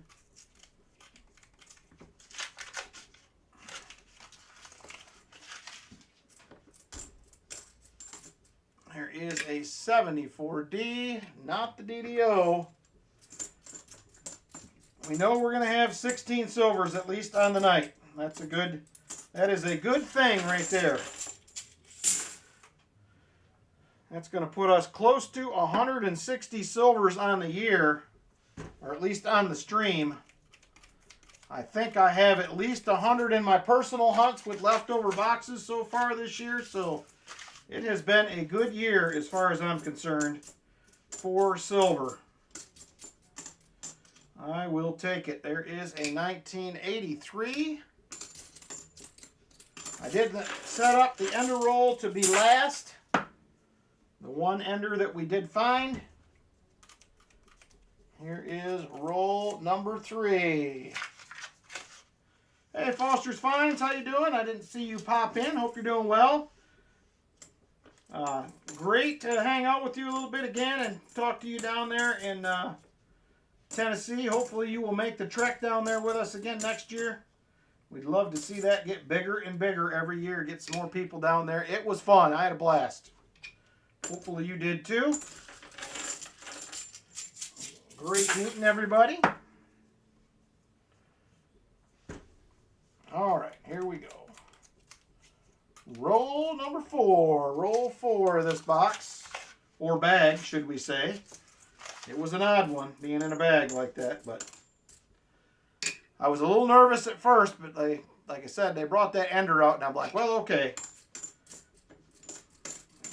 Speaker 1: There is a 74D, not the DDO. We know we're going to have 16 silvers at least on the night. That is a good thing right there. That's going to put us close to 160 silvers on the year, or at least on the stream. I think I have at least 100 in my personal hunts with leftover boxes so far this year, so it has been a good year as far as I'm concerned for silver. I will take it. There is a 1983. I did set up the ender roll to be last. The one ender that we did find. Here is roll number 3. Hey, Foster's Finds, how you doing? I didn't see you pop in. Hope you're doing well. Great to hang out with you a little bit again and talk to you down there in Tennessee. Hopefully you will make the trek down there with us again next year. We'd love to see that get bigger and bigger every year. Get some more people down there. It was fun. I had a blast. Hopefully you did too. Great meeting everybody. All right, here we go. Roll number 4. Roll 4 of this box, or bag, should we say. It was an odd one, being in a bag like that, but I was a little nervous at first, but like I said, they brought that ender out, and I'm like, well, okay.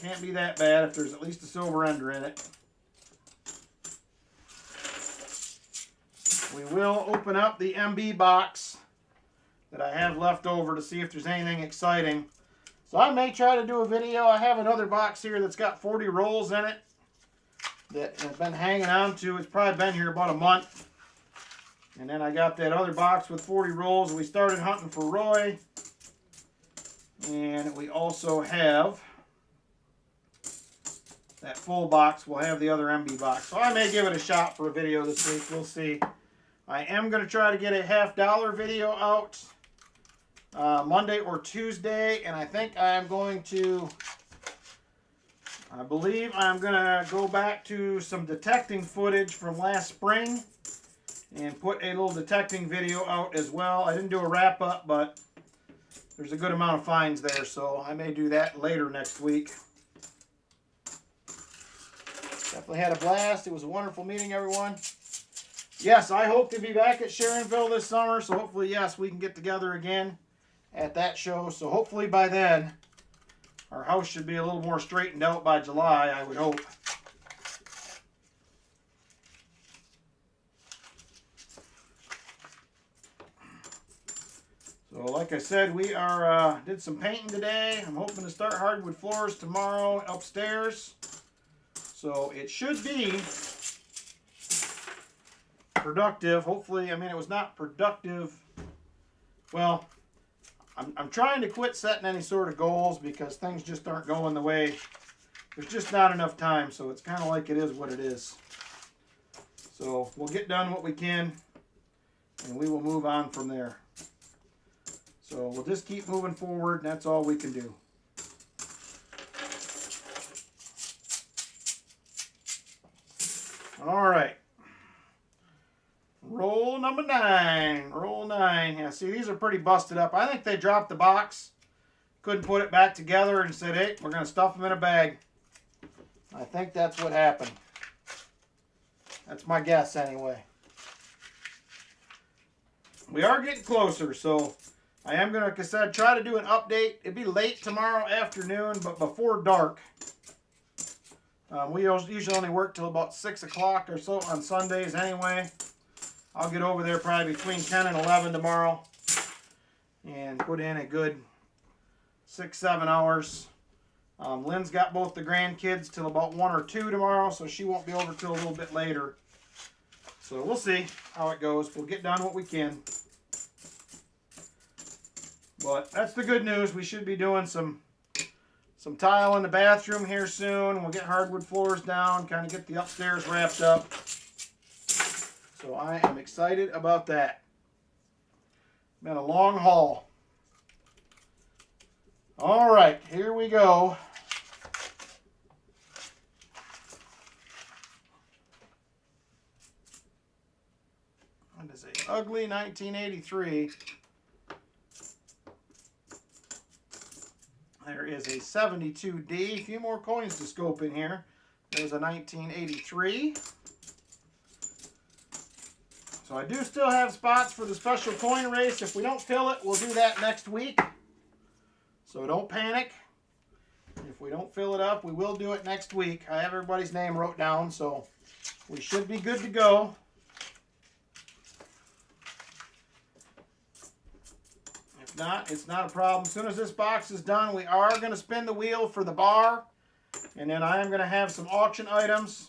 Speaker 1: Can't be that bad if there's at least a silver ender in it. We will open up the MB box that I have left over to see if there's anything exciting. So I may try to do a video. I have another box here that's got 40 rolls in it that I've been hanging on to. It's probably been here about a month. And then I got that other box with 40 rolls. We started hunting for Roy. And we also have that full box. We'll have the other MB box. So I may give it a shot for a video this week. We'll see. I am going to try to get a $50 video out Monday or Tuesday. And I think I'm going to... I believe I'm going to go back to some detecting footage from last spring and put a little detecting video out as well. I didn't do a wrap up, but there's a good amount of finds there, so I may do that later next week. Definitely had a blast. It was a wonderful meeting everyone. Yes, I hope to be back at Sharonville this summer, so hopefully, yes, we can get together again at that show. So hopefully by then, our house should be a little more straightened out by July, I would hope. So like I said, we did some painting today. I'm hoping to start hardwood floors tomorrow upstairs. So it should be productive. Hopefully, I mean, it was not productive. Well, I'm trying to quit setting any sort of goals because things just aren't going the way. There's just not enough time, so it's kind of like it is what it is. So we'll get done what we can, and we will move on from there. So we'll just keep moving forward, and that's all we can do. All right. Roll number 9. Roll 9. Yeah, see, these are pretty busted up. I think they dropped the box, couldn't put it back together, and said, hey, we're going to stuff them in a bag. I think that's what happened. That's my guess, anyway. We are getting closer, so I am going to, like I said, try to do an update. It'd be late tomorrow afternoon, but before dark. We usually only work till about 6 o'clock or so on Sundays anyway. I'll get over there probably between 10 and 11 tomorrow and put in a good 6-7 hours. Lynn's got both the grandkids till about 1 or 2 tomorrow, so she won't be over till a little bit later. So we'll see how it goes. We'll get done what we can. But that's the good news. We should be doing some tile in the bathroom here soon. We'll get hardwood floors down, kind of get the upstairs wrapped up. So I am excited about that. Been a long haul. All right, here we go. What is it? Ugly 1983. There is a 72D. A few more coins to scope in here. There's a 1983. So I do still have spots for the special coin race. If we don't fill it, we'll do that next week. So don't panic. If we don't fill it up, we will do it next week. I have everybody's name wrote down, so we should be good to go. If not, it's not a problem. As soon as this box is done, we are going to spin the wheel for the bar. And then I am going to have some auction items.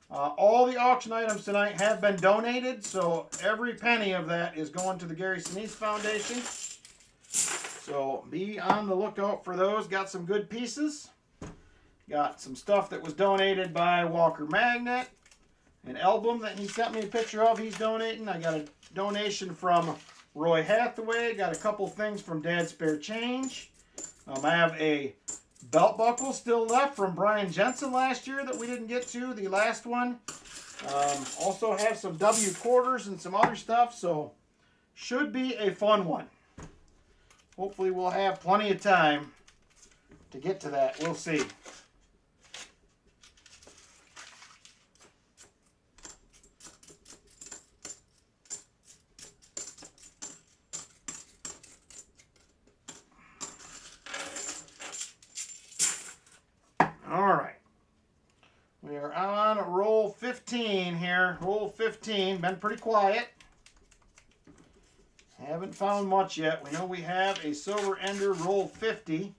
Speaker 1: All the auction items tonight have been donated, so every penny of that is going to the Gary Sinise Foundation. So be on the lookout for those. Got some good pieces. Got some stuff that was donated by Walker Magnet. An album that he sent me a picture of he's donating. I got a donation from Roy Hathaway. Got a couple things from Dad's Spare Change. I have a belt buckle still left from Brian Jensen last year that we didn't get to, the last one. Also have some W quarters and some other stuff, so should be a fun one. Hopefully we'll have plenty of time to get to that. We'll see. All right. We are on roll 15 here. Roll 15. Been pretty quiet. Haven't found much yet. We know we have a Silver Ender roll 50.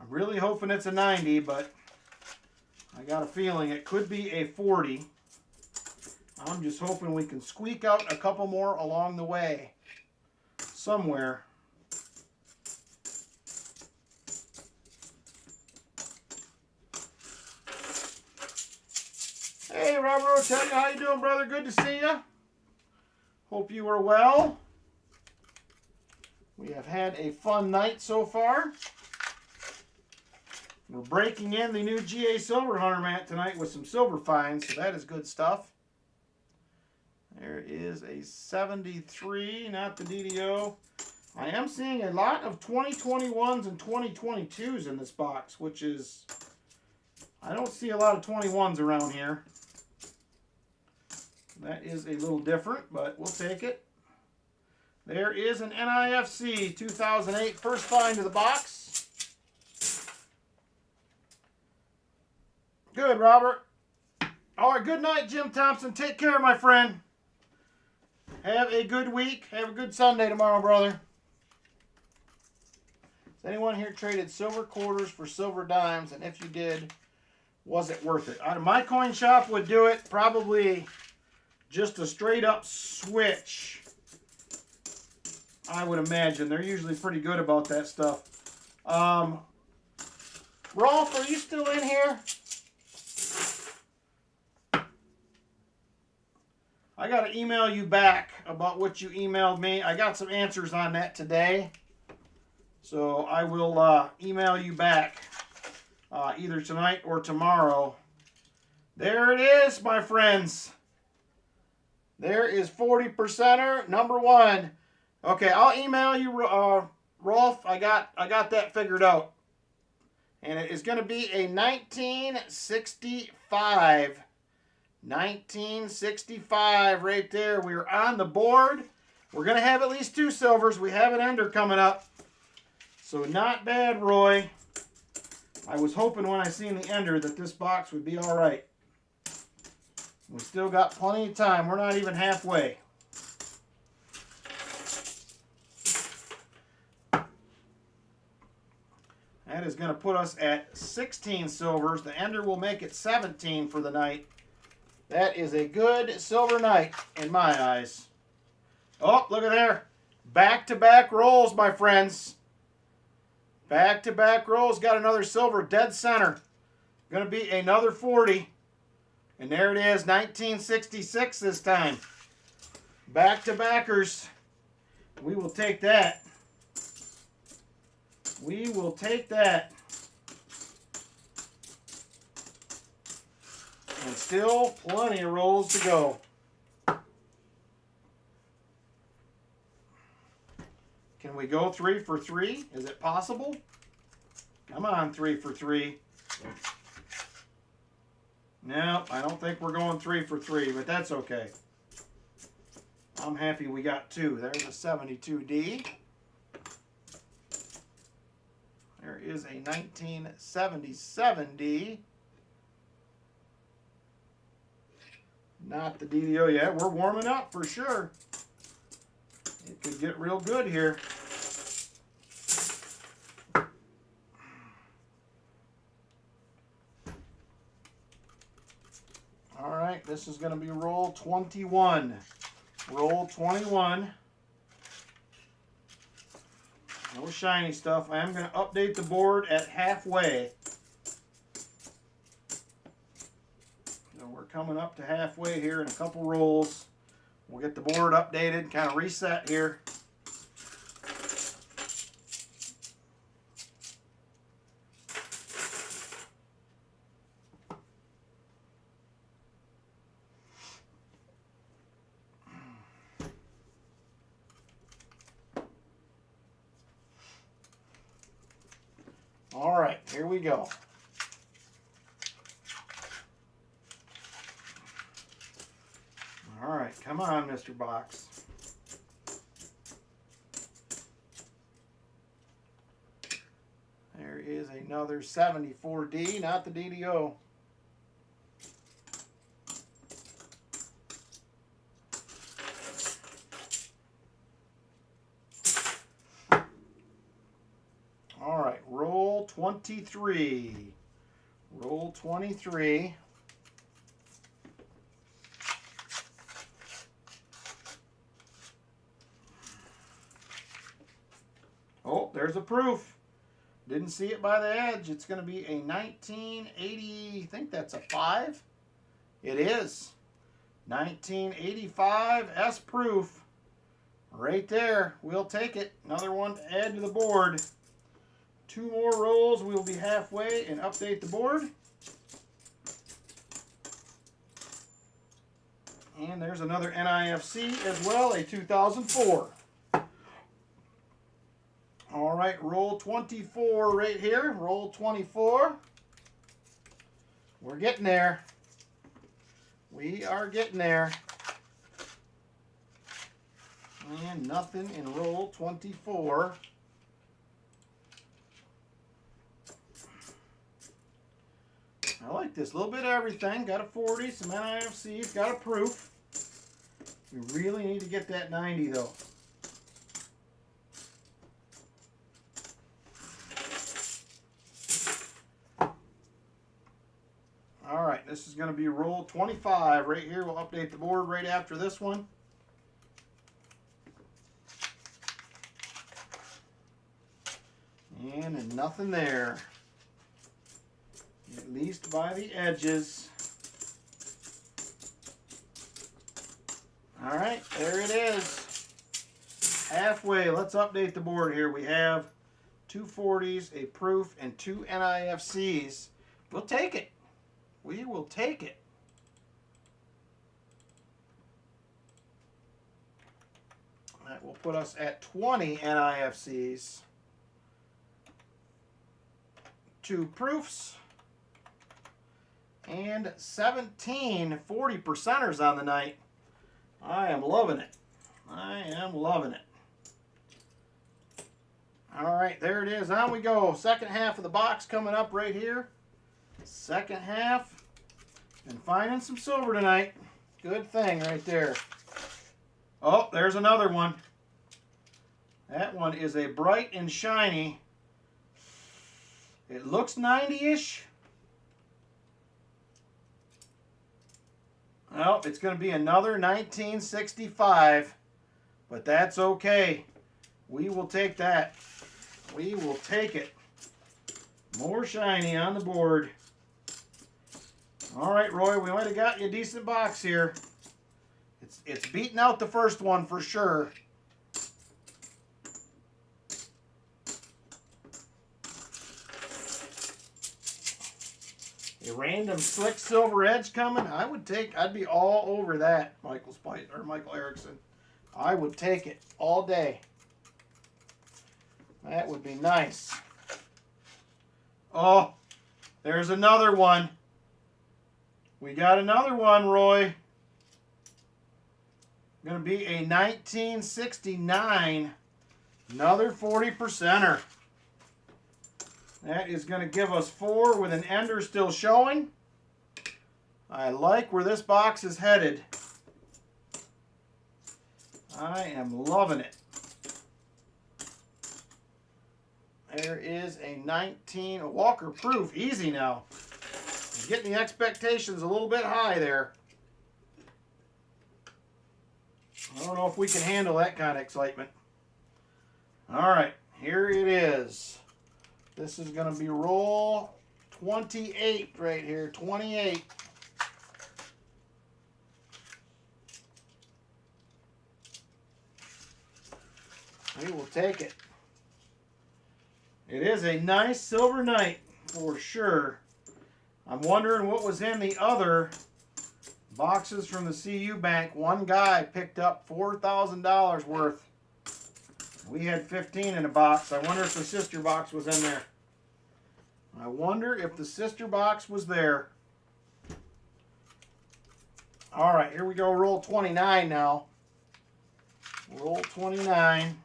Speaker 1: I'm really hoping it's a 90, but I got a feeling it could be a 40. I'm just hoping we can squeak out a couple more along the way somewhere. Hey, Robert O'Tell, how you doing, brother? Good to see you. Hope you are well. We have had a fun night so far. We're breaking in the new GA Silver Hunter mat tonight with some silver finds, so that is good stuff. There is a 73, not the DDO. I am seeing a lot of 2021s and 2022s in this box, which is, I don't see a lot of 21s around here. That is a little different, but we'll take it. There is an NIFC 2008 first find of the box. Good, Robert. All right, good night, Jim Thompson. Take care, my friend. Have a good week. Have a good Sunday tomorrow, brother. Has anyone here traded silver quarters for silver dimes? And if you did, was it worth it? My coin shop would do it. Probably just a straight up switch, I would imagine. They're usually pretty good about that stuff. Rolf, are you still in here? I got to email you back about what you emailed me. I got some answers on that today. So I will email you back either tonight or tomorrow. There it is, my friends. There is 40%er number one. Okay, I'll email you, Rolf. I got that figured out. And it is going to be a 1965. 1965 right there. We're on the board. We're going to have at least two silvers. We have an ender coming up. So not bad, Roy. I was hoping when I seen the ender that this box would be all right. We still got plenty of time. We're not even halfway. That is going to put us at 16 silvers. The ender will make it 17 for the night. That is a good silver night in my eyes. Oh, look at there. Back-to-back rolls, my friends. Back-to-back rolls. Got another silver dead center. Going to be another 40. And there it is, 1966 this time. Back-to-backers. We will take that. We will take that. And still plenty of rolls to go. Can we go 3 for 3? Is it possible? Come on, 3 for 3. No, I don't think we're going 3 for 3, but that's okay. I'm happy we got 2. There's a 72D. There is a 1977D. Not the DDO yet. We're warming up for sure. It could get real good here. All right, this is going to be roll 21. Roll 21. No shiny stuff. I am going to update the board at halfway. So we're coming up to halfway here in a couple rolls. We'll get the board updated, kind of reset here. All right, here we go. All right, come on, Mr. Box. There is another 74D, not the DDO. All right, roll 23. Roll 23. Oh, there's a proof. Didn't see it by the edge. It's going to be a 1980, I think that's a 5. It is. 1985 S proof. Right there. We'll take it. Another one to add to the board. 2 more rolls. We'll be halfway and update the board. And there's another NIFC as well, a 2004. All right, roll 24 right here. Roll 24. We're getting there. We are getting there. And nothing in roll 24. I like this. A little bit of everything. Got a 40, some NIFCs, got a proof. We really need to get that 90 though. All right, this is going to be roll 25 right here. We'll update the board right after this one. And nothing there. At least by the edges. All right, there it is. Halfway. Let's update the board here. We have 2 40s, a proof, and 2 NIFCs. We'll take it. We will take it. That will put us at 20 NIFCs. 2 proofs. And 17 40%ers on the night. I am loving it. I am loving it. All right, there it is. On we go. Second half of the box coming up right here. Second half. And finding some silver tonight. Good thing right there. Oh, there's another one. That one is a bright and shiny. It looks 90-ish. Well, it's going to be another 1965, but that's okay. We will take that. We will take it. More shiny on the board. All right, Roy, we might have got you a decent box here. It's beating out the first one for sure. A random slick silver edge coming. I'd be all over that, Michael Erickson. I would take it all day. That would be nice. Oh, there's another one. We got another one, Roy. Going to be a 1969. Another 40%er. That is going to give us 4 with an ender still showing. I like where this box is headed. I am loving it. There is a 19 Walker Proof. Easy now. I'm getting the expectations a little bit high there. I don't know if we can handle that kind of excitement. All right, here it is. This is going to be roll 28 right here, 28. We will take it. It is a nice Silver Knight for sure. I'm wondering what was in the other boxes from the CU Bank. One guy picked up $4,000 worth. We had 15 in a box. I wonder if the sister box was in there. I wonder if the sister box was there. All right, here we go. Roll 29 now. Roll 29.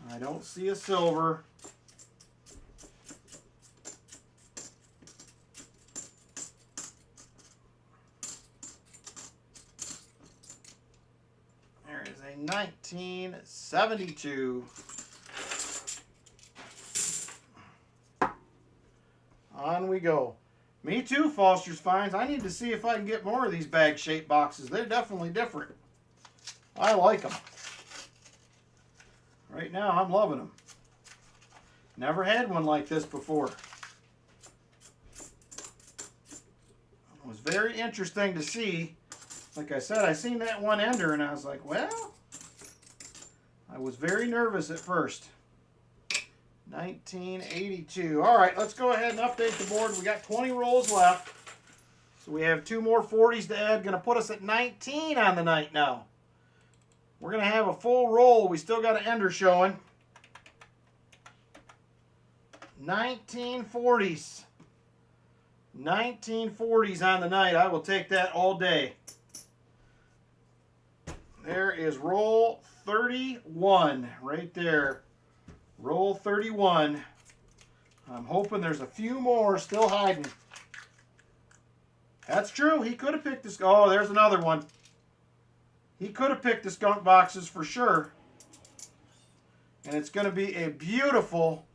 Speaker 1: I don't see a silver. There is a 1972. On we go. Me too, Foster's Finds. I need to see if I can get more of these bag-shaped boxes. They're definitely different. I like them. Right now, I'm loving them. Never had one like this before. It was very interesting to see. Like I said, I seen that one ender and I was like, well, I was very nervous at first. 1982. All right, let's go ahead and update the board. We got 20 rolls left. So we have 2 more 40s to add. Going to put us at 19 on the night now. We're going to have a full roll. We still got an ender showing. 1940s. 1940s on the night. I will take that all day. There is roll 31 right there. Roll 31. I'm hoping there's a few more still hiding. That's true. He could have picked this. Oh, there's another one. He could have picked the skunk boxes for sure. And it's going to be a beautiful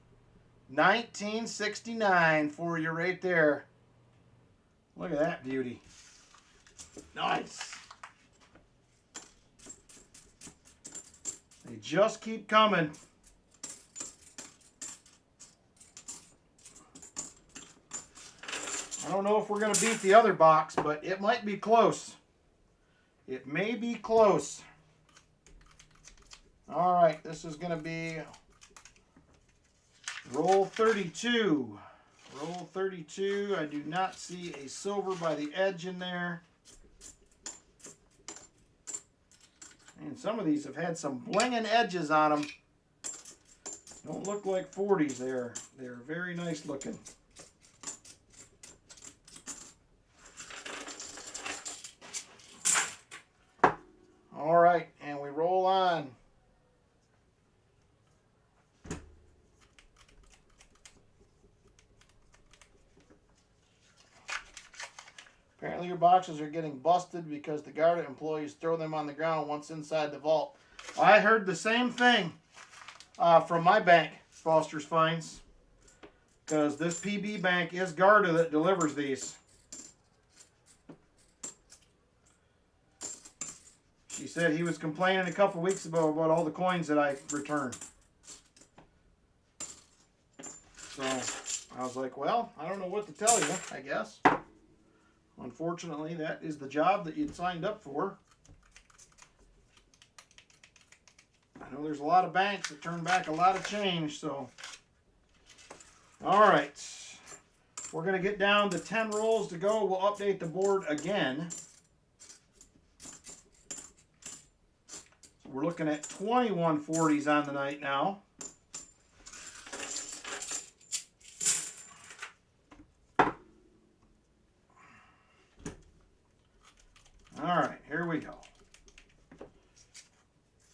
Speaker 1: 1969 for you right there. Look at that beauty. Nice. They just keep coming. I don't know if we're going to beat the other box, but it might be close. It may be close. All right, this is going to be roll 32. Roll 32. I do not see a silver by the edge in there. And some of these have had some blinging edges on them. Don't look like 40s there. They're very nice looking. All right, and we roll on. Apparently your boxes are getting busted because the Garda employees throw them on the ground once inside the vault. I heard the same thing from my bank, Foster's Finds, because this PB bank is Garda that delivers these. He said he was complaining a couple weeks ago about all the coins that I returned. So I was like, well, I don't know what to tell you, I guess. Unfortunately, that is the job that you'd signed up for. I know there's a lot of banks that turn back a lot of change, so. All right. We're going to get down to 10 rolls to go. We'll update the board again. So we're looking at 21 40s on the night now. All right, here we go.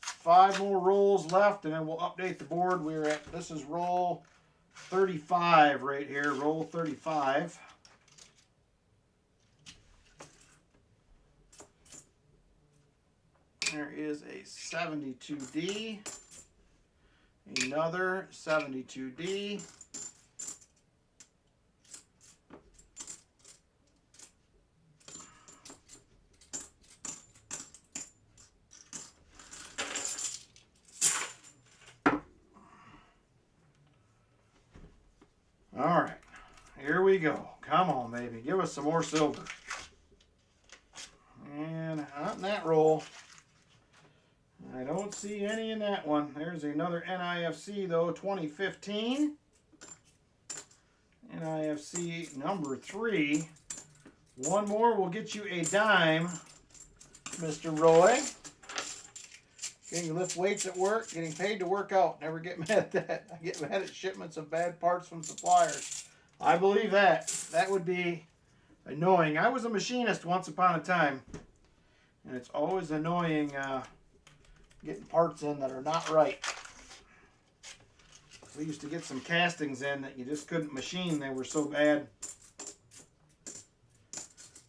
Speaker 1: 5 more rolls left, and then we'll update the board. This is roll 35 right here, roll 35. There is a 72D, another 72D. All right, here we go. Come on, baby. Give us some more silver. And not in that roll. I don't see any in that one. There's another NIFC, though, 2015. NIFC number 3. One more will get you a dime, Mr. Roy. Getting lift weights at work, getting paid to work out. Never get mad at that. I get mad at shipments of bad parts from suppliers. I believe that. That would be annoying. I was a machinist once upon a time. And it's always annoying getting parts in that are not right. We used to get some castings in that you just couldn't machine. They were so bad.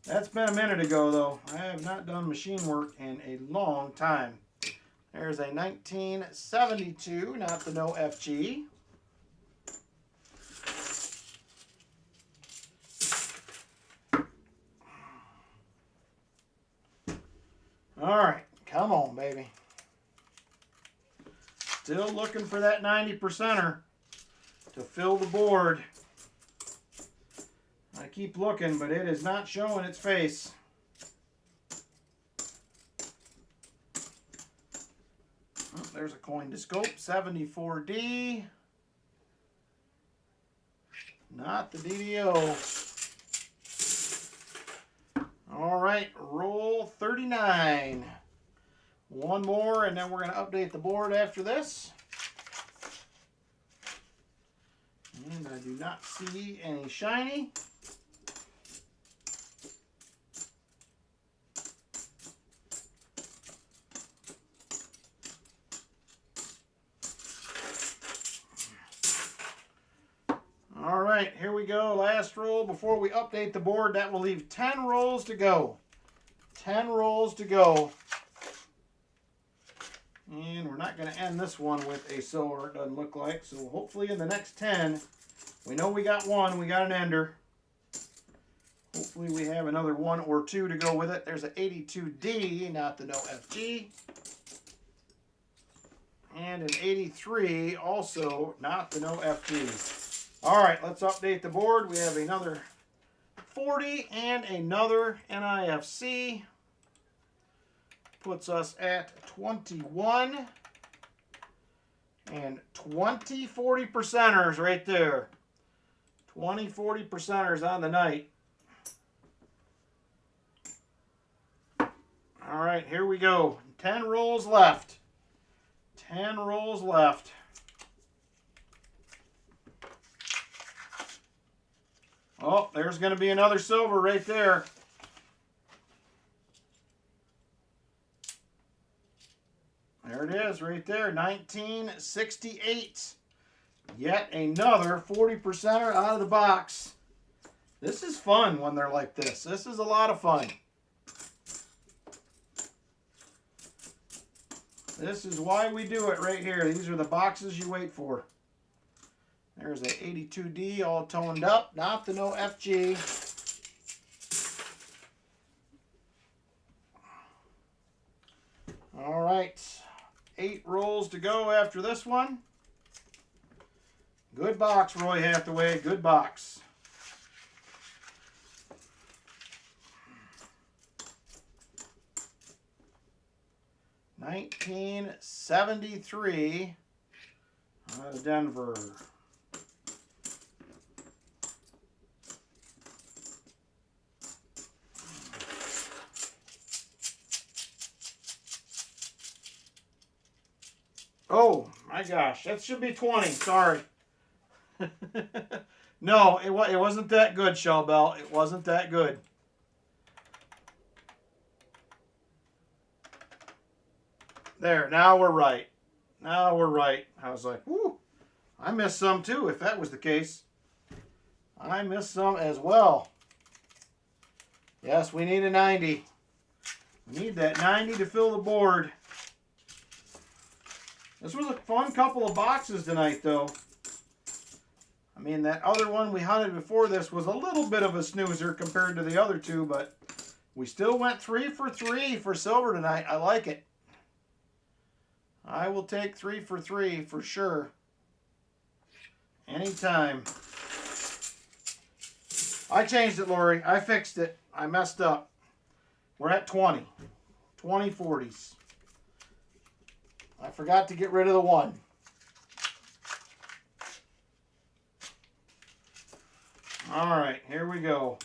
Speaker 1: That's been a minute ago, though. I have not done machine work in a long time. There's a 1972, not the no FG. All right, come on, baby. Still looking for that 90%er to fill the board. I keep looking, but it is not showing its face. Oh, there's a coin to scope, 74D. Not the DDO. All right, roll 39. One more, and then we're going to update the board after this. And I do not see any shiny. All right, here we go. Last roll before we update the board. That will leave 10 rolls to go. 10 rolls to go. And we're not going to end this one with a silver, it doesn't look like. So hopefully in the next 10, we know we got one, we got an ender. Hopefully we have another 1 or 2 to go with it. There's an 82D, not the no FG. And an 83, also not the no FG. All right, let's update the board. We have another 40 and another NIFC. Puts us at 21 and 20 40%ers right there. 20 40%ers on the night. All right, here we go. 10 rolls left. 10 rolls left. Oh, there's going to be another silver right there. There it is right there, 1968. Yet another 40%er out of the box. This is fun when they're like this. This is a lot of fun. This is why we do it right here. These are the boxes you wait for. There's a 82D all toned up, not the no FG. right, 8 rolls to go after this one. Good box, Roy Hathaway, good box. $19.73 out of Denver. Oh my gosh, that should be 20. Sorry. No, it wasn't that good, Shellbell. It wasn't that good. There, now we're right. Now we're right. I was like, whoo, I missed some too, if that was the case. I missed some as well. Yes, we need a 90. We need that 90 to fill the board. This was a fun couple of boxes tonight, though. I mean, that other one we hunted before this was a little bit of a snoozer compared to the other two, but we still went 3 for 3 for silver tonight. I like it. I will take 3 for 3 for sure. Anytime. I changed it, Lori. I fixed it. I messed up. We're at 20. 20 40s. I forgot to get rid of the 1. All right, here we go.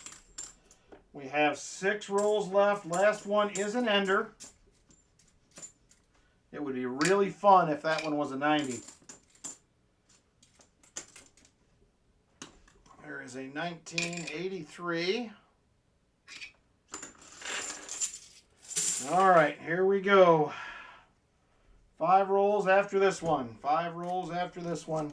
Speaker 1: We have 6 rolls left. Last one is an ender. It would be really fun if that one was a 90. There is a 1983. All right, here we go. 5 rolls after this one. 5 rolls after this one.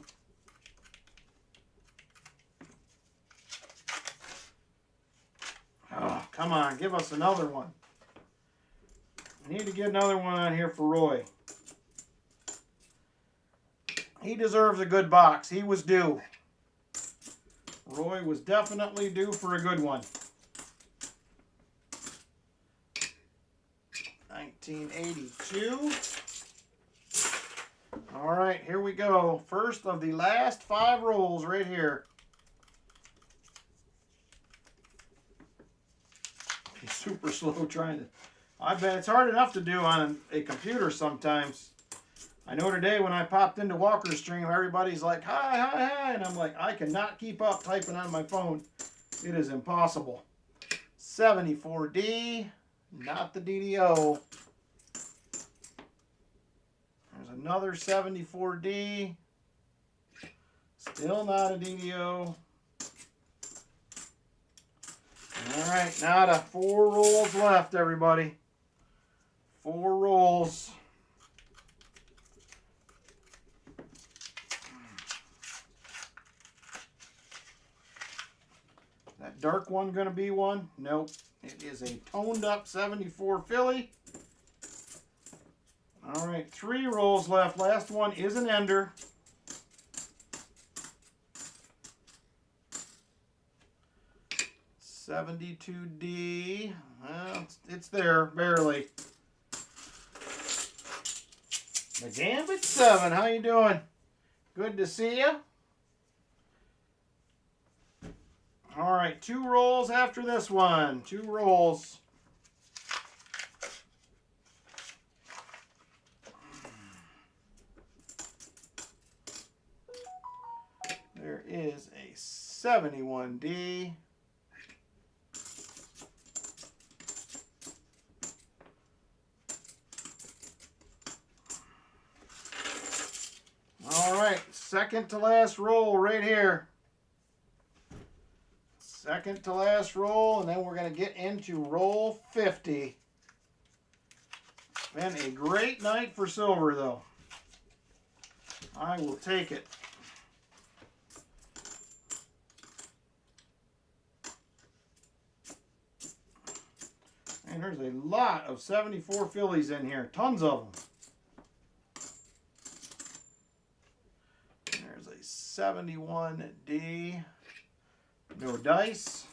Speaker 1: Oh, come on, give us another one. We need to get another one on here for Roy. He deserves a good box. He was due. Roy was definitely due for a good one. 1982. All right, here we go. First of the last 5 rolls right here. He's super slow trying to... I bet it's hard enough to do on a computer sometimes. I know today when I popped into Walker's stream, everybody's like, hi, hi, hi. And I'm like, I cannot keep up typing on my phone. It is impossible. 74D, not the DDO. There's another 74D. Still not a DDO. All right, now to 4 rolls left, everybody. 4 rolls. That dark one going to be one? Nope. It is a toned up 74 Philly. All right, 3 rolls left. Last one is an ender. $72D. Well, it's there, barely. The Gambit 7, how you doing? Good to see you. All right, 2 rolls after this one. 2 rolls. There is a 71D. All right, second to last roll right here. Second to last roll, and then we're going to get into roll 50. Been a great night for silver, though. I will take it. And there's a lot of 74 Phillies in here. Tons of them. There's a 71D. No dice.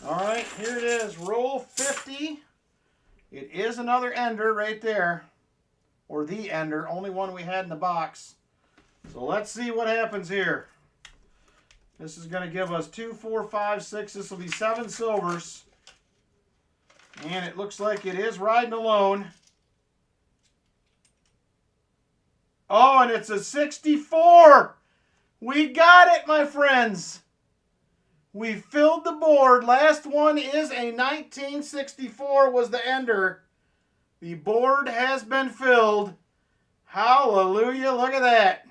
Speaker 1: All right, here it is. Roll 50. It is another ender right there, or the ender, only one we had in the box. So let's see what happens here. This is going to give us 2, 4, 5, 6. This will be 7 silvers. And it looks like it is riding alone. Oh, and it's a 64. We got it, my friends. We filled the board. Last one is a 1964 was the ender. The board has been filled. Hallelujah. Look at that.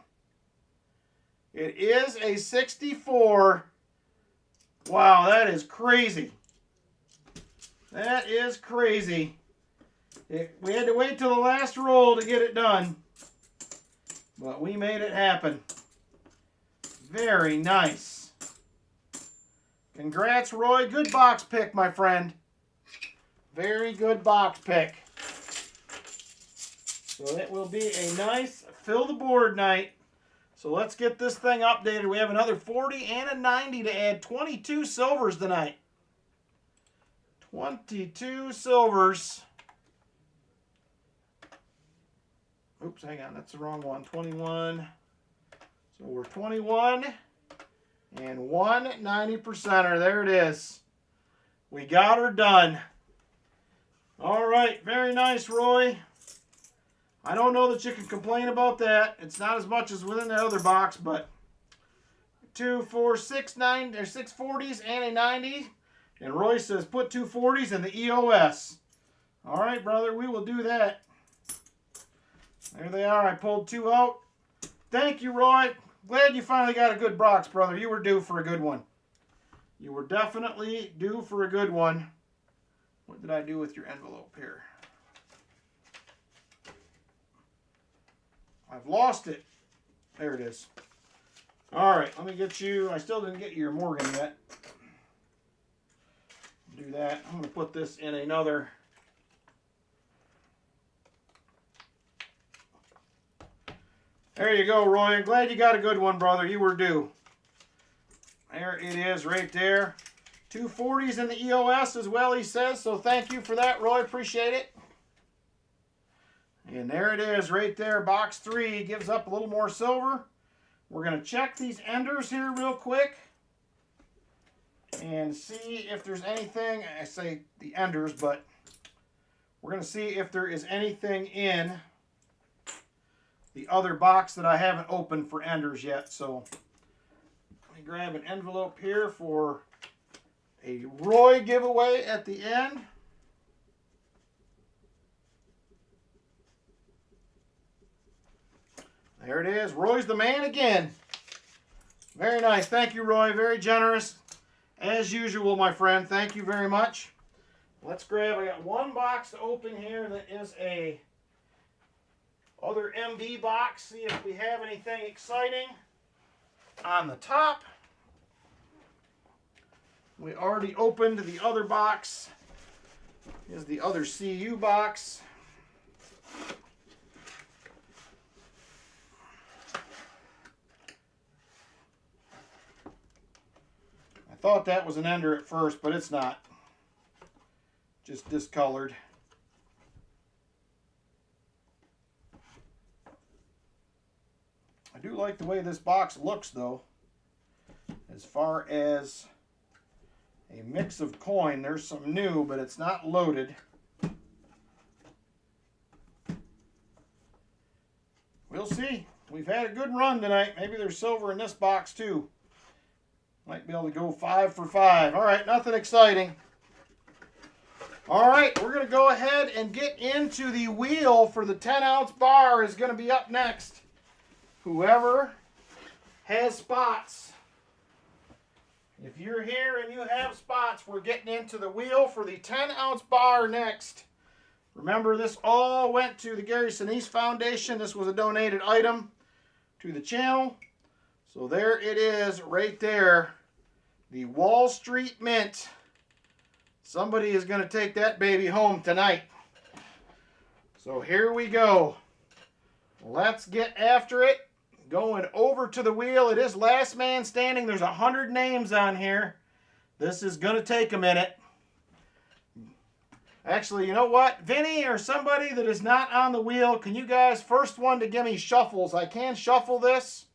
Speaker 1: It is a 64. Wow, that is crazy. That is crazy. We had to wait till the last roll to get it done. But we made it happen. Very nice. Congrats, Roy. Good box pick, my friend. Very good box pick. So it will be a nice fill the board night. So let's get this thing updated. We have another 40 and a 90 to add. 22 silvers tonight. 22 silvers. Oops, hang on. That's the wrong one. 21. So we're 21 and 1 90%er. There it is. We got her done. All right. Very nice, Roy. I don't know that you can complain about that. It's not as much as within the other box, but 2, 4, 6, 9, or 6 40s and a 90. And Roy says put 2 40s in the EOS. All right, brother, we will do that. There they are. I pulled 2 out. Thank you, Roy. Glad you finally got a good box, brother. You were due for a good one. You were definitely due for a good one. What did I do with your envelope here? I've lost it. There it is. All right, let me get you. I still didn't get your Morgan yet. Do that. I'm going to put this in another. There you go, Roy. I'm glad you got a good one, brother. You were due. There it is right there. 2 40s in the EOS as well, he says. So thank you for that, Roy. Appreciate it. And there it is right there. Box 3 gives up a little more silver. We're going to check these enders here real quick and see if there's anything. I say the enders, but we're going to see if there is anything in the other box that I haven't opened for enders yet. So let me grab an envelope here for a Roy giveaway at the end. There it is. Roy's the man again. Very nice. Thank you, Roy. Very generous. As usual, my friend. Thank you very much. Let's grab. I got one box to open here that is a other MB box. See if we have anything exciting on the top. We already opened the other box. Here's the other CU box. I thought that was an ender at first, but it's not. Just discolored. I do like the way this box looks, though. As far as a mix of coin, there's some new, but it's not loaded. We'll see. We've had a good run tonight. Maybe there's silver in this box, too. Might be able to go 5 for 5. All right, nothing exciting. All right, we're going to go ahead and get into the wheel for the 10-ounce bar is going to be up next. Whoever has spots. If you're here and you have spots, we're getting into the wheel for the 10-ounce bar next. Remember, this all went to the Gary Sinise Foundation. This was a donated item to the channel. So there it is right there. The Wall Street Mint. Somebody is going to take that baby home tonight. So here we go. Let's get after it. Going over to the wheel. It is last man standing. There's 100 names on here. This is going to take a minute. Actually, you know what? Vinny or somebody that is not on the wheel, can you guys, first one to give me shuffles. I can shuffle this.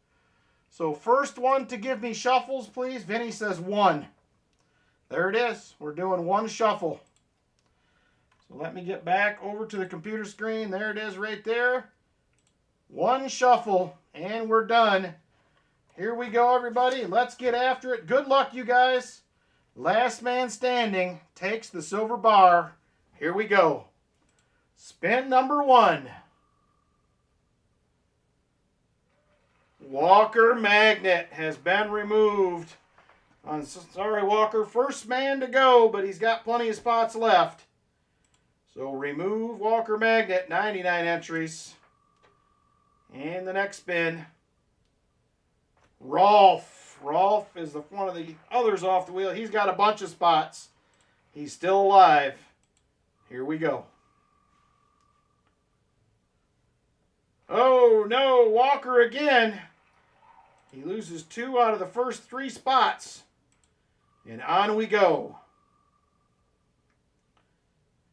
Speaker 1: So first one to give me shuffles, please. Vinny says 1. There it is. We're doing 1 shuffle. So let me get back over to the computer screen. There it is right there. 1 shuffle, and we're done. Here we go, everybody. Let's get after it. Good luck, you guys. Last man standing takes the silver bar. Here we go. Spin number 1. Walker Magnet has been removed. I'm sorry, Walker. First man to go, but he's got plenty of spots left. So remove Walker Magnet, 99 entries. And the next spin, Rolf. Rolf is one of the others off the wheel. He's got a bunch of spots. He's still alive. Here we go. Oh no, Walker again. He loses 2 out of the first 3 spots. And on we go.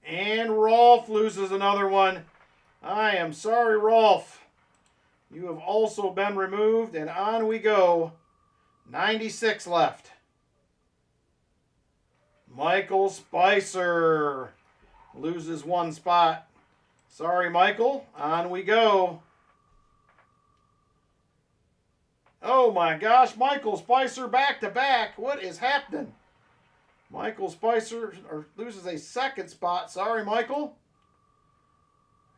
Speaker 1: And Rolf loses another one. I am sorry, Rolf. You have also been removed, and on we go. 96 left. Michael Spicer loses 1 spot. Sorry, Michael. On we go. Oh my gosh, Michael Spicer back to back. What is happening? Michael Spicer loses a 2nd spot. Sorry, Michael.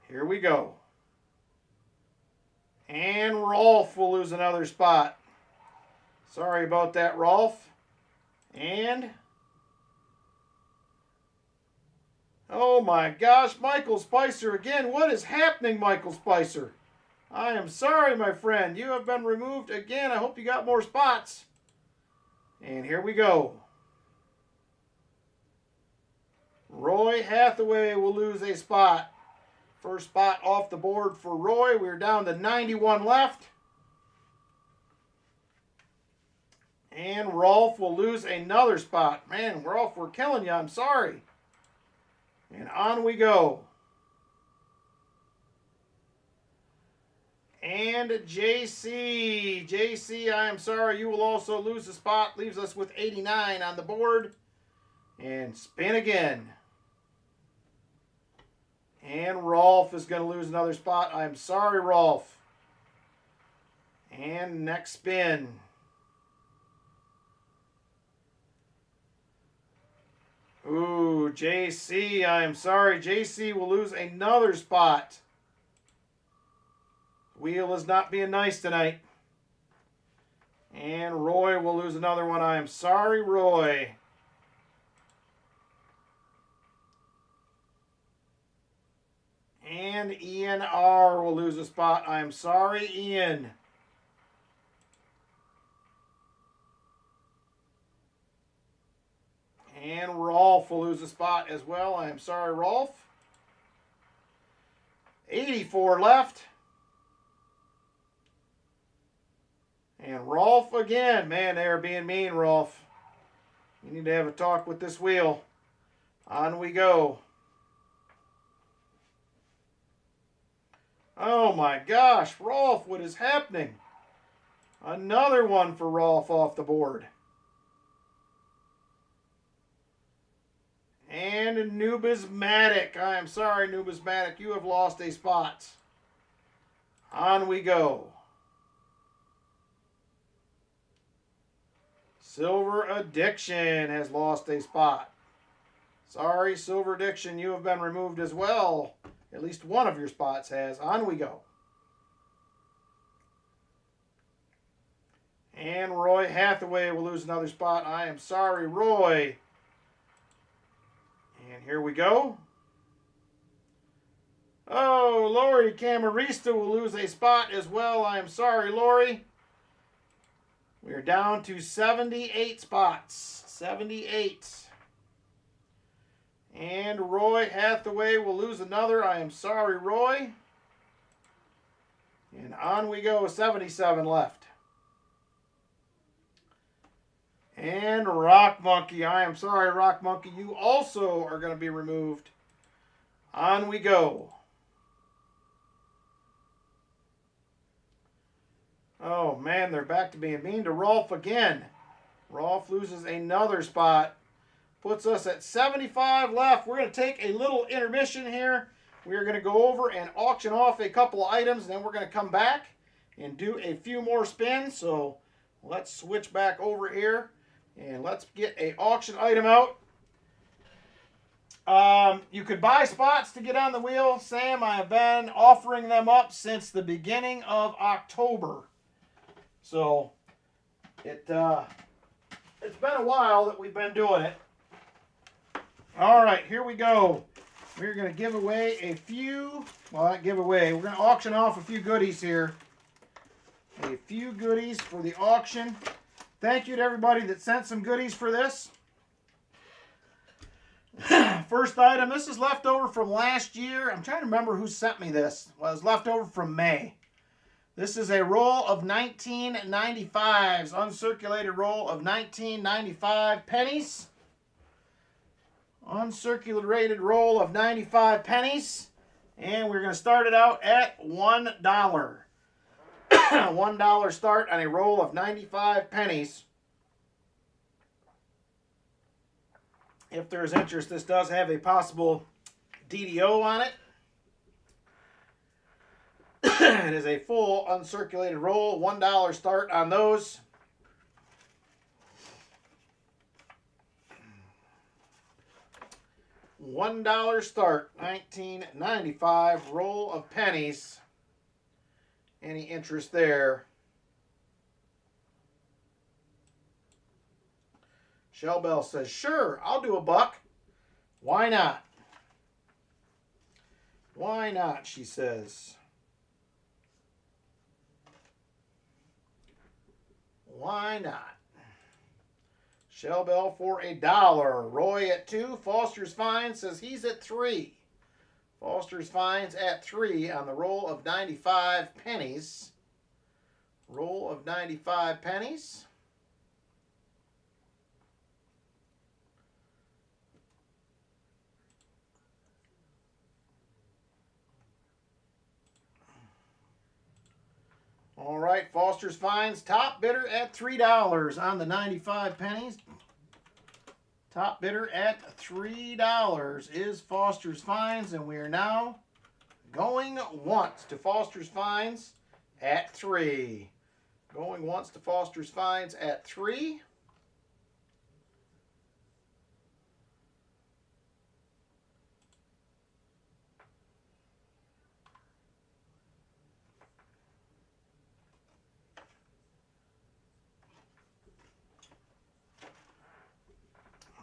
Speaker 1: Here we go. And Rolf will lose another spot. Sorry about that, Rolf. And oh my gosh, Michael Spicer again. What is happening, Michael Spicer? I am sorry, my friend. You have been removed again. I hope you got more spots. And here we go. Roy Hathaway will lose a spot. First spot off the board for Roy. We're down to 91 left. And Rolf will lose another spot. Man, Rolf, we're killing you. I'm sorry. And on we go. And JC. JC, I am sorry. You will also lose a spot. Leaves us with 89 on the board. And spin again. And Rolf is going to lose another spot. I'm sorry, Rolf. And next spin. Ooh, JC, I'm sorry. JC will lose another spot. Wheel is not being nice tonight. And Roy will lose another one. I am sorry, Roy. And Ian R. will lose a spot. I am sorry, Ian. And Rolf will lose a spot as well. I am sorry, Rolf. 84 left. And Rolf again. Man, they are being mean, Rolf. You need to have a talk with this wheel. On we go. Oh my gosh, Rolf, what is happening? Another one for Rolf off the board. And Numismatic. I am sorry, Numismatic. You have lost a spot. On we go. Silver Addiction has lost a spot. Sorry, Silver Addiction. You have been removed as well. At least one of your spots has. On we go. And Roy Hathaway will lose another spot. I am sorry, Roy. And here we go. Oh, Lori Camarista will lose a spot as well. I am sorry, Lori. We are down to 78 spots. 78. And Roy Hathaway will lose another. I am sorry, Roy. And on we go. 77 left. And Rock Monkey. I am sorry, Rock Monkey. You also are going to be removed. On we go. Oh man, they're back to being mean to Rolf again. Rolf loses another spot. Puts us at 75 left. We're going to take a little intermission here. We are going to go over and auction off a couple of items, and then we're going to come back and do a few more spins. So let's switch back over here and let's get an auction item out. You could buy spots to get on the wheel. Sam, I have been offering them up since the beginning of October. So it's been a while that we've been doing it. All right, here we go. We're going to give away a few, well, not give away, we're going to auction off a few goodies here. A few goodies for the auction. Thank you to everybody that sent some goodies for this. First item, this is leftover from last year. I'm trying to remember who sent me this. Well, it was leftover from May. This is a roll of 1995s, uncirculated roll of 1995 pennies. Uncirculated roll of 95 pennies. And we're going to start it out at $1. $1 start on a roll of 95 pennies. If there's interest, this does have a possible DDO on it. It is a full uncirculated roll. $1 start on those. $1 start, 1995 roll of pennies. Any interest there? Shell Bell says, sure, I'll do $1. Why not? Why not, she says. Why not? Shell Bell for $1. Roy at 2. Foster's Fine says he's at 3. Foster's Fine's at 3 on the roll of 95 pennies. Roll of 95 pennies. All right, Foster's Fines, top bidder at $3 on the 95 pennies. Top bidder at $3 is Foster's Fines, and we are now going once to Foster's Fines at 3. Going once to Foster's Fines at 3.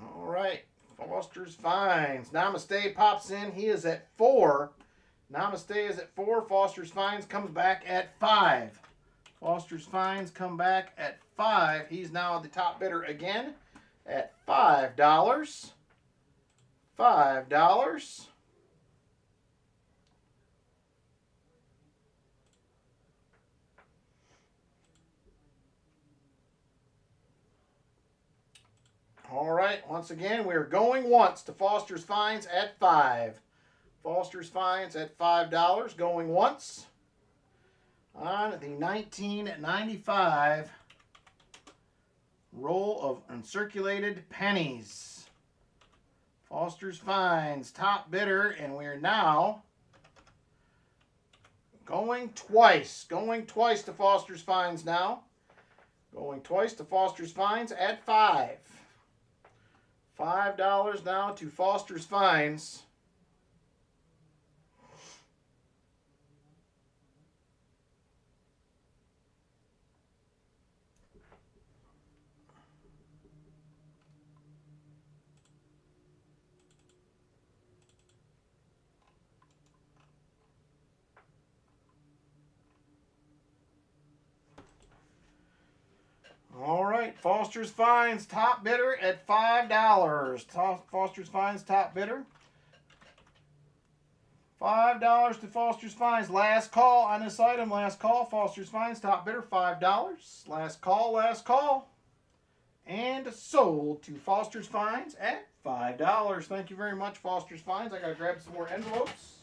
Speaker 1: All right, Foster's Fines. Namaste pops in. He is at 4. Namaste is at 4. Foster's Fines comes back at 5. Foster's Fines come back at 5. He's now the top bidder again at $5. $5. All right, once again, we're going once to Foster's Fines at 5. Foster's Fines at $5, going once on the 1995 roll of uncirculated pennies. Foster's Fines, top bidder, and we're now going twice to Foster's Fines now. Going twice to Foster's Fines at 5. $5 now to Foster's Fines. All right, Foster's Fines, top bidder at $5. Foster's Fines, top bidder. $5 to Foster's Fines. Last call on this item. Last call. Foster's Fines, top bidder, $5. Last call, last call. and sold to Foster's Finds at $5. Thank you very much, Foster's Finds. I gotta grab some more envelopes.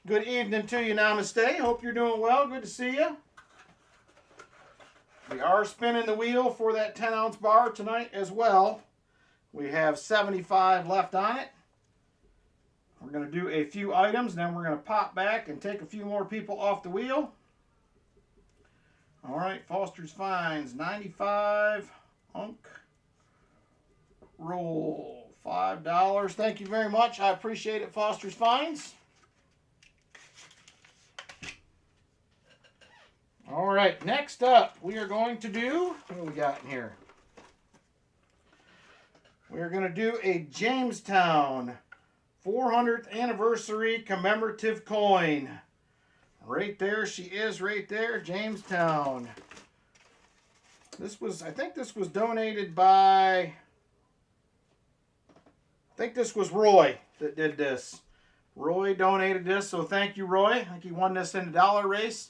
Speaker 1: Good evening to you, Namaste. Hope you're doing well. Good to see you. We are spinning the wheel for that 10-ounce bar tonight as well. We have 75 left on it. We're going to do a few items, and then we're going to pop back and take a few more people off the wheel. All right, Foster's Finds, 95 unk roll, $5. Thank you very much. I appreciate it, Foster's Finds. All right, next up, we are going to do, what do we got in here? We're going to do a Jamestown 400th anniversary commemorative coin. Right there, she is right there, Jamestown. This was, I think this was donated by, I think this was Roy that did this. Roy donated this, so thank you, Roy. I think he won this in the dollar race.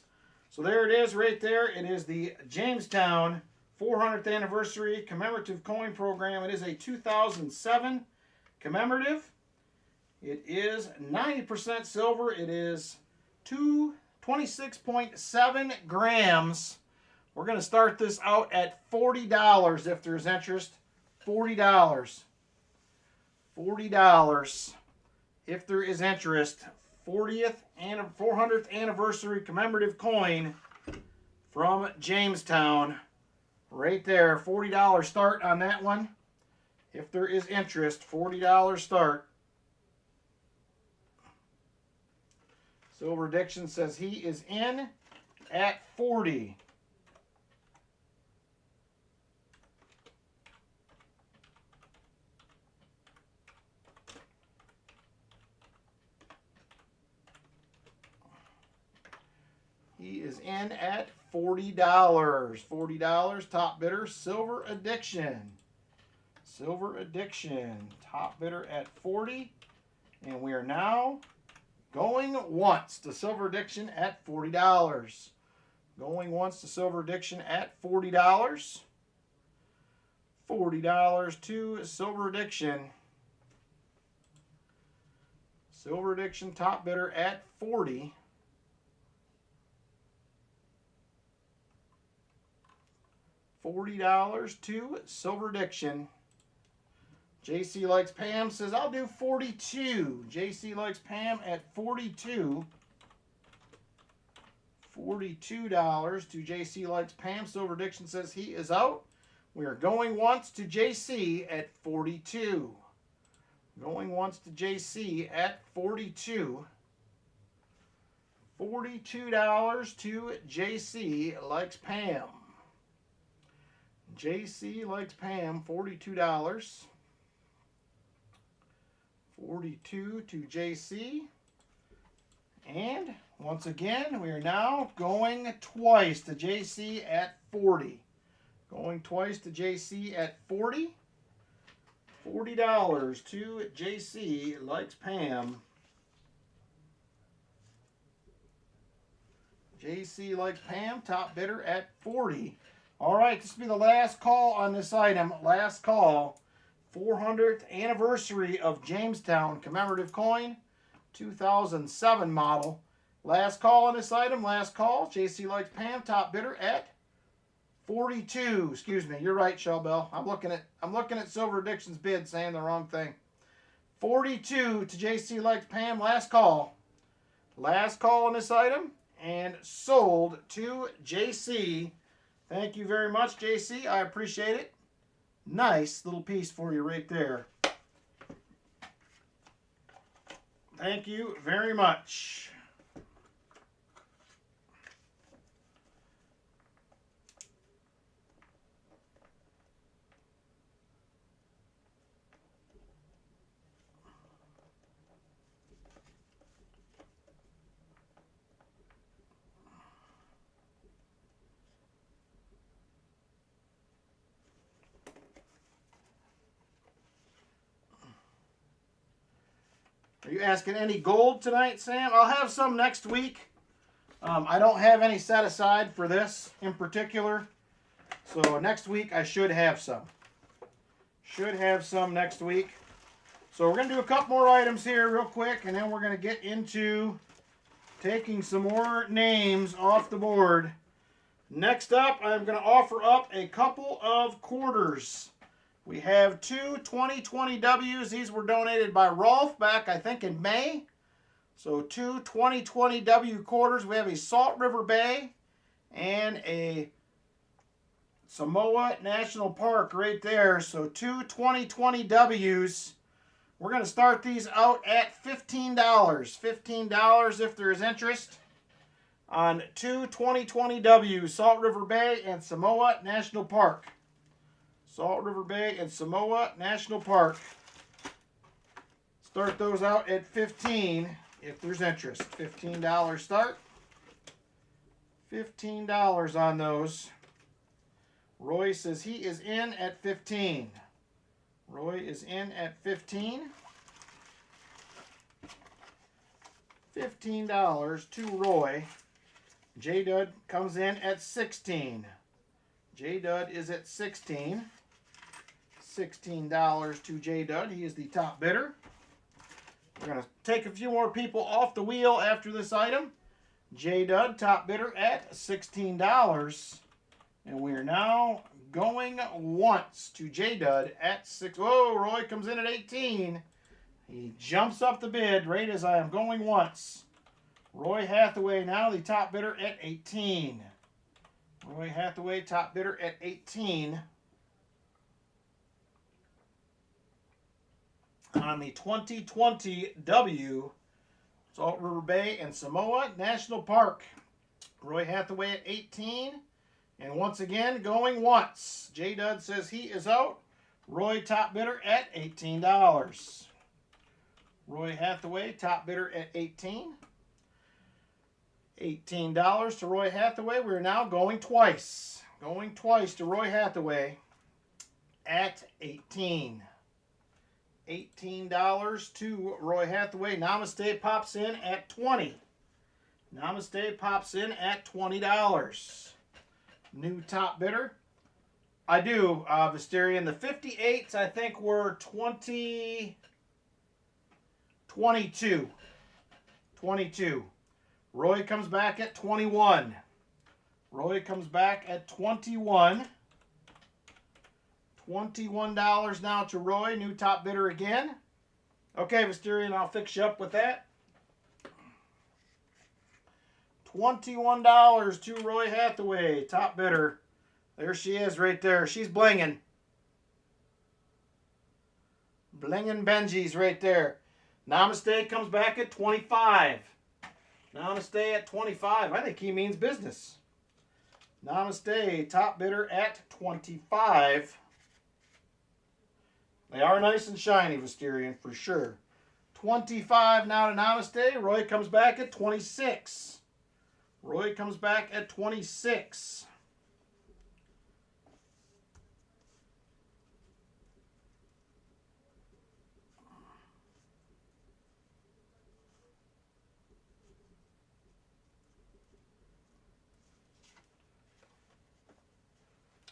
Speaker 1: So there it is right there. It is the Jamestown 400th anniversary commemorative coin program. It is a 2007 commemorative. It is 90% silver. It is 26.7 grams. We're going to start this out at $40 if there's interest. $40. $40 if there is interest. 400th anniversary commemorative coin from Jamestown. Right there, $40 start on that one. If there is interest, $40 start. Silver Addiction says he is in at 40. He is in at $40. $40, top bidder, Silver Addiction. Silver Addiction, top bidder at 40. And we are now going once to Silver Addiction at $40. Going once to Silver Addiction at $40. $40 to Silver Addiction. Silver Addiction, top bidder at 40. $40 to Silver Addiction. JC Likes Pam says, I'll do 42. JC Likes Pam at 42. $42 to JC Likes Pam. Silver Addiction says he is out. We are going once to JC at 42. Going once to JC at 42. $42 to JC Likes Pam. JC Likes Pam, $42. 42 to JC. And once again, we are now going twice to JC at 40. Going twice to JC at 40. $40 to JC Likes Pam. JC Likes Pam, top bidder at 40. All right, this will be the last call on this item. Last call. 400th anniversary of Jamestown commemorative coin. 2007 model. Last call on this item. Last call. JC Likes Pam, top bidder at 42. Excuse me. You're right, Shellbell. I'm looking at Silver Addiction's bid, saying the wrong thing. 42 to JC Likes Pam. Last call. Last call on this item. And sold to JC. Thank you very much, JC. I appreciate it. Nice little piece for you right there. Thank you very much. Are you asking any gold tonight, Sam? I'll have some next week. I don't have any set aside for this in particular. So next week I should have some. Should have some next week. So we're going to do a couple more items here real quick, and then we're going to get into taking some more names off the board. Next up, I'm going to offer up a couple of quarters. We have two 2020Ws. These were donated by Rolf back, I think, in May. So two 2020W quarters. We have a Salt River Bay and a Samoa National Park right there. So two 2020Ws. We're going to start these out at $15. $15 if there is interest on two 2020Ws, Salt River Bay and Samoa National Park. Salt River Bay and Samoa National Park. Start those out at $15 if there's interest. $15 start. $15 on those. Roy says he is in at 15. Roy is in at 15. $15 to Roy. J-Dud comes in at 16. J-Dud is at 16. $16 to J-Dud. He is the top bidder. We're going to take a few more people off the wheel after this item. J-Dud, top bidder at $16. And we are now going once to J-Dud at 6. Whoa, Roy comes in at 18. He jumps up the bid right as I am going once. Roy Hathaway now the top bidder at 18. Roy Hathaway, top bidder at 18. On the 2020W, Salt River Bay and Samoa National Park. Roy Hathaway at 18. And once again, going once. J-Dud says he is out. Roy, top bidder at $18. Roy Hathaway, top bidder at 18. $18 to Roy Hathaway. We're now going twice. Going twice to Roy Hathaway at 18. $18 to Roy Hathaway. Namaste pops in at 20. Namaste pops in at $20. New top bidder. I do, Visterian. The 58s, I think, were 22. 22. Roy comes back at 21. Roy comes back at 21. $21 now to Roy. New top bidder again. Okay, Visterian, I'll fix you up with that. $21 to Roy Hathaway, top bidder. There she is right there. She's blinging. Blinging Benji's right there. Namaste comes back at 25. Namaste at 25. I think he means business. Namaste, top bidder at 25. They are nice and shiny, Visterian, for sure. 25 now to Namaste. Roy comes back at 26. Roy comes back at 26.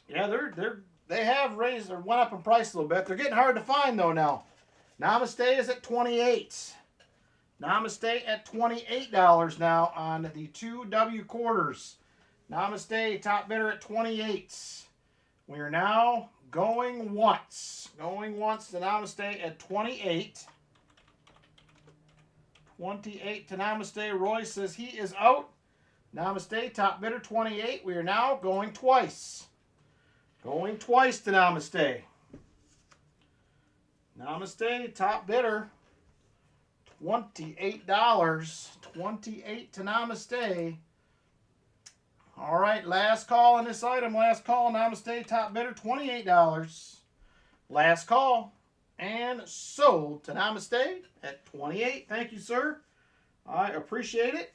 Speaker 1: Yeah, they have raised or went up in price a little bit. They're getting hard to find though now. Namaste is at 28. Namaste at $28 now on the 2W quarters. Namaste, top bidder at 28. We are now going once. Going once to Namaste at 28. 28 to Namaste. Roy says he is out. Namaste, top bidder 28. We are now going twice. Going twice to Namaste. Namaste, top bidder. $28. 28 to Namaste. All right, last call on this item. Last call, Namaste, top bidder, $28. Last call. And sold to Namaste at 28. Thank you, sir. I appreciate it.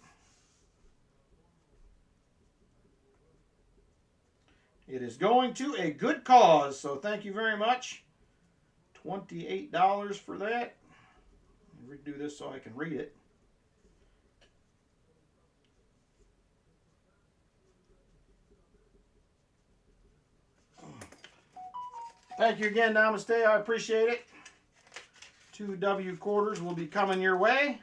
Speaker 1: It is going to a good cause, so thank you very much. $28 for that. redo this so I can read it. Thank you again, Namaste. I appreciate it. 2 W quarters will be coming your way.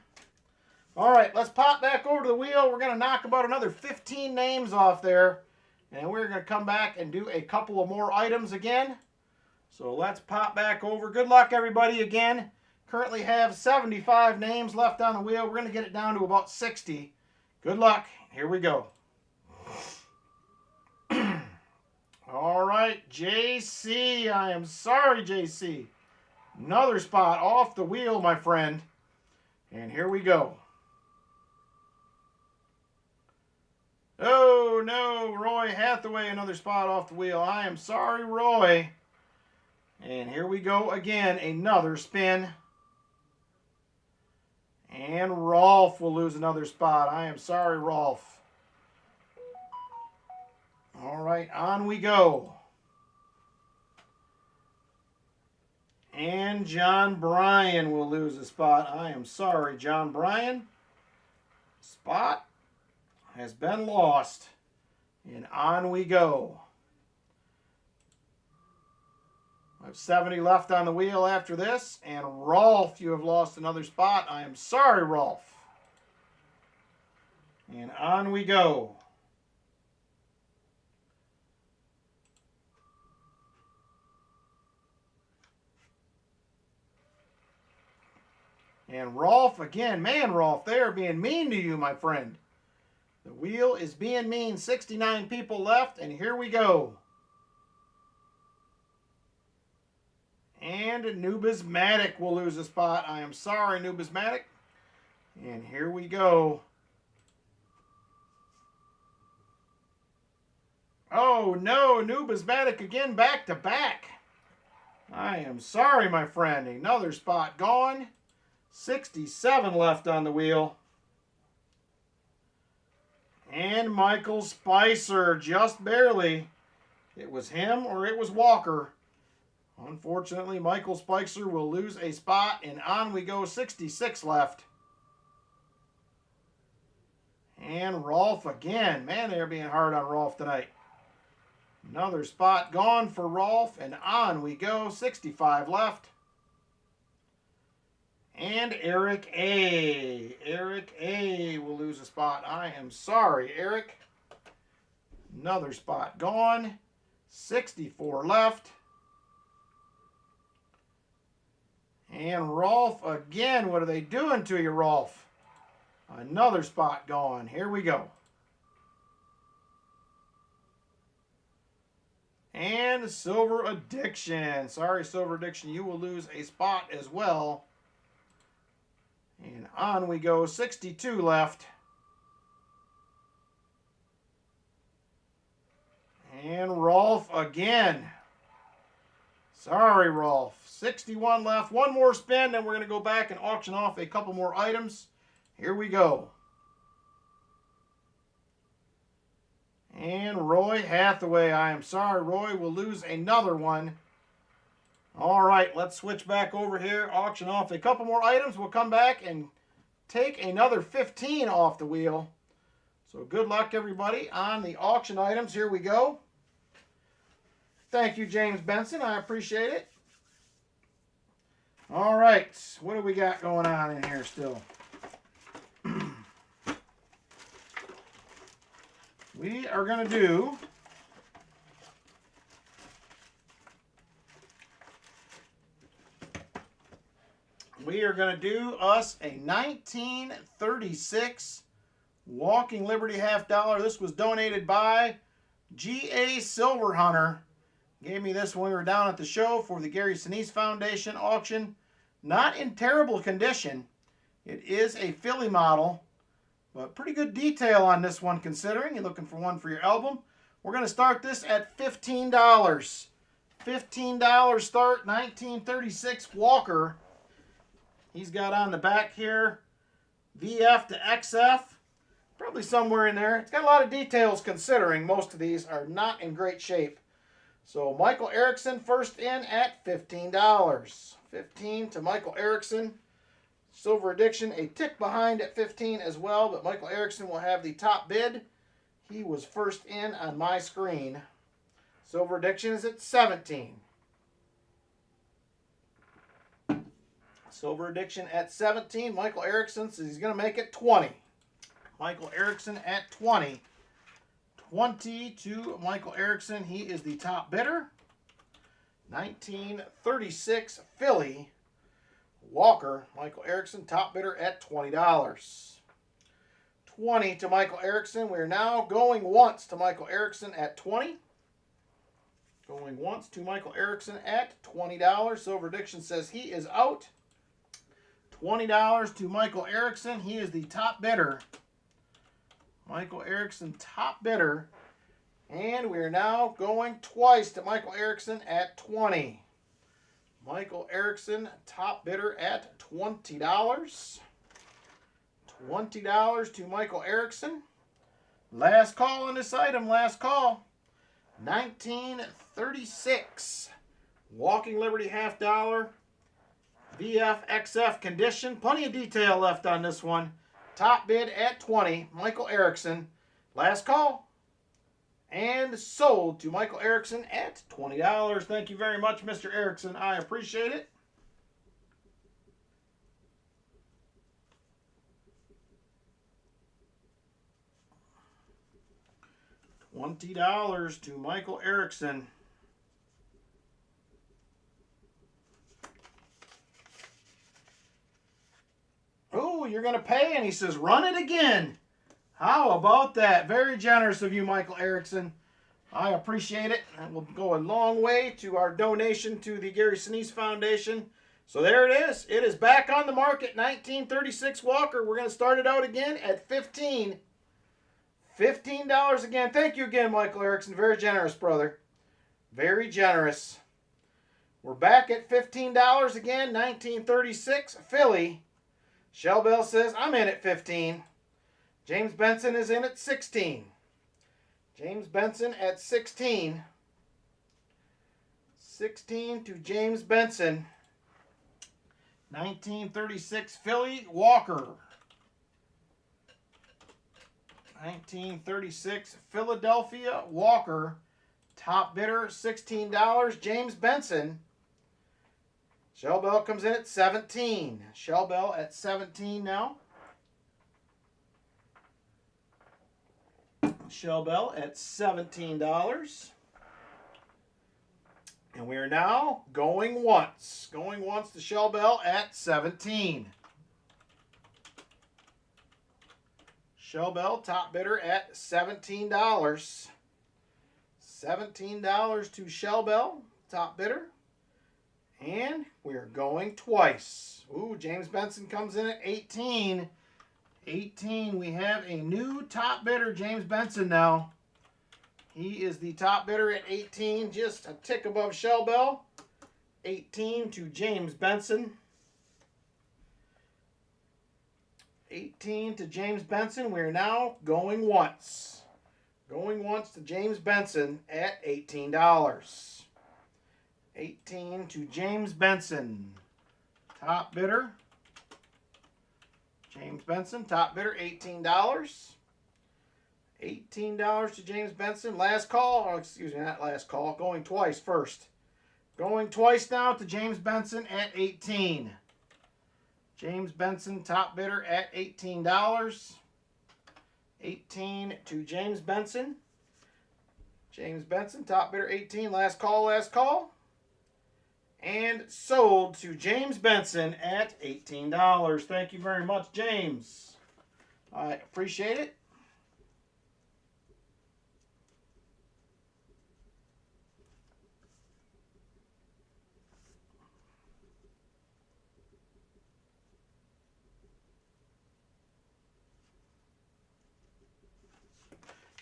Speaker 1: All right, let's pop back over to the wheel. We're going to knock about another 15 names off there. And we're going to come back and do a couple of more items again. So let's pop back over. Good luck, everybody, again. Currently have 75 names left on the wheel. We're going to get it down to about 60. Good luck. Here we go. All right, JC. I am sorry, JC. Another spot off the wheel, my friend. And here we go. Oh, no, Roy Hathaway, another spot off the wheel. I am sorry, Roy. And here we go again, another spin. And Rolf will lose another spot. I am sorry, Rolf. All right, on we go. And John Bryan will lose a spot. I am sorry, John Bryan. Spot has been lost. And on we go. I have 70 left on the wheel after this. And Rolf, you have lost another spot. I am sorry, Rolf. And on we go. And Rolf again. Man, Rolf, they are being mean to you, my friend. The wheel is being mean. 69 people left, and here we go. And Numismatic will lose a spot. I am sorry, Numismatic. And here we go. Oh, no, Numismatic again, back to back. I am sorry, my friend. Another spot gone. 67 left on the wheel. And Michael Spicer, just barely. It was him or it was Walker. Unfortunately, Michael Spicer will lose a spot, and on we go, 66 left. And Rolf again. Man, they're being hard on Rolf tonight. Another spot gone for Rolf, and on we go, 65 left. And Eric A. Eric A will lose a spot. I am sorry, Eric. Another spot gone. 64 left. And Rolf again. What are they doing to you, Rolf? Another spot gone. Here we go. And Silver Addiction. Sorry, Silver Addiction. You will lose a spot as well. And on we go, 62 left. And Rolf again. Sorry, Rolf. 61 left. One more spin, then we're going to go back and auction off a couple more items. Here we go. And Roy Hathaway. I am sorry, Roy. We'll lose another one. All right, let's switch back over here, auction off a couple more items. We'll come back and take another 15 off the wheel. So good luck, everybody, on the auction items. Here we go. Thank you, James Benson. I appreciate it. All right, what do we got going on in here still? We are going to do... We are going to do us a 1936 Walking Liberty half dollar. This was donated by G.A. Silverhunter. Gave me this when we were down at the show for the Gary Sinise Foundation auction. Not in terrible condition. It is a Philly model, but pretty good detail on this one considering. You're looking for one for your album. We're going to start this at $15. $15 start, 1936 Walker. He's got on the back here, VF to XF, probably somewhere in there. It's got a lot of details considering most of these are not in great shape. So Michael Erickson first in at $15. 15 to Michael Erickson. Silver Addiction a tick behind at 15 as well, but Michael Erickson will have the top bid. He was first in on my screen. Silver Addiction is at 17. Silver Addiction at 17. Michael Erickson says he's going to make it 20. Michael Erickson at 20. 20 to Michael Erickson. He is the top bidder. 1936 Philly Walker. Michael Erickson, top bidder at $20. 20 to Michael Erickson. We're now going once to Michael Erickson at 20. Going once to Michael Erickson at $20. Silver Addiction says he is out. $20 to Michael Erickson. He is the top bidder. Michael Erickson, top bidder. And we're now going twice to Michael Erickson at 20. Michael Erickson, top bidder at $20. $20 to Michael Erickson. Last call on this item, last call. 1936. Walking Liberty half dollar. VF XF condition. Plenty of detail left on this one. Top bid at 20. Michael Erickson. Last call. And sold to Michael Erickson at $20. Thank you very much, Mr. Erickson. I appreciate it. $20 to Michael Erickson. Oh, you're going to pay? And he says, run it again. How about that? Very generous of you, Michael Erickson. I appreciate it. And will go a long way to our donation to the Gary Sinise Foundation. So there it is. It is back on the market. 1936 Walker. We're going to start it out again at $15. $15 again. Thank you again, Michael Erickson. Very generous, brother. Very generous. We're back at $15 again. 1936 Philly. Shell Bell says, I'm in at 15. James Benson is in at 16. James Benson at 16. 16 to James Benson. 1936 Philly Walker. 1936 Philadelphia Walker. Top bidder, $16. James Benson. Shell Bell comes in at 17. Shell Bell at 17 now. Shell Bell at $17. And we are now going once. Going once to Shell Bell at 17. Shell Bell, top bidder at $17. $17 to Shell Bell, top bidder. And we're going twice. Ooh, James Benson comes in at 18. 18, we have a new top bidder, James Benson now. He is the top bidder at 18, just a tick above Shell Bell. 18 to James Benson. 18 to James Benson. We're now going once. Going once to James Benson at $18. 18 to James Benson. Top bidder. James Benson, top bidder, $18. $18 to James Benson. Last call. Oh, excuse me, not last call. Going twice first. Going twice now to James Benson at 18. James Benson, top bidder at $18. 18 to James Benson. James Benson, top bidder 18. Last call, last call. And sold to James Benson at $18. Thank you very much, James. I appreciate it.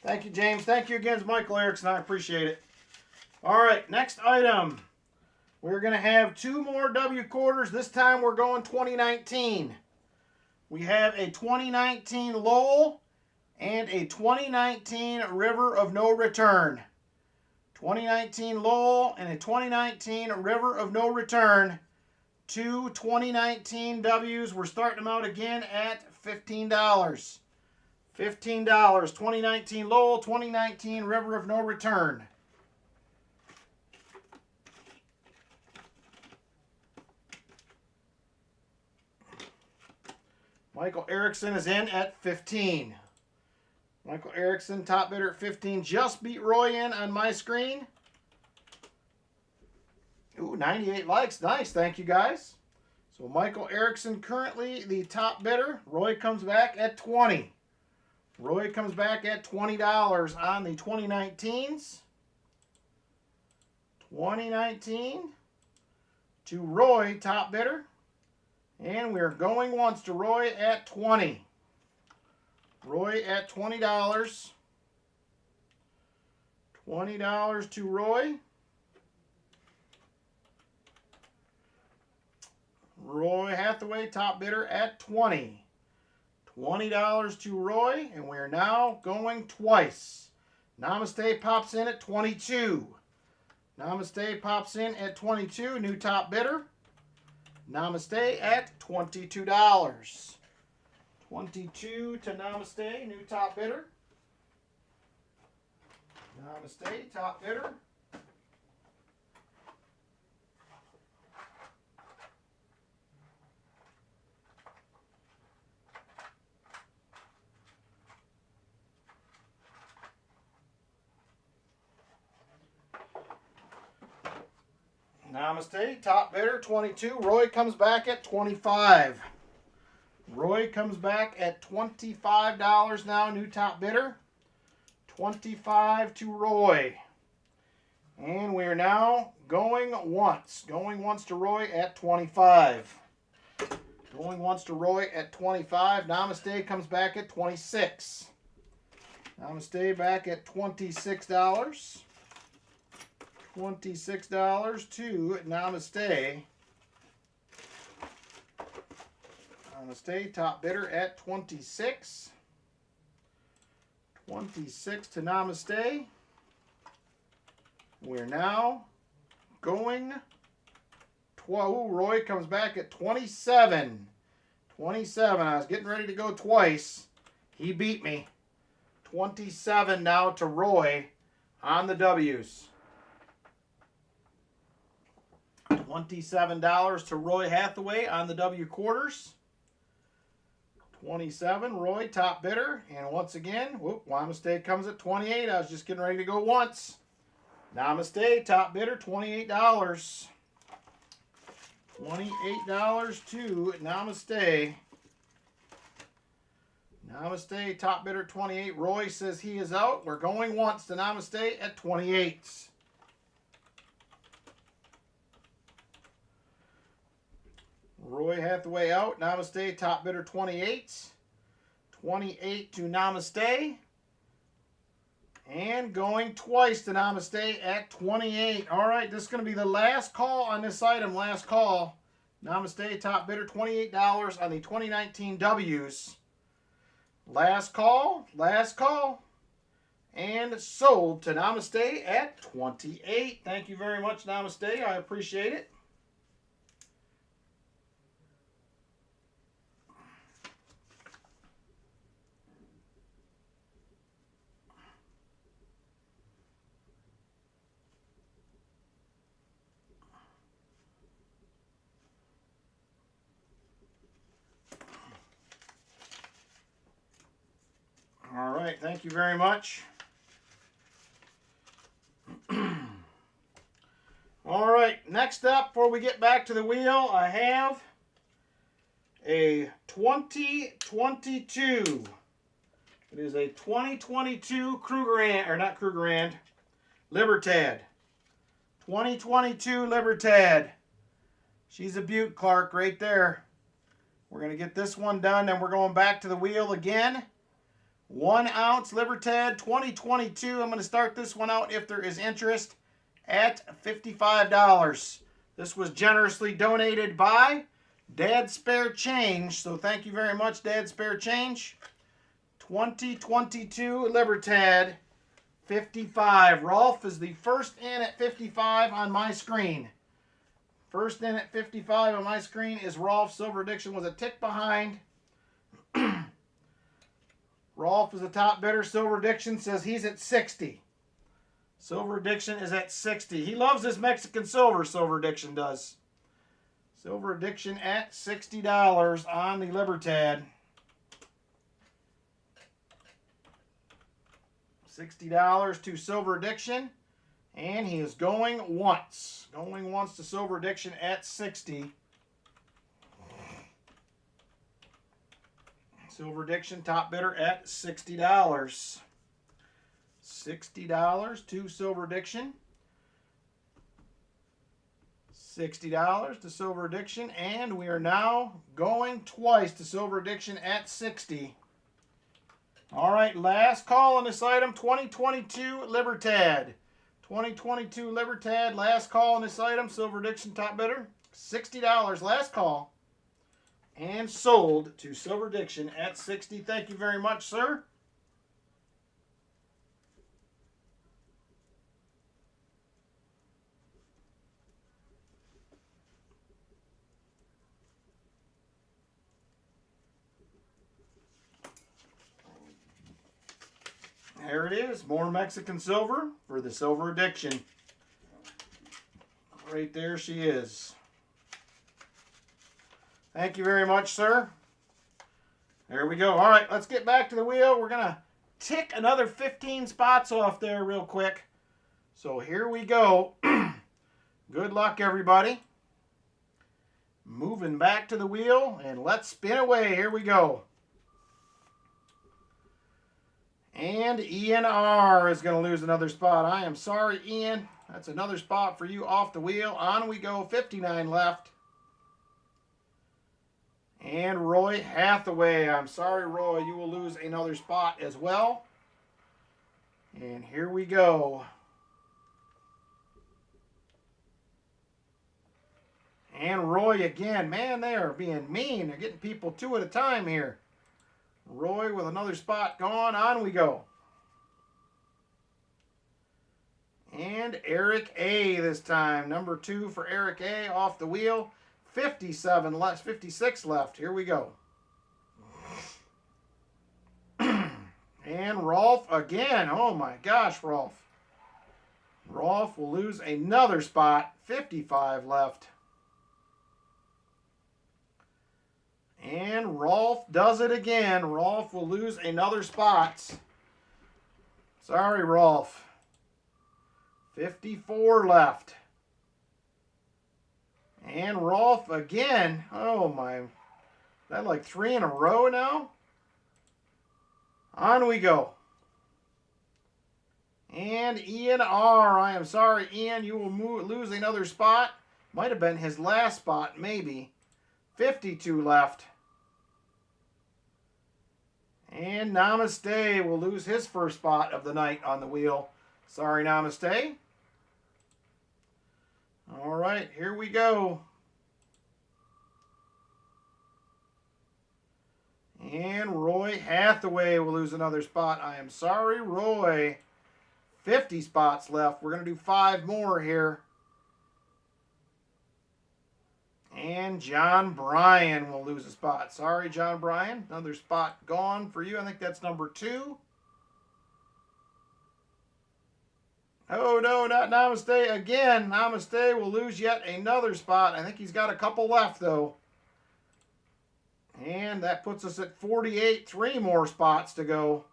Speaker 1: Thank you, James. Thank you again, Michael Erickson. I appreciate it. All right, next item. We're going to have two more W quarters. This time we're going 2019. We have a 2019 Lowell and a 2019 River of No Return. 2019 Lowell and a 2019 River of No Return. two 2019 W's. We're starting them out again at $15. $15. 2019 Lowell, 2019 River of No Return. Michael Erickson is in at 15. Michael Erickson, top bidder at 15. Just beat Roy in on my screen. Ooh, 98 likes. Nice. Thank you, guys. So Michael Erickson currently the top bidder. Roy comes back at 20. Roy comes back at $20 on the 2019s. 2019 to Roy, top bidder. And we're going once to Roy at 20. Roy at $20. $20 to Roy. Roy Hathaway, top bidder at 20. $20 to Roy, and we're now going twice. Namaste pops in at 22. Namaste pops in at 22, new top bidder. Namaste at $22. 22 to Namaste, new top bidder. Namaste, top bidder. Namaste, top bidder, 22. Roy comes back at 25. Roy comes back at $25 now, new top bidder. 25 to Roy. And we're now going once. Going once to Roy at 25. Going once to Roy at 25. Namaste comes back at 26. Namaste back at $26. $26 to Namaste. Namaste, top bidder at 26. 26 to Namaste. We're now going 12. Roy comes back at 27. 27. I was getting ready to go twice. He beat me. 27 now to Roy on the W's. $27 to Roy Hathaway on the W quarters. 27, Roy, top bidder. And once again, whoop, Namaste comes at 28. I was just getting ready to go once. Namaste, top bidder, $28. $28 to Namaste. Namaste, top bidder, 28. Roy says he is out. We're going once to Namaste at 28. Roy Hathaway out. Namaste, top bidder, 28. 28 to Namaste. And going twice to Namaste at 28. All right, this is going to be the last call on this item. Last call. Namaste, top bidder, $28 on the 2019 W's. Last call. Last call. And sold to Namaste at 28. Thank you very much, Namaste. I appreciate it. All right, thank you very much. All right, next up, before we get back to the wheel, I have a 2022. It is a 2022 Krugerrand, or not Krugerrand, Libertad. 2022 Libertad. She's a beaut, Clark, right there. We're going to get this one done, and we're going back to the wheel again. 1 ounce Libertad 2022. I'm going to start this one out, if there is interest, at $55. This was generously donated by Dad Spare Change. So thank you very much, Dad Spare Change. 2022 Libertad, 55. Rolf is the first in at 55 on my screen. First in at 55 on my screen is Rolf. Silver Addiction was a tick behind. Rolf is the top bidder. Silver Addiction says he's at 60. Silver Addiction is at 60. He loves his Mexican silver, Silver Addiction does. Silver Addiction at $60 on the Libertad. $60 to Silver Addiction. And he is going once. Going once to Silver Addiction at 60. Silver Addiction, top bidder at $60. $60 to Silver Addiction. $60 to Silver Addiction. And we are now going twice to Silver Addiction at 60. All right, last call on this item, 2022 Libertad. 2022 Libertad, last call on this item, Silver Addiction, top bidder, $60, last call. And sold to Silver Addiction at 60. Thank you very much, sir. There it is, more Mexican silver for the Silver Addiction. Right there she is. Thank you very much, sir. There we go. All right, let's get back to the wheel. We're going to tick another 15 spots off there real quick. So here we go. Good luck, everybody. Moving back to the wheel, and let's spin away. Here we go. And Ian R. is going to lose another spot. I am sorry, Ian. That's another spot for you off the wheel. On we go. 59 left. And Roy Hathaway. I'm sorry, Roy. You will lose another spot as well. And here we go. And Roy again. Man, they are being mean. They're getting people two at a time here. Roy with another spot gone. On we go. And Eric A. this time. Number 2 for Eric A. off the wheel. 57 left. 56 left. Here we go. And Rolf again. Oh my gosh, Rolf. Rolf will lose another spot. 55 left. And Rolf does it again. Rolf will lose another spot. Sorry, Rolf. 54 left. And Rolf again. Oh my. Is that like 3 in a row now? On we go. And Ian R. I am sorry, Ian. You will lose another spot. Might have been his last spot, maybe. 52 left. And Namaste will lose his first spot of the night on the wheel. Sorry, Namaste. All right, here we go. And Roy Hathaway will lose another spot. I am sorry, Roy. 50 spots left. We're going to do 5 more here. And John Bryan will lose a spot. Sorry, John Bryan. Another spot gone for you. I think that's number 2. Oh, no, not Namaste again. Namaste will lose yet another spot. I think he's got a couple left, though. And that puts us at 48. 3 more spots to go.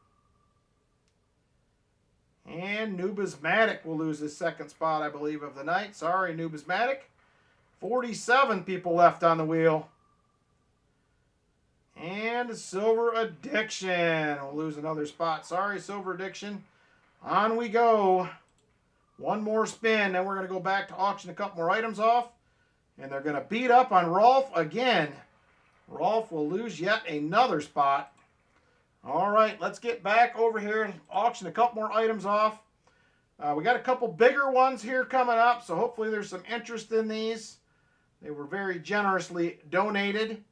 Speaker 1: And Nubismatic will lose his second spot, I believe, of the night. Sorry, Nubismatic. 47 people left on the wheel. And Silver Addiction will lose another spot. Sorry, Silver Addiction. On we go. One more spin, then we're going to go back to auction a couple more items off. And they're going to beat up on Rolf again. Rolf will lose yet another spot. All right, let's get back over here and auction a couple more items off. We got a couple bigger ones here coming up, so hopefully there's some interest in these. They were very generously donated.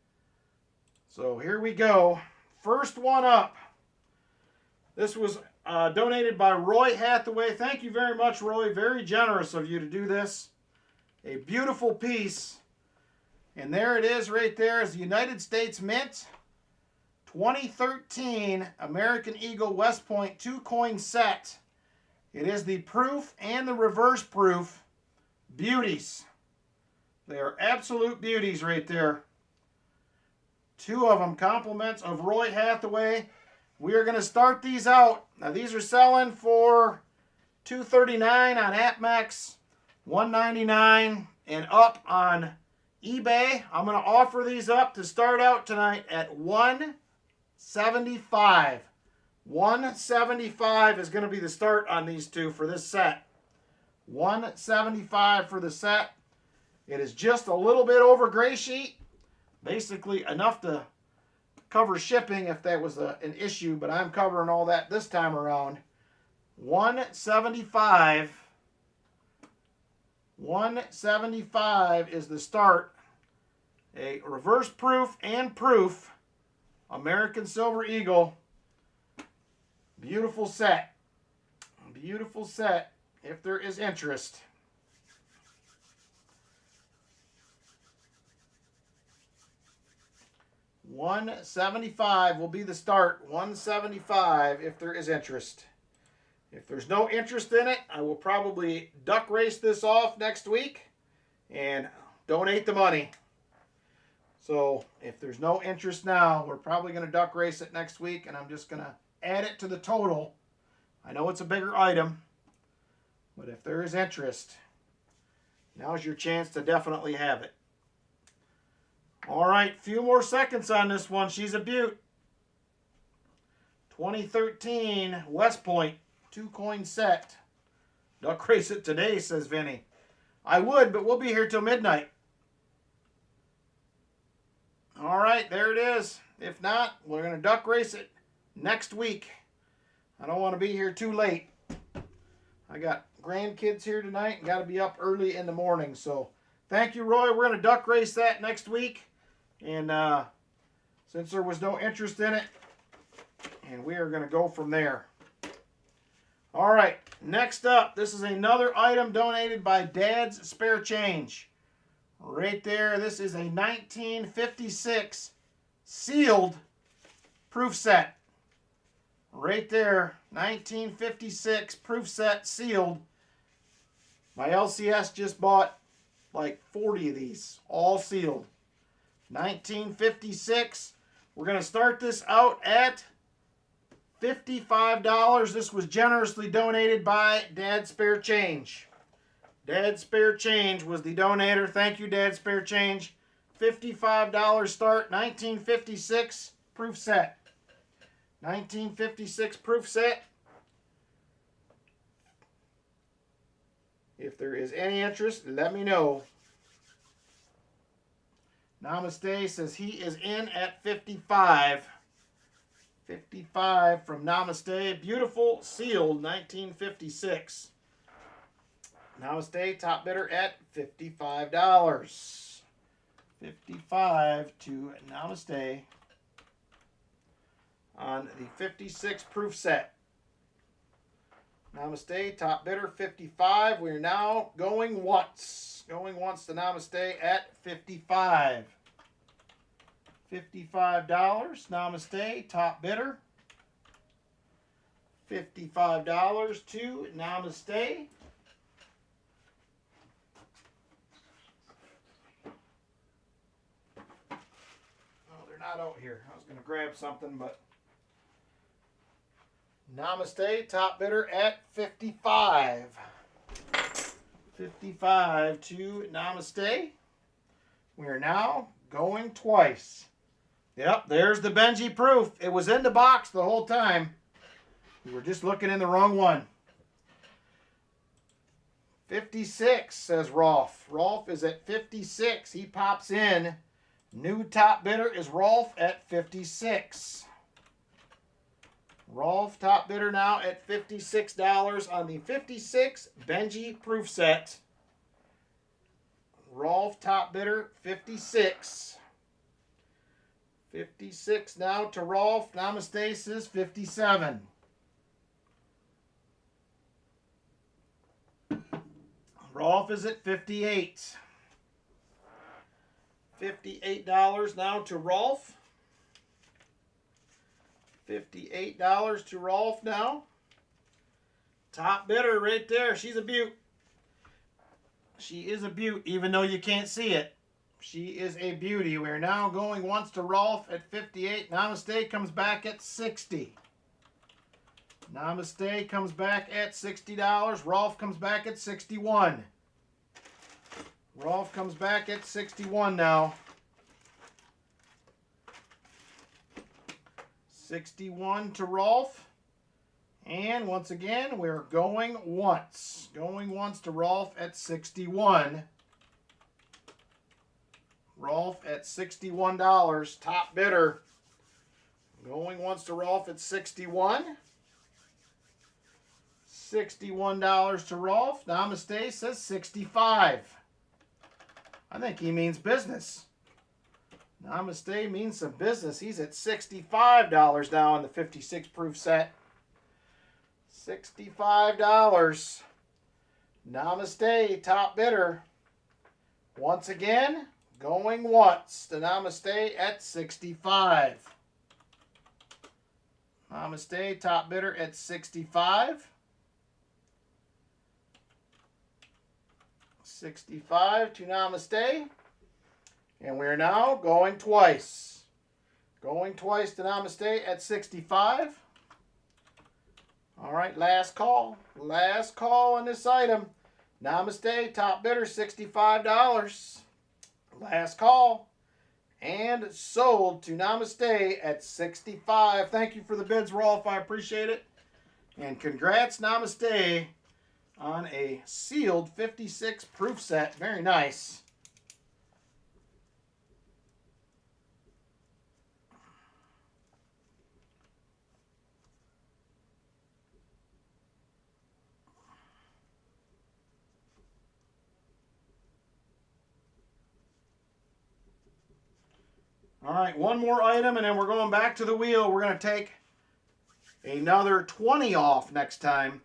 Speaker 1: So here we go. First one up. This was donated by Roy Hathaway. Thank you very much, Roy. Very generous of you to do this. A beautiful piece. And there it is right there is the United States Mint 2013 American Eagle West Point 2-coin set. It is the proof and the reverse proof beauties. They are absolute beauties right there. Two of them, compliments of Roy Hathaway. We are going to start these out. Now these are selling for $239 on AppMax, $199 and up on eBay. I'm going to offer these up to start out tonight at $175. $175 is going to be the start on these two for this set. $175 for the set. It is just a little bit over gray sheet. Basically enough to cover shipping if that was an issue, but I'm covering all that this time around. $175. $175 is the start. A reverse proof and proof American Silver Eagle. Beautiful set. Beautiful set if there is interest. $175 will be the start. $175 if there is interest. If there's no interest in it, I will probably duck race this off next week and donate the money. So if there's no interest now, we're probably going to duck race it next week, and I'm just going to add it to the total. I know it's a bigger item, but if there is interest, now's your chance to definitely have it. All right, few more seconds on this one. She's a beaut. 2013 West Point 2-coin set. Duck race it today, says Vinny. I would, but we'll be here till midnight. All right, there it is. If not, we're going to duck race it next week. I don't want to be here too late. I got grandkids here tonight and got to be up early in the morning. So thank you, Roy. We're going to duck race that next week. And since there was no interest in it, and we are going to go from there. All right, next up, this is another item donated by Dad's Spare Change. Right there, this is a 1956 sealed proof set. Right there, 1956 proof set sealed. My LCS just bought like 40 of these, all sealed. 1956. We're going to start this out at $55. This was generously donated by Dad Spare Change. Dad Spare Change was the donator. Thank you, Dad Spare Change. $55 start, 1956 proof set. 1956 proof set. If there is any interest, let me know. Namaste says he is in at 55. 55 from Namaste. Beautiful sealed 1956. Namaste, top bidder at $55. 55 to Namaste on the 56 proof set. Namaste, top bidder, 55. We are now going once. Going once to Namaste at 55. $55. Namaste, top bidder. $55 to Namaste. Oh, they're not out here. I was going to grab something, but Namaste, top bidder at 55. 55 to Namaste. We are now going twice. Yep, there's the Benji proof. It was in the box the whole time. We were just looking in the wrong one. 56, says Rolf. Rolf is at 56. He pops in. New top bidder is Rolf at 56. Rolf, top bidder now at $56 on the 56 Benji proof set. Rolf, top bidder, 56. 56 now to Rolf. Namaste says 57. Rolf is at 58. $58 now to Rolf. $58 to Rolf now. Top bidder right there. She's a beaut. She is a beaut, even though you can't see it. She is a beauty. We're now going once to Rolf at 58. Namaste comes back at 60. Namaste comes back at $60. Rolf comes back at 61. Rolf comes back at 61 now. 61 to Rolf. And once again, we're going once. Going once to Rolf at 61. Rolf at $61. Top bidder. Going once to Rolf at 61. $61 to Rolf. Namaste says 65. I think he means business. Namaste means some business. He's at $65 now in the 56 proof set. $65. Namaste, top bidder. Once again, going once to Namaste at 65. Namaste, top bidder at 65. 65 to Namaste. And we're now going twice. Going twice to Namaste at 65. All right, last call. Last call on this item. Namaste, top bidder, $65. Last call. And sold to Namaste at 65. Thank you for the bids, Rolf. I appreciate it. And congrats, Namaste, on a sealed 56 proof set. Very nice. All right, one more item, and then we're going back to the wheel. We're going to take another 20 off next time.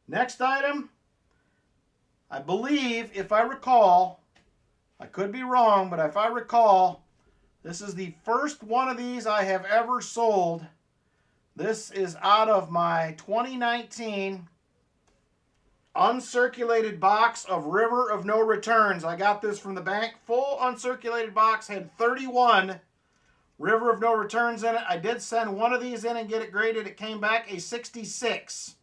Speaker 1: Next item, I believe, if I recall, I could be wrong, but if I recall, this is the first one of these I have ever sold. This is out of my 2019 uncirculated box of River of No Returns. I got this from the bank. Full uncirculated box, had 31 River of No Returns in it. I did send one of these in and get it graded. It came back a 66.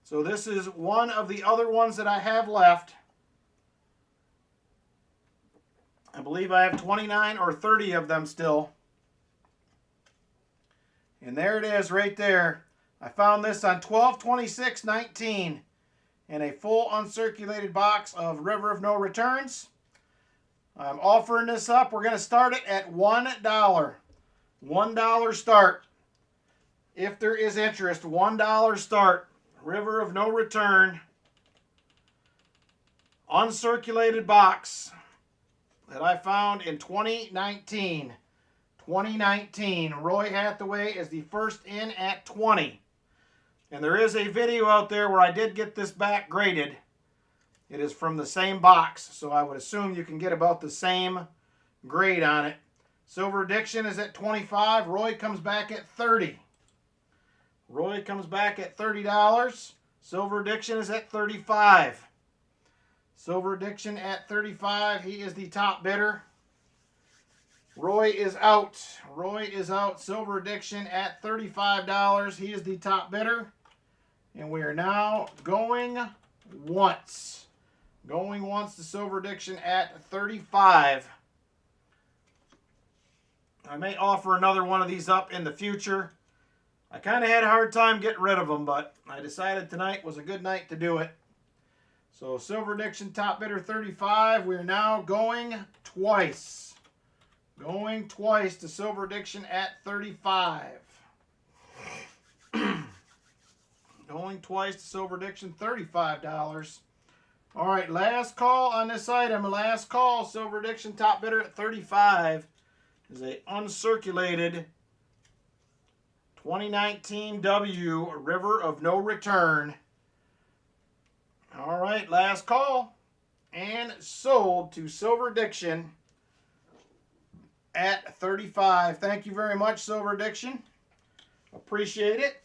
Speaker 1: So this is one of the other ones that I have left. I believe I have 29 or 30 of them still. And there it is right there. I found this on 12/26/19 in a full uncirculated box of River of No Returns. I'm offering this up. We're going to start it at $1. $1 start. If there is interest, $1 start. River of No Return. Uncirculated box that I found in 2019. 2019. Roy Hathaway is the first in at 20. And there is a video out there where I did get this back graded. It is from the same box, so I would assume you can get about the same grade on it. Silver Addiction is at 25. Roy comes back at 30. Roy comes back at $30. Silver Addiction is at 35. Silver Addiction at 35. He is the top bidder. Roy is out. Roy is out. Silver Addiction at $35. He is the top bidder. And we are now going once. Going once to Silver Addiction at 35. I may offer another one of these up in the future. I kind of had a hard time getting rid of them, but I decided tonight was a good night to do it. So Silver Addiction, top bidder, 35. We are now going twice. Going twice to Silver Addiction at 35. Going twice to Silver Addiction, $35. All right, last call on this item. Last call, Silver Addiction, top bidder at 35. Is a uncirculated 2019 W River of No Return. All right, last call. And sold to Silver Addiction at 35. Thank you very much, Silver Addiction. Appreciate it.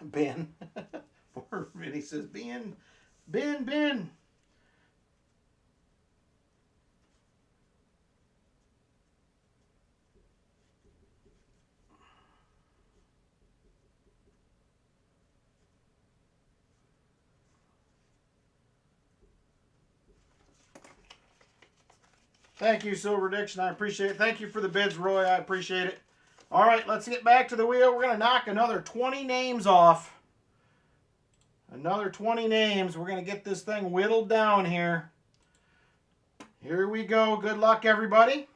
Speaker 1: Ben. Poor Vinny says, Ben. Thank you, Silver Addiction. I appreciate it. Thank you for the bids, Roy. I appreciate it. All right, let's get back to the wheel. We're going to knock another 20 names off. Another 20 names. We're going to get this thing whittled down here. Here we go. Good luck, everybody.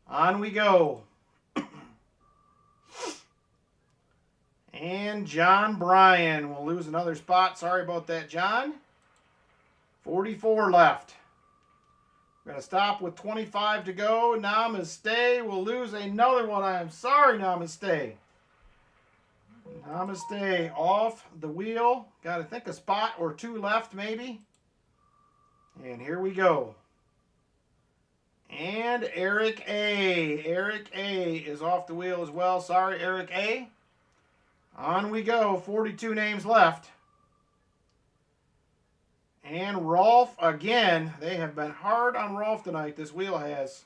Speaker 1: On we go. And John Bryan will lose another spot. Sorry about that, John. 44 left. We're going to stop with 25 to go. Namaste will lose another one. I am sorry, Namaste. Namaste off the wheel. Got, I think, a spot or two left, maybe. And here we go. And Eric A. Eric A is off the wheel as well. Sorry, Eric A. On we go. 42 names left. And Rolf again. They have been hard on Rolf tonight. This wheel has.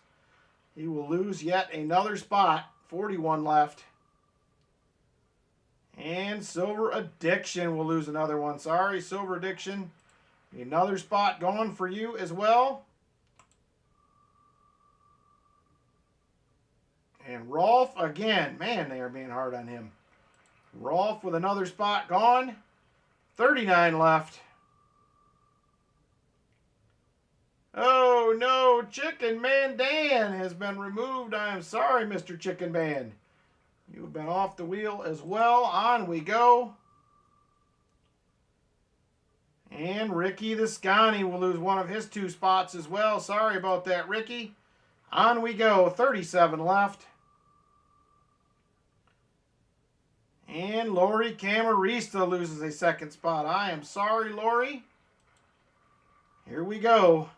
Speaker 1: He will lose yet another spot. 41 left. And Silver Addiction will lose another one. Sorry, Silver Addiction. Another spot gone for you as well. And Rolf again. Man, they are being hard on him. Rolf with another spot gone. 39 left. Oh no, Chicken Man Dan has been removed. I am sorry, Mr. Chicken Man. You've been off the wheel as well. On we go. And Ricky the Scotty will lose one of his two spots as well. Sorry about that, Ricky. On we go. 37 left. And Lori Camarista loses a second spot. I am sorry, Lori. Here we go.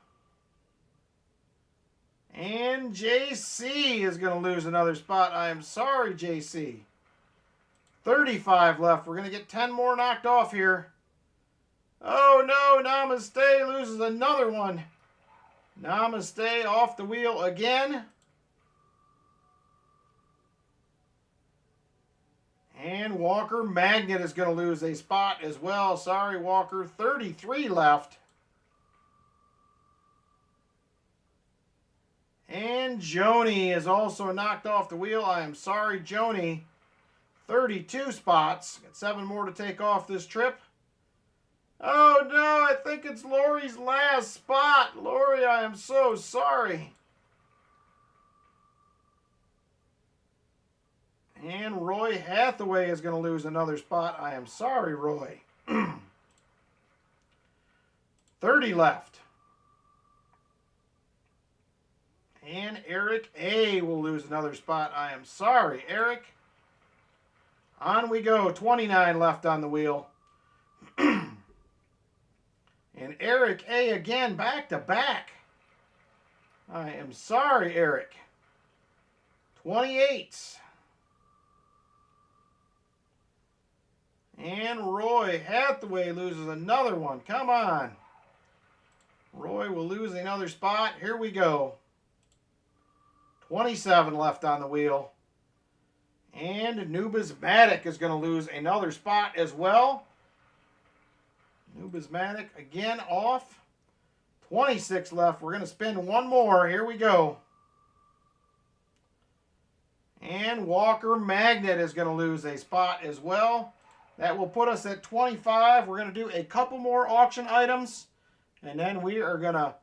Speaker 1: And JC is going to lose another spot. I am sorry, JC. 35 left. We're going to get 10 more knocked off here. Oh no, Namaste loses another one. Namaste off the wheel again. And Walker Magnet is going to lose a spot as well. Sorry, Walker. 33 left. And Joni is also knocked off the wheel. I am sorry, Joni. 32 spots. Got 7 more to take off this trip. Oh no, I think it's Lori's last spot. Lori, I am so sorry. And Roy Hathaway is going to lose another spot. I am sorry, Roy. 30 left. And Eric A will lose another spot. I am sorry, Eric. On we go. 29 left on the wheel. And Eric A again, back to back. I am sorry, Eric. 28. And Roy Hathaway loses another one. Come on. Roy will lose another spot. Here we go. 27 left on the wheel. And Nubismatic is going to lose another spot as well. Nubismatic again off. 26 left. We're going to spin one more. Here we go. And Walker Magnet is going to lose a spot as well. That will put us at 25. We're going to do a couple more auction items. And then we are going to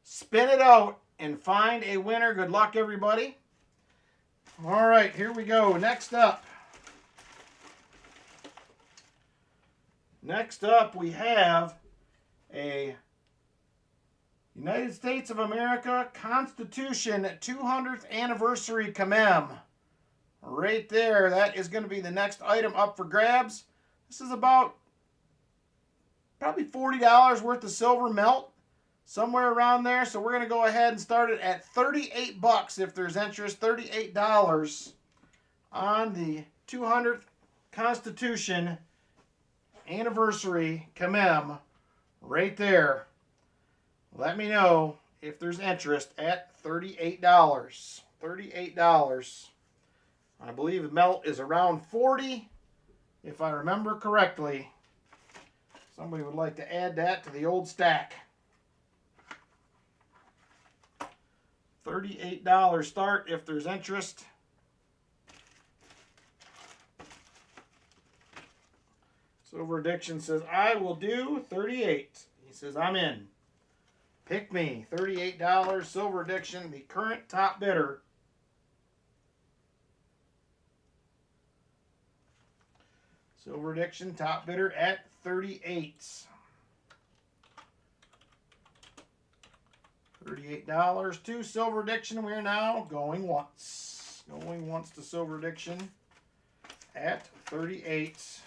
Speaker 1: spin it out and find a winner. Good luck, everybody. All right, here we go. Next up we have a United States of America Constitution 200th Anniversary Commem. Right there. That is going to be the next item up for grabs. This is about probably $40 worth of silver melt. Somewhere around there. So we're going to go ahead and start it at 38 bucks if there's interest. $38 on the 200th Constitution Anniversary Commem. Right there. Let me know if there's interest at $38. $38. I believe melt is around 40, if I remember correctly. Somebody would like to add that to the old stack. $38 start if there's interest. Silver Addiction says, I will do 38. He says, I'm in. Pick me. $38. Silver Addiction, the current top bidder. Silver Addiction, top bidder at 38. $38 to Silver Addiction. We are now going once. Going once to Silver Addiction at 38.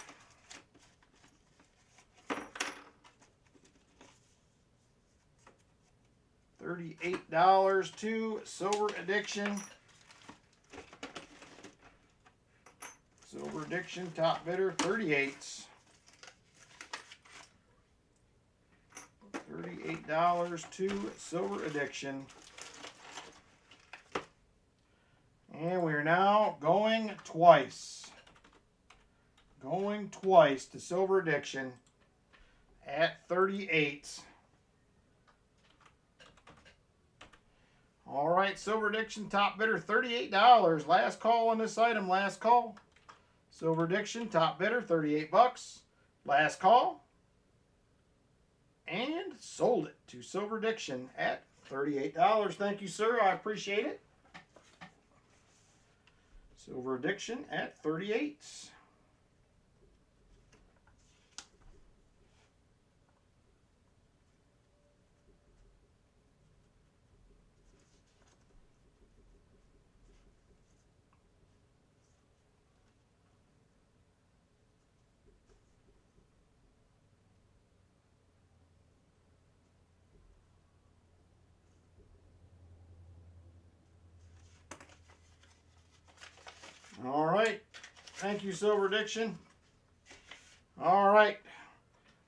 Speaker 1: $38 to Silver Addiction. Silver Addiction, top bidder, 38. $38 to Silver Addiction. And we are now going twice. Going twice to Silver Addiction at 38. All right, Silver Addiction, top bidder, $38. Last call on this item, last call. Silver Addiction, top bidder, 38 bucks. Last call. And sold it to Silver Addiction at $38. Thank you, sir. I appreciate it. Silver Addiction at 38. All right. Thank you, Silver Addiction. All right.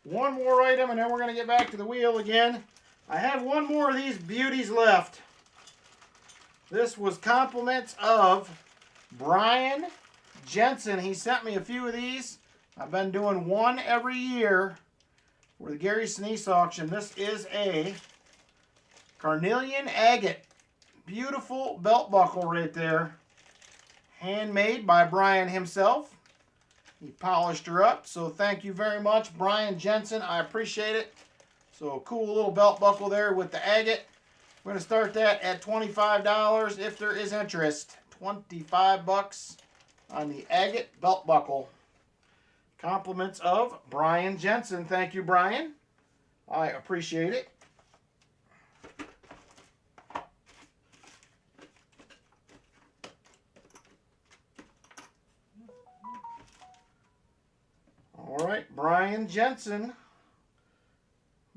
Speaker 1: One more item, and then we're going to get back to the wheel again. I have one more of these beauties left. This was compliments of Brian Jensen. He sent me a few of these. I've been doing one every year for the Gary Sinise auction. This is a carnelian agate. Beautiful belt buckle right there. Handmade by Brian himself. He polished her up. So thank you very much, Brian Jensen. I appreciate it. So cool little belt buckle there with the agate. We're going to start that at $25 if there is interest. 25 bucks on the agate belt buckle. Compliments of Brian Jensen. Thank you, Brian. I appreciate it. All right, Brian Jensen.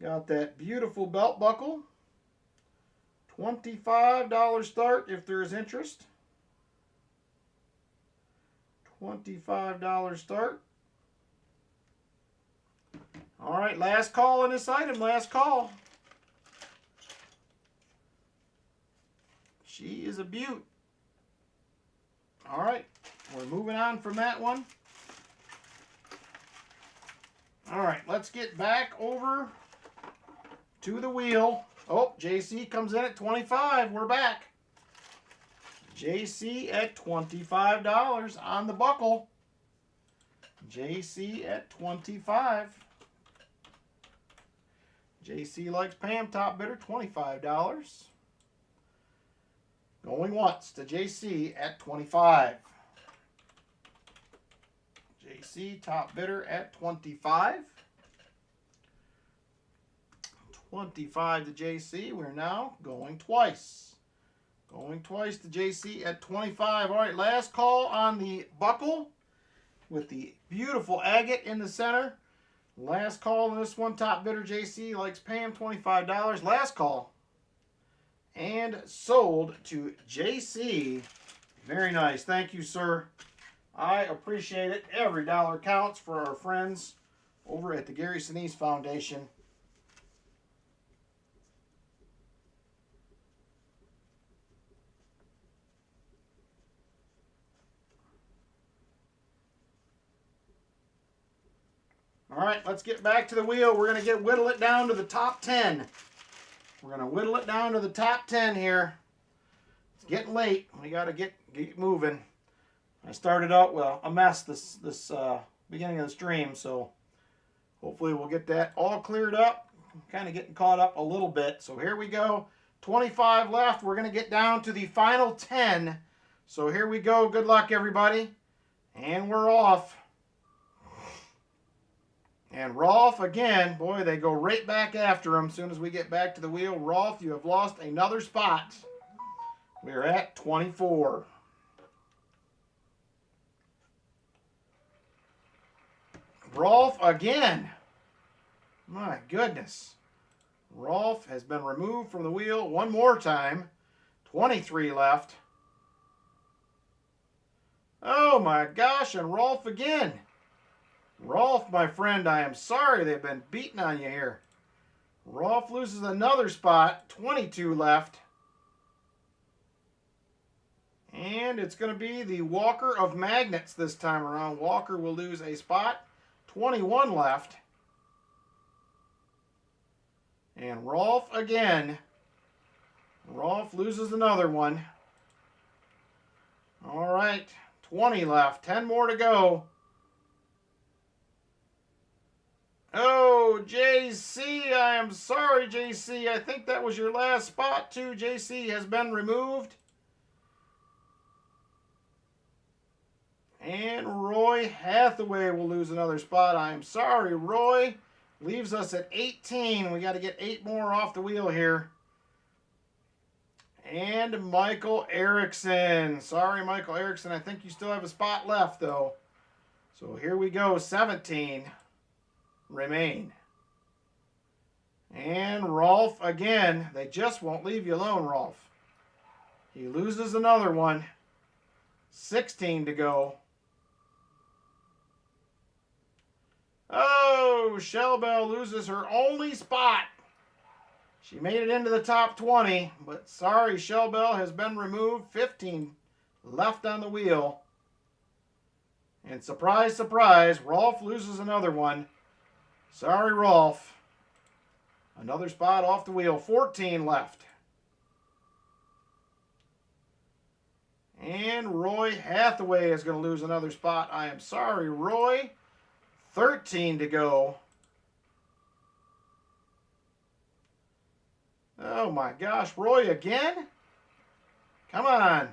Speaker 1: Got that beautiful belt buckle. $25 start if there is interest. $25 start. All right, last call on this item, last call. She is a beaut. All right, we're moving on from that one. All right, let's get back over to the wheel. Oh, JC comes in at 25. We're back. JC at $25 on the buckle. JC at 25. JC likes Pam, top bidder, $25. Going once to JC at 25. JC, top bidder at 25. 25 to JC. We're now going twice. Going twice to JC at 25. All right, last call on the buckle with the beautiful agate in the center. Last call on this one. Top bidder JC likes paying $25. Last call. And sold to JC. Very nice. Thank you, sir. I appreciate it. Every dollar counts for our friends over at the Gary Sinise Foundation. All right, let's get back to the wheel. We're going to whittle it down to the top 10. We're going to whittle it down to the top 10 here. It's getting late. We got to get moving. I started out, well, a mess this beginning of the stream, so hopefully we'll get that all cleared up. I'm kind of getting caught up a little bit. So here we go. 25 left. We're going to get down to the final 10. So here we go. Good luck, everybody. And we're off. And Rolf, again, boy, they go right back after him as soon as we get back to the wheel. Rolf, you have lost another spot. We're at 24. Rolf again. My goodness. Rolf has been removed from the wheel one more time. 23 left. Oh my gosh, and Rolf again. Rolf, my friend, I am sorry they've been beating on you here. Rolf loses another spot. 22 left. And it's going to be the Walker of Magnets this time around. Walker will lose a spot. 21 left. And Rolf again. Rolf loses another one. All right. 20 left. 10 more to go. Oh, JC, I am sorry, JC. I think that was your last spot, too. JC has been removed. And Roy Hathaway will lose another spot. I am sorry, Roy. Leaves us at 18. We got to get 8 more off the wheel here. And Michael Erickson. Sorry, Michael Erickson. I think you still have a spot left, though. So here we go. 17 remain. And Rolf again. They just won't leave you alone, Rolf. He loses another one. 16 to go. Oh, Shellbell loses her only spot. She made it into the top 20, but sorry, Shellbell has been removed. 15 left on the wheel. And surprise, surprise, Rolf loses another one. Sorry, Rolf. Another spot off the wheel. 14 left. And Roy Hathaway is going to lose another spot. I am sorry, Roy. 13 to go. Oh my gosh, Roy again? Come on.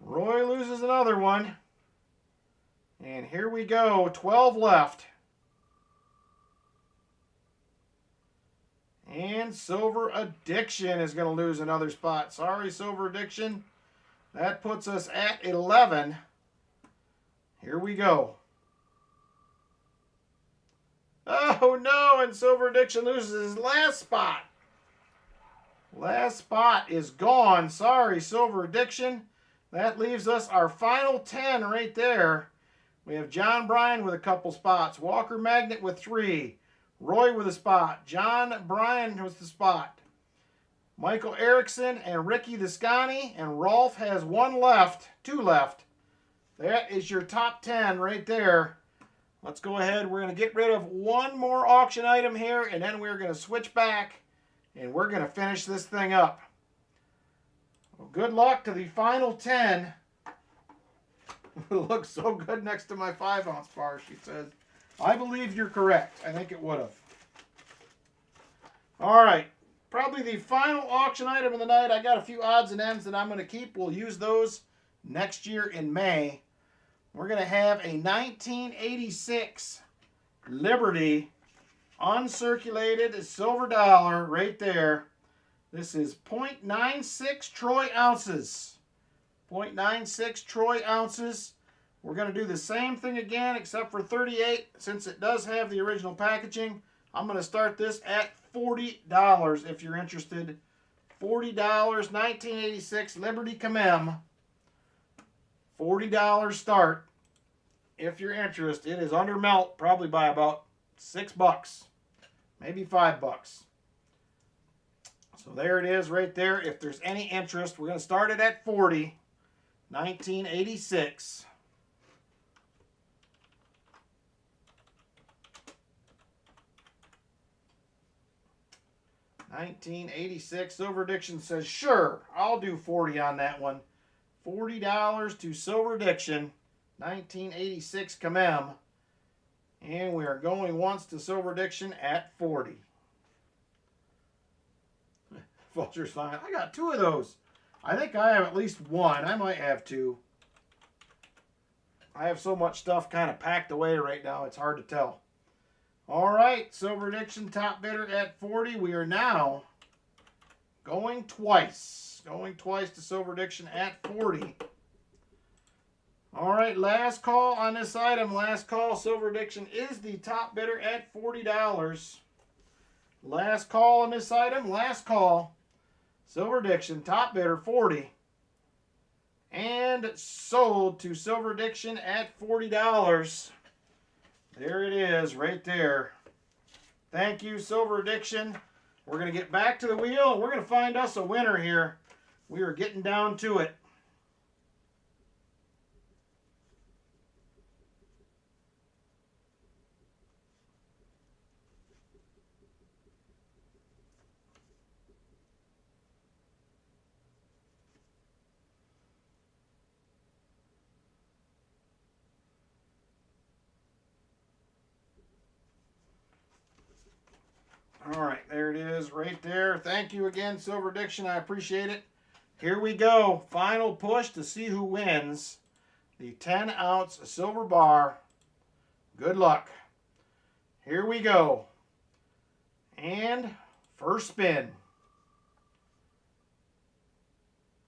Speaker 1: Roy loses another one. And here we go, 12 left. And Silver Addiction is going to lose another spot. Sorry, Silver Addiction. That puts us at 11. Here we go. Oh no, and Silver Addiction loses his last spot. Last spot is gone. Sorry, Silver Addiction. That leaves us our final 10 right there. We have John Bryan with a couple spots. Walker Magnet with 3. Roy with a spot. John Bryan with the spot. Michael Erickson and Ricky Descani. And Rolf has 1 left. 2 left. That is your top 10 right there. Let's go ahead. We're going to get rid of one more auction item here. And then we're going to switch back. And we're going to finish this thing up. Well, good luck to the final 10. It looks so good next to my 5-ounce bar, she says. I believe you're correct. I think it would have. All right. Probably the final auction item of the night. I got a few odds and ends that I'm going to keep. We'll use those next year in May. We're going to have a 1986 Liberty uncirculated silver dollar right there. This is 0.96 troy ounces. 0.96 troy ounces. We're going to do the same thing again except for 38 since it does have the original packaging. I'm going to start this at $40 if you're interested. $40, 1986 Liberty Commem. $40 start if you're interested. It is under melt probably by about $6, maybe $5. So there it is right there. If there's any interest, we're going to start it at 40, 1986. Silver Addiction says, sure, I'll do 40 on that one. $40 to Silver Addiction, 1986 Commem. And we are going once to Silver Addiction at 40. Vulture's fine. I got 2 of those. I think I have at least 1. I might have 2. I have so much stuff kind of packed away right now, it's hard to tell. All right, Silver Addiction top bidder at 40. We are now going twice. Going twice to Silver Addiction at 40. All right, last call on this item. Last call, Silver Addiction is the top bidder at $40. Last call on this item. Last call, Silver Addiction, top bidder, 40. And sold to Silver Addiction at $40. There it is, right there. Thank you, Silver Addiction. We're going to get back to the wheel, and we're going to find us a winner here. We are getting down to it. All right, there it is right there. Thank you again, Silver Addiction. I appreciate it. Here we go. Final push to see who wins the 10-ounce silver bar. Good luck. Here we go. And first spin.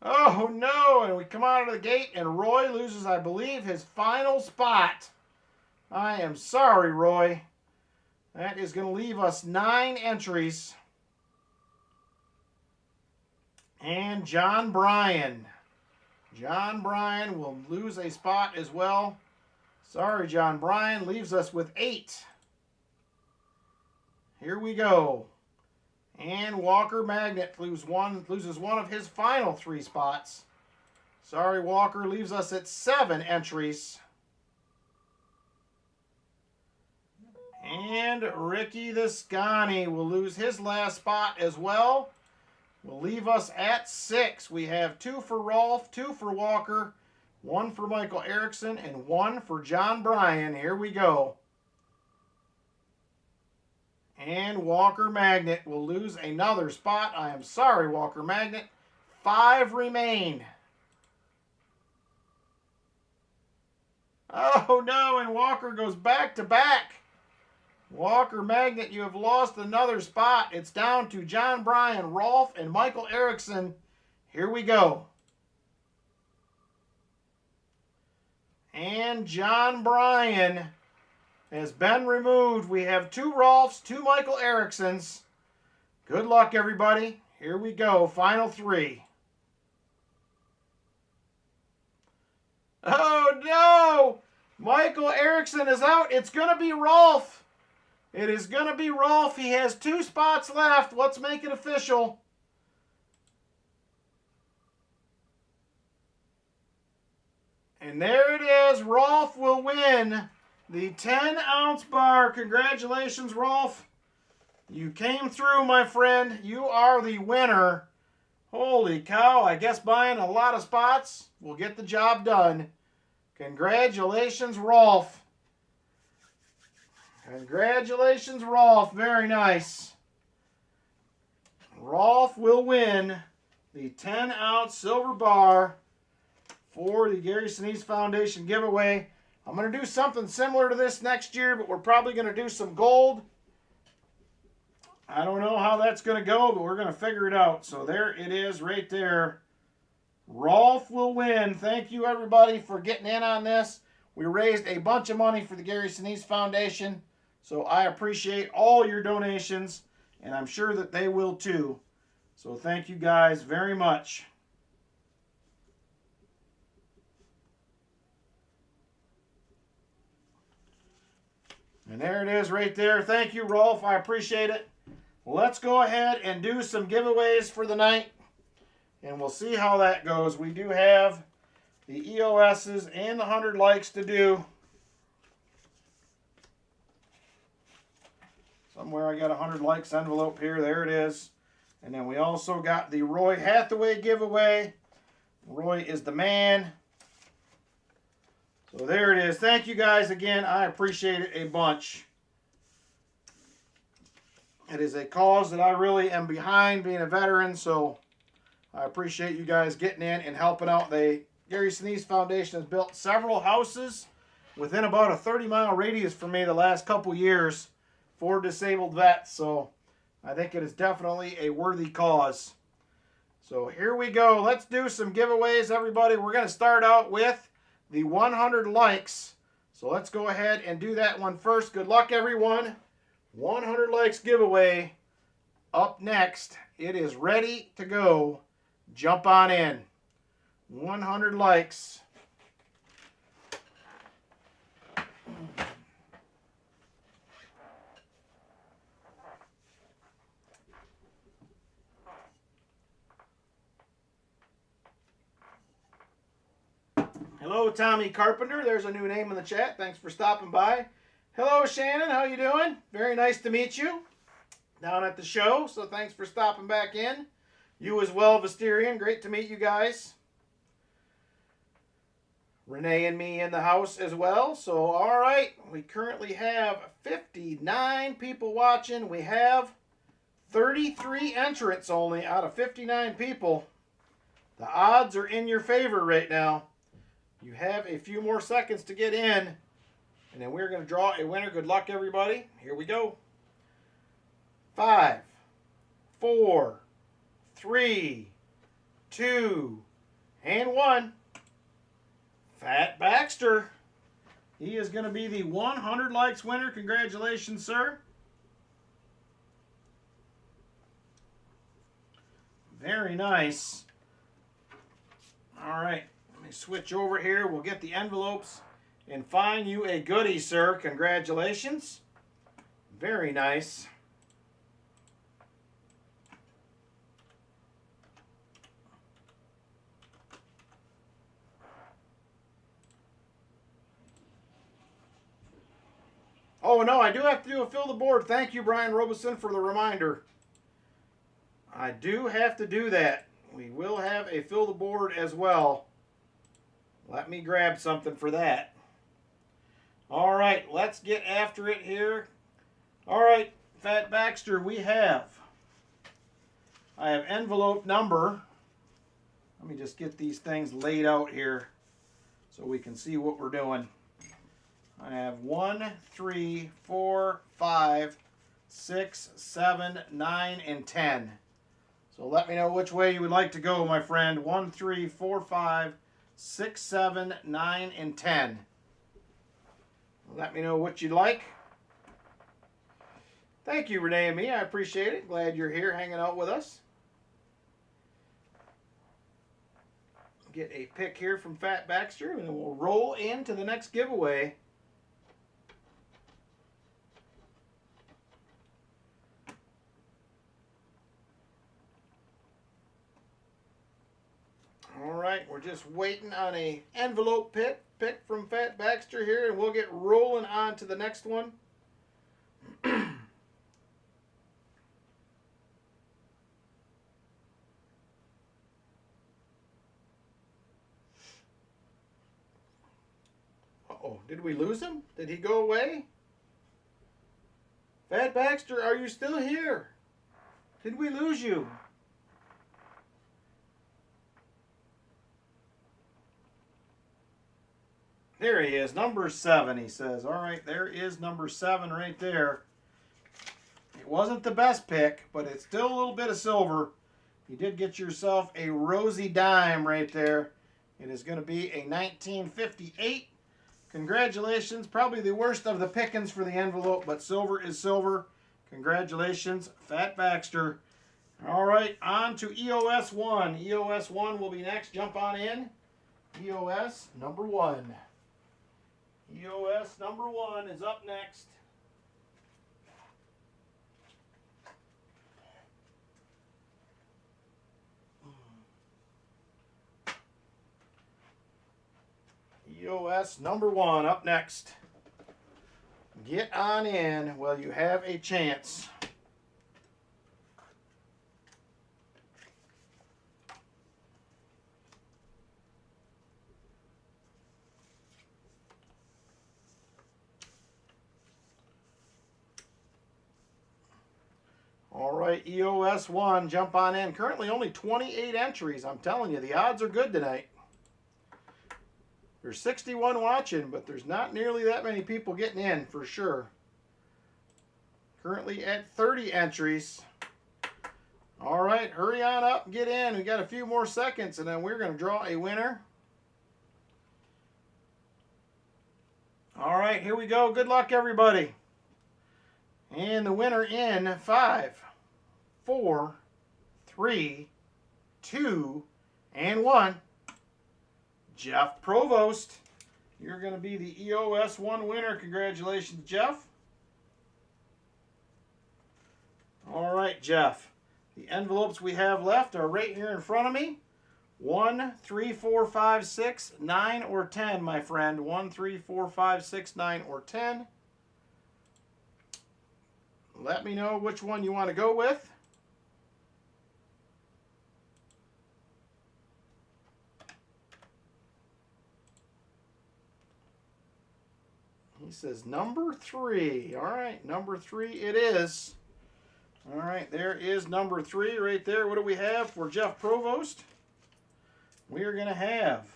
Speaker 1: Oh, no. And we come out of the gate, and Roy loses, I believe, his final spot. I am sorry, Roy. That is going to leave us 9 entries. And John Bryan. John Bryan will lose a spot as well. Sorry, John Bryan. Leaves us with 8. Here we go. And Walker Magnet loses one of his final 3 spots. Sorry, Walker. Leaves us at 7 entries. And Ricky the Scotty will lose his last spot as well. Will leave us at 6. We have 2 for Rolf, 2 for Walker, 1 for Michael Erickson, and 1 for John Bryan. Here we go. And Walker Magnet will lose another spot. I am sorry, Walker Magnet. 5 remain. Oh no, and Walker goes back to back. Walker Magnet, you have lost another spot. It's down to John Bryan, Rolf, and Michael Erickson. Here we go. And John Bryan has been removed. We have 2 Rolfs, 2 Michael Ericksons. Good luck, everybody. Here we go. Final 3. Oh, no! Michael Erickson is out. It's going to be Rolf. It is going to be Rolf. He has 2 spots left. Let's make it official. And there it is. Rolf will win the 10-ounce bar. Congratulations, Rolf. You came through, my friend. You are the winner. Holy cow. I guess buying a lot of spots will get the job done. Congratulations, Rolf. Congratulations, Rolf. Very nice. Rolf will win the 10-ounce silver bar for the Gary Sinise Foundation giveaway. I'm going to do something similar to this next year, but we're probably going to do some gold. I don't know how that's going to go, but we're going to figure it out. So there it is right there. Rolf will win. Thank you, everybody, for getting in on this. We raised a bunch of money for the Gary Sinise Foundation, so I appreciate all your donations, and I'm sure that they will too. So thank you guys very much. And there it is right there. Thank you, Rolf. I appreciate it. Let's go ahead and do some giveaways for the night, and we'll see how that goes. We do have the EOSs and the 100 likes to do. Somewhere I got a 100 likes envelope here. There it is. And then we also got the Roy Hathaway giveaway. Roy is the man. So there it is. Thank you guys again. I appreciate it a bunch. It is a cause that I really am behind, being a veteran, so I appreciate you guys getting in and helping out. The Gary Sinise Foundation has built several houses within about a 30-mile radius from me the last couple years for disabled vets, so I think it is definitely a worthy cause. So here we go. Let's do some giveaways, everybody. We're going to start out with the 100 likes. So let's go ahead and do that one first. Good luck, everyone. 100 likes giveaway up next. It is ready to go. Jump on in. 100 likes. Hello, Tommy Carpenter. There's a new name in the chat. Thanks for stopping by. Hello, Shannon. How you doing? Very nice to meet you down at the show. So thanks for stopping back in. You as well, Visterian. Great to meet you guys. Renee and me in the house as well. So, all right. We currently have 59 people watching. We have 33 entrants only out of 59 people. The odds are in your favor right now. You have a few more seconds to get in. And then we're going to draw a winner. Good luck, everybody. Here we go. 5, 4, 3, 2, and 1. Fat Baxter. He is going to be the 100 likes winner. Congratulations, sir. Very nice. All right. Let me switch over here. We'll get the envelopes and find you a goodie, sir. Congratulations. Very nice. Oh, no, I do have to do a fill the board. Thank you, Brian Robeson, for the reminder. I do have to do that. We will have a fill the board as well. Let me grab something for that. All right, let's get after it here. All right, Fat Baxter, I have envelope number. Let me just get these things laid out here so we can see what we're doing. I have 1, 3, 4, 5, 6, 7, 9, and 10. So let me know which way you would like to go, my friend. 1, 3, 4, 5, 6, 7, 9, and 10. Let me know what you'd like. Thank you, Renee and me. I appreciate it. Glad you're here hanging out with us. Get a pick here from Fat Baxter, and then we'll roll into the next giveaway. All right, we're just waiting on a envelope pick from Fat Baxter here, and we'll get rolling on to the next one. Uh-oh, did we lose him? Did he go away? Fat Baxter, are you still here? Did we lose you? There he is, number 7, he says. All right, there is number 7 right there. It wasn't the best pick, but it's still a little bit of silver. You did get yourself a rosy dime right there. It is going to be a 1958. Congratulations. Probably the worst of the pickings for the envelope, but silver is silver. Congratulations, Fat Baxter. All right, on to EOS 1. EOS 1 will be next. Jump on in. EOS number 1. EOS number 1 is up next. EOS number 1 up next. Get on in while you have a chance. All right, EOS 1, jump on in. Currently only 28 entries. I'm telling you, the odds are good tonight. There's 61 watching, but there's not nearly that many people getting in for sure. Currently at 30 entries. All right, hurry on up and get in. We got a few more seconds, and then we're going to draw a winner. All right, here we go. Good luck, everybody. And the winner in 5, 4, 3, 2, and 1. Jeff Provost. You're going to be the EOS 1 winner. Congratulations, Jeff. All right, Jeff. The envelopes we have left are right here in front of me. 1, 3, 4, 5, 6, 9, or 10, my friend. 1, 3, 4, 5, 6, 9, or 10. Let me know which one you want to go with. He says number 3. All right, number 3 it is. All right, there is number 3 right there. What do we have for Jeff Provost? We are going to have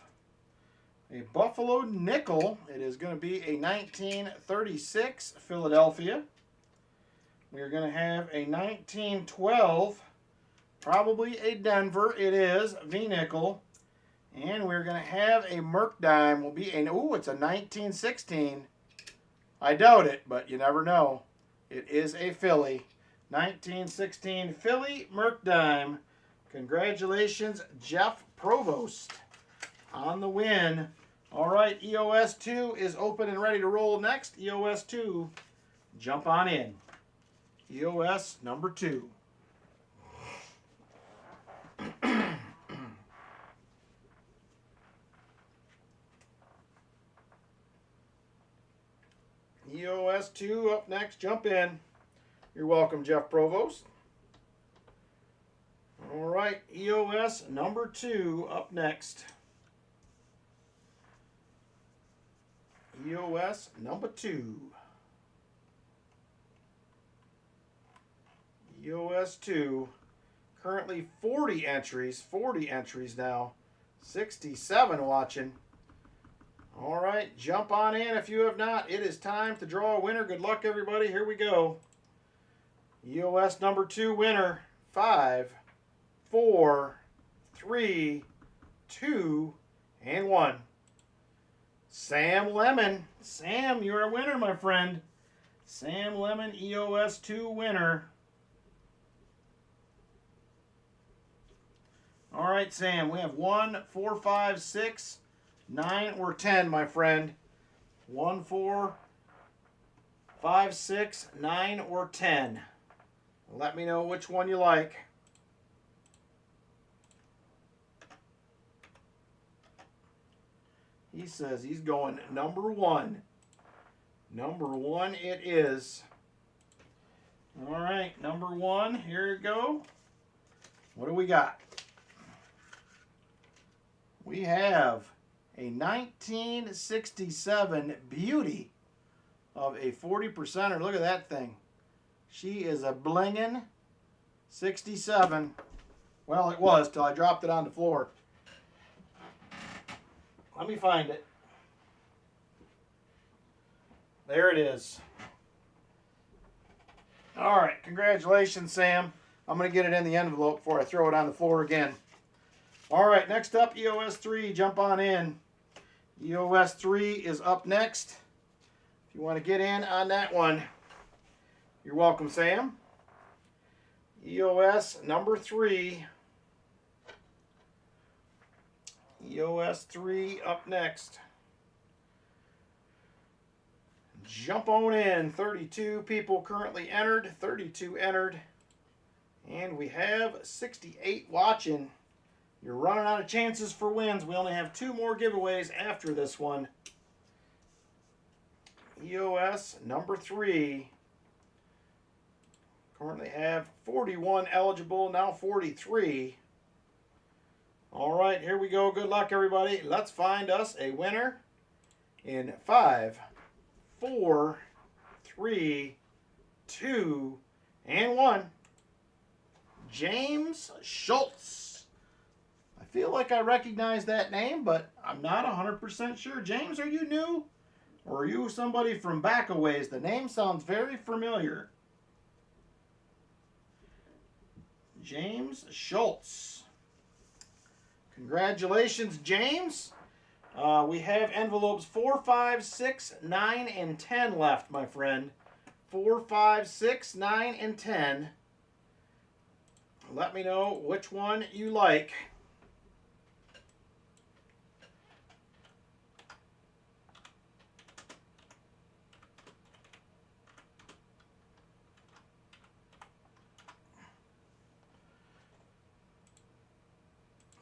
Speaker 1: a Buffalo nickel. It is going to be a 1936 Philadelphia. We are going to have a 1912, probably a Denver. It is V-nickel. And we're going to have a Merc dime. Will be a, ooh, it's a 1916. I doubt it, but you never know. It is a Philly. 1916 Philly Merc dime. Congratulations, Jeff Provost, on the win. All right, EOS 2 is open and ready to roll next. EOS 2, jump on in. EOS number 2. EOS 2 up next. Jump in. You're welcome, Jeff Provost. All right, EOS number 2 up next. EOS number 2. EOS 2. Currently 40 entries. 40 entries now. 67 watching. All right, jump on in if you have not. It is time to draw a winner. Good luck, everybody. Here we go. EOS number 2 winner. 5, 4, 3, 2, and 1. Sam Lemon. Sam, you're a winner, my friend. Sam Lemon, EOS 2 winner. All right, Sam, we have 1, 4, 5, 6, 9, or 10, my friend. 1, 4, 5, 6, 9, or 10. Let me know which one you like. He says he's going number 1. Number 1 it is. All right, number 1, here you go. What do we got? We have a 1967 beauty of a 40%er. Look at that thing. She is a blingin' 67. Well, it was till I dropped it on the floor. Let me find it. There it is. All right, congratulations, Sam. I'm going to get it in the envelope before I throw it on the floor again. All right, next up, EOS 3. Jump on in. EOS 3 is up next. If you want to get in on that one, you're welcome, Sam. EOS number 3. EOS 3 up next. Jump on in. 32 people currently entered. 32 entered. And we have 68 watching. You're running out of chances for wins. We only have 2 more giveaways after this one. EOS number 3. Currently have 41 eligible, now 43. All right, here we go. Good luck, everybody. Let's find us a winner in 5, 4, 3, 2, and 1. James Schultz. I feel like I recognize that name, but I'm not 100% sure. James, are you new? Or are you somebody from back a ways? The name sounds very familiar. James Schultz. Congratulations, James. We have envelopes 4, 5, 6, 9, and 10 left, my friend. 4, 5, 6, 9, and 10. Let me know which one you like.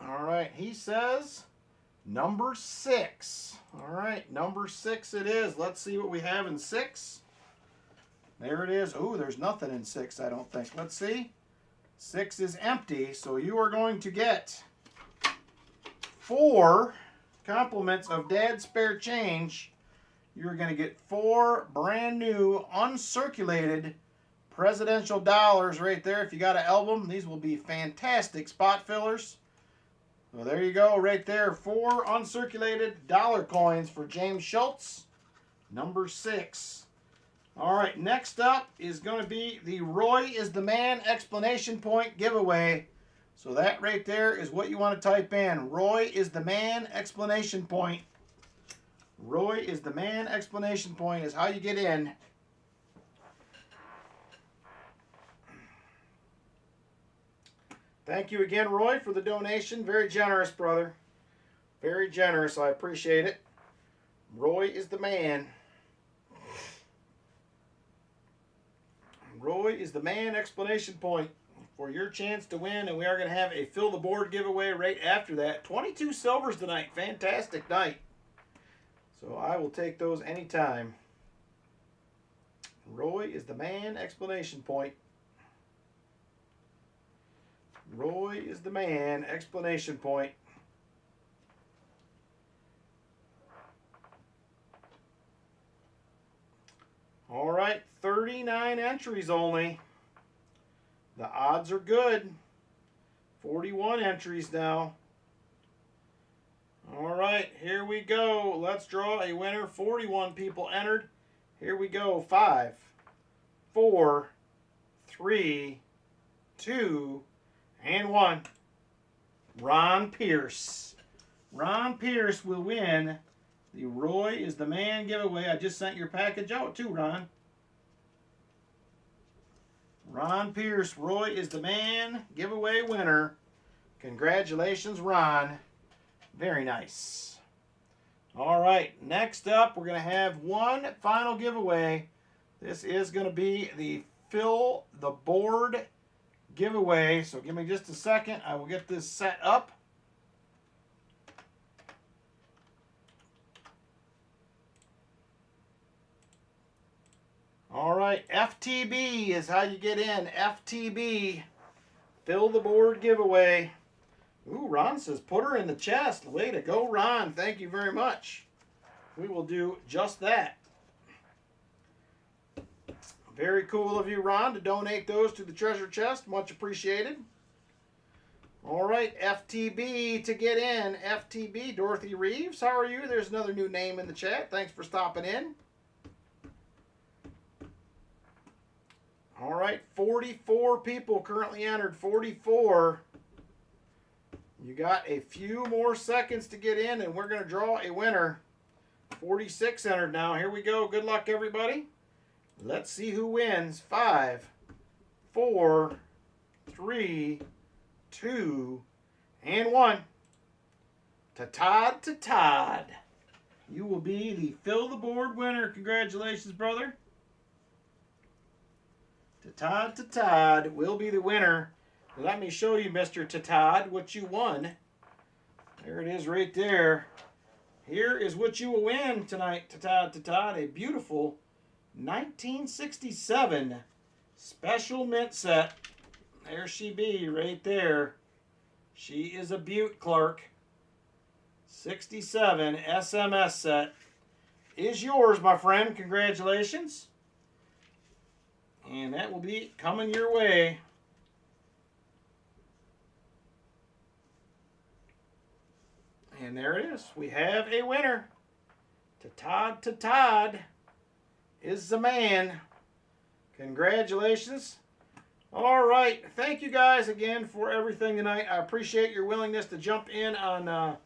Speaker 1: All right, he says number 6. All right, number 6 it is. Let's see what we have in 6. There it is. Oh, there's nothing in 6, I don't think. Let's see. 6 is empty, so you are going to get 4 compliments of Dad's spare change. You're going to get 4 brand new uncirculated presidential dollars right there. If you got an album, these will be fantastic spot fillers. So there you go, right there. 4 uncirculated dollar coins for James Schultz, number 6. All right, next up is going to be the Roy is the Man exclamation point giveaway. So that right there is what you want to type in. Roy is the Man exclamation point. Roy is the Man exclamation point is how you get in. Thank you again, Roy, for the donation. Very generous, brother. Very generous. I appreciate it. Roy is the man. Roy is the man exclamation point for your chance to win. And we are going to have a fill the board giveaway right after that. 22 silvers tonight. Fantastic night. So I will take those anytime. Roy is the man exclamation point. Roy is the man, exclamation point. All right, 39 entries only. The odds are good. 41 entries now. All right, here we go. Let's draw a winner. 41 people entered. Here we go. 5, 4, 3, 2, and 1. Ron Pierce. Ron Pierce will win the Roy is the Man giveaway. I just sent your package out too, Ron. Ron Pierce, Roy is the Man giveaway winner. Congratulations, Ron. Very nice. All right, next up, we're going to have one final giveaway. This is going to be the Fill the Board giveaway. So give me just a second. I will get this set up. All right, FTB is how you get in. FTB, Fill the Board giveaway. Ooh, Ron says put her in the chest. Way to go, Ron. Thank you very much. We will do just that. Very cool of you, Ron, to donate those to the treasure chest. Much appreciated. All right, FTB to get in. FTB, Dorothy Reeves. How are you? There's another new name in the chat. Thanks for stopping in. All right, 44 people currently entered. 44. You got a few more seconds to get in, and we're going to draw a winner. 46 entered now. Here we go. Good luck, everybody. Let's see who wins. 5, 4, 3, 2, and 1. To Todd. You will be the fill the board winner. Congratulations, brother. To Todd will be the winner. Let me show you, Mr. Todd, what you won. There it is right there. Here is what you will win tonight, Todd. A beautiful 1967 special mint set. There she be, right there. She is a beaut, Clark. 67 SMS set is yours, my friend. Congratulations. And that will be coming your way. And there it is. We have a winner. To Todd is the man. Congratulations. All right. Thank you guys again for everything tonight. I appreciate your willingness to jump in on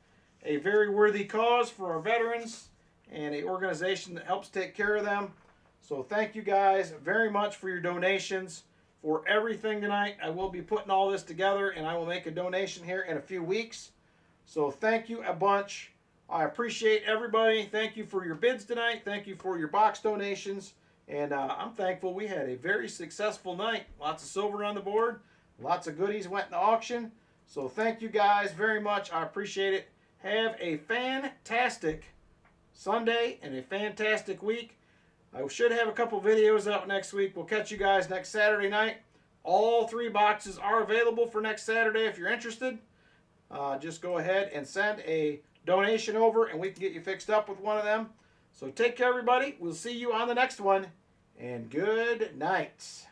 Speaker 1: a very worthy cause for our veterans and an organization that helps take care of them. So thank you guys very much for your donations, for everything tonight. I will be putting all this together, and I will make a donation here in a few weeks. So thank you a bunch. I appreciate everybody. Thank you for your bids tonight. Thank you for your box donations. And I'm thankful we had a very successful night. Lots of silver on the board. Lots of goodies went in the auction. So thank you guys very much. I appreciate it. Have a fantastic Sunday and a fantastic week. I should have a couple videos out next week. We'll catch you guys next Saturday night. All 3 boxes are available for next Saturday if you're interested. Just go ahead and send a donation over and we can get you fixed up with one of them. So take care, everybody. We'll see you on the next one. And good night.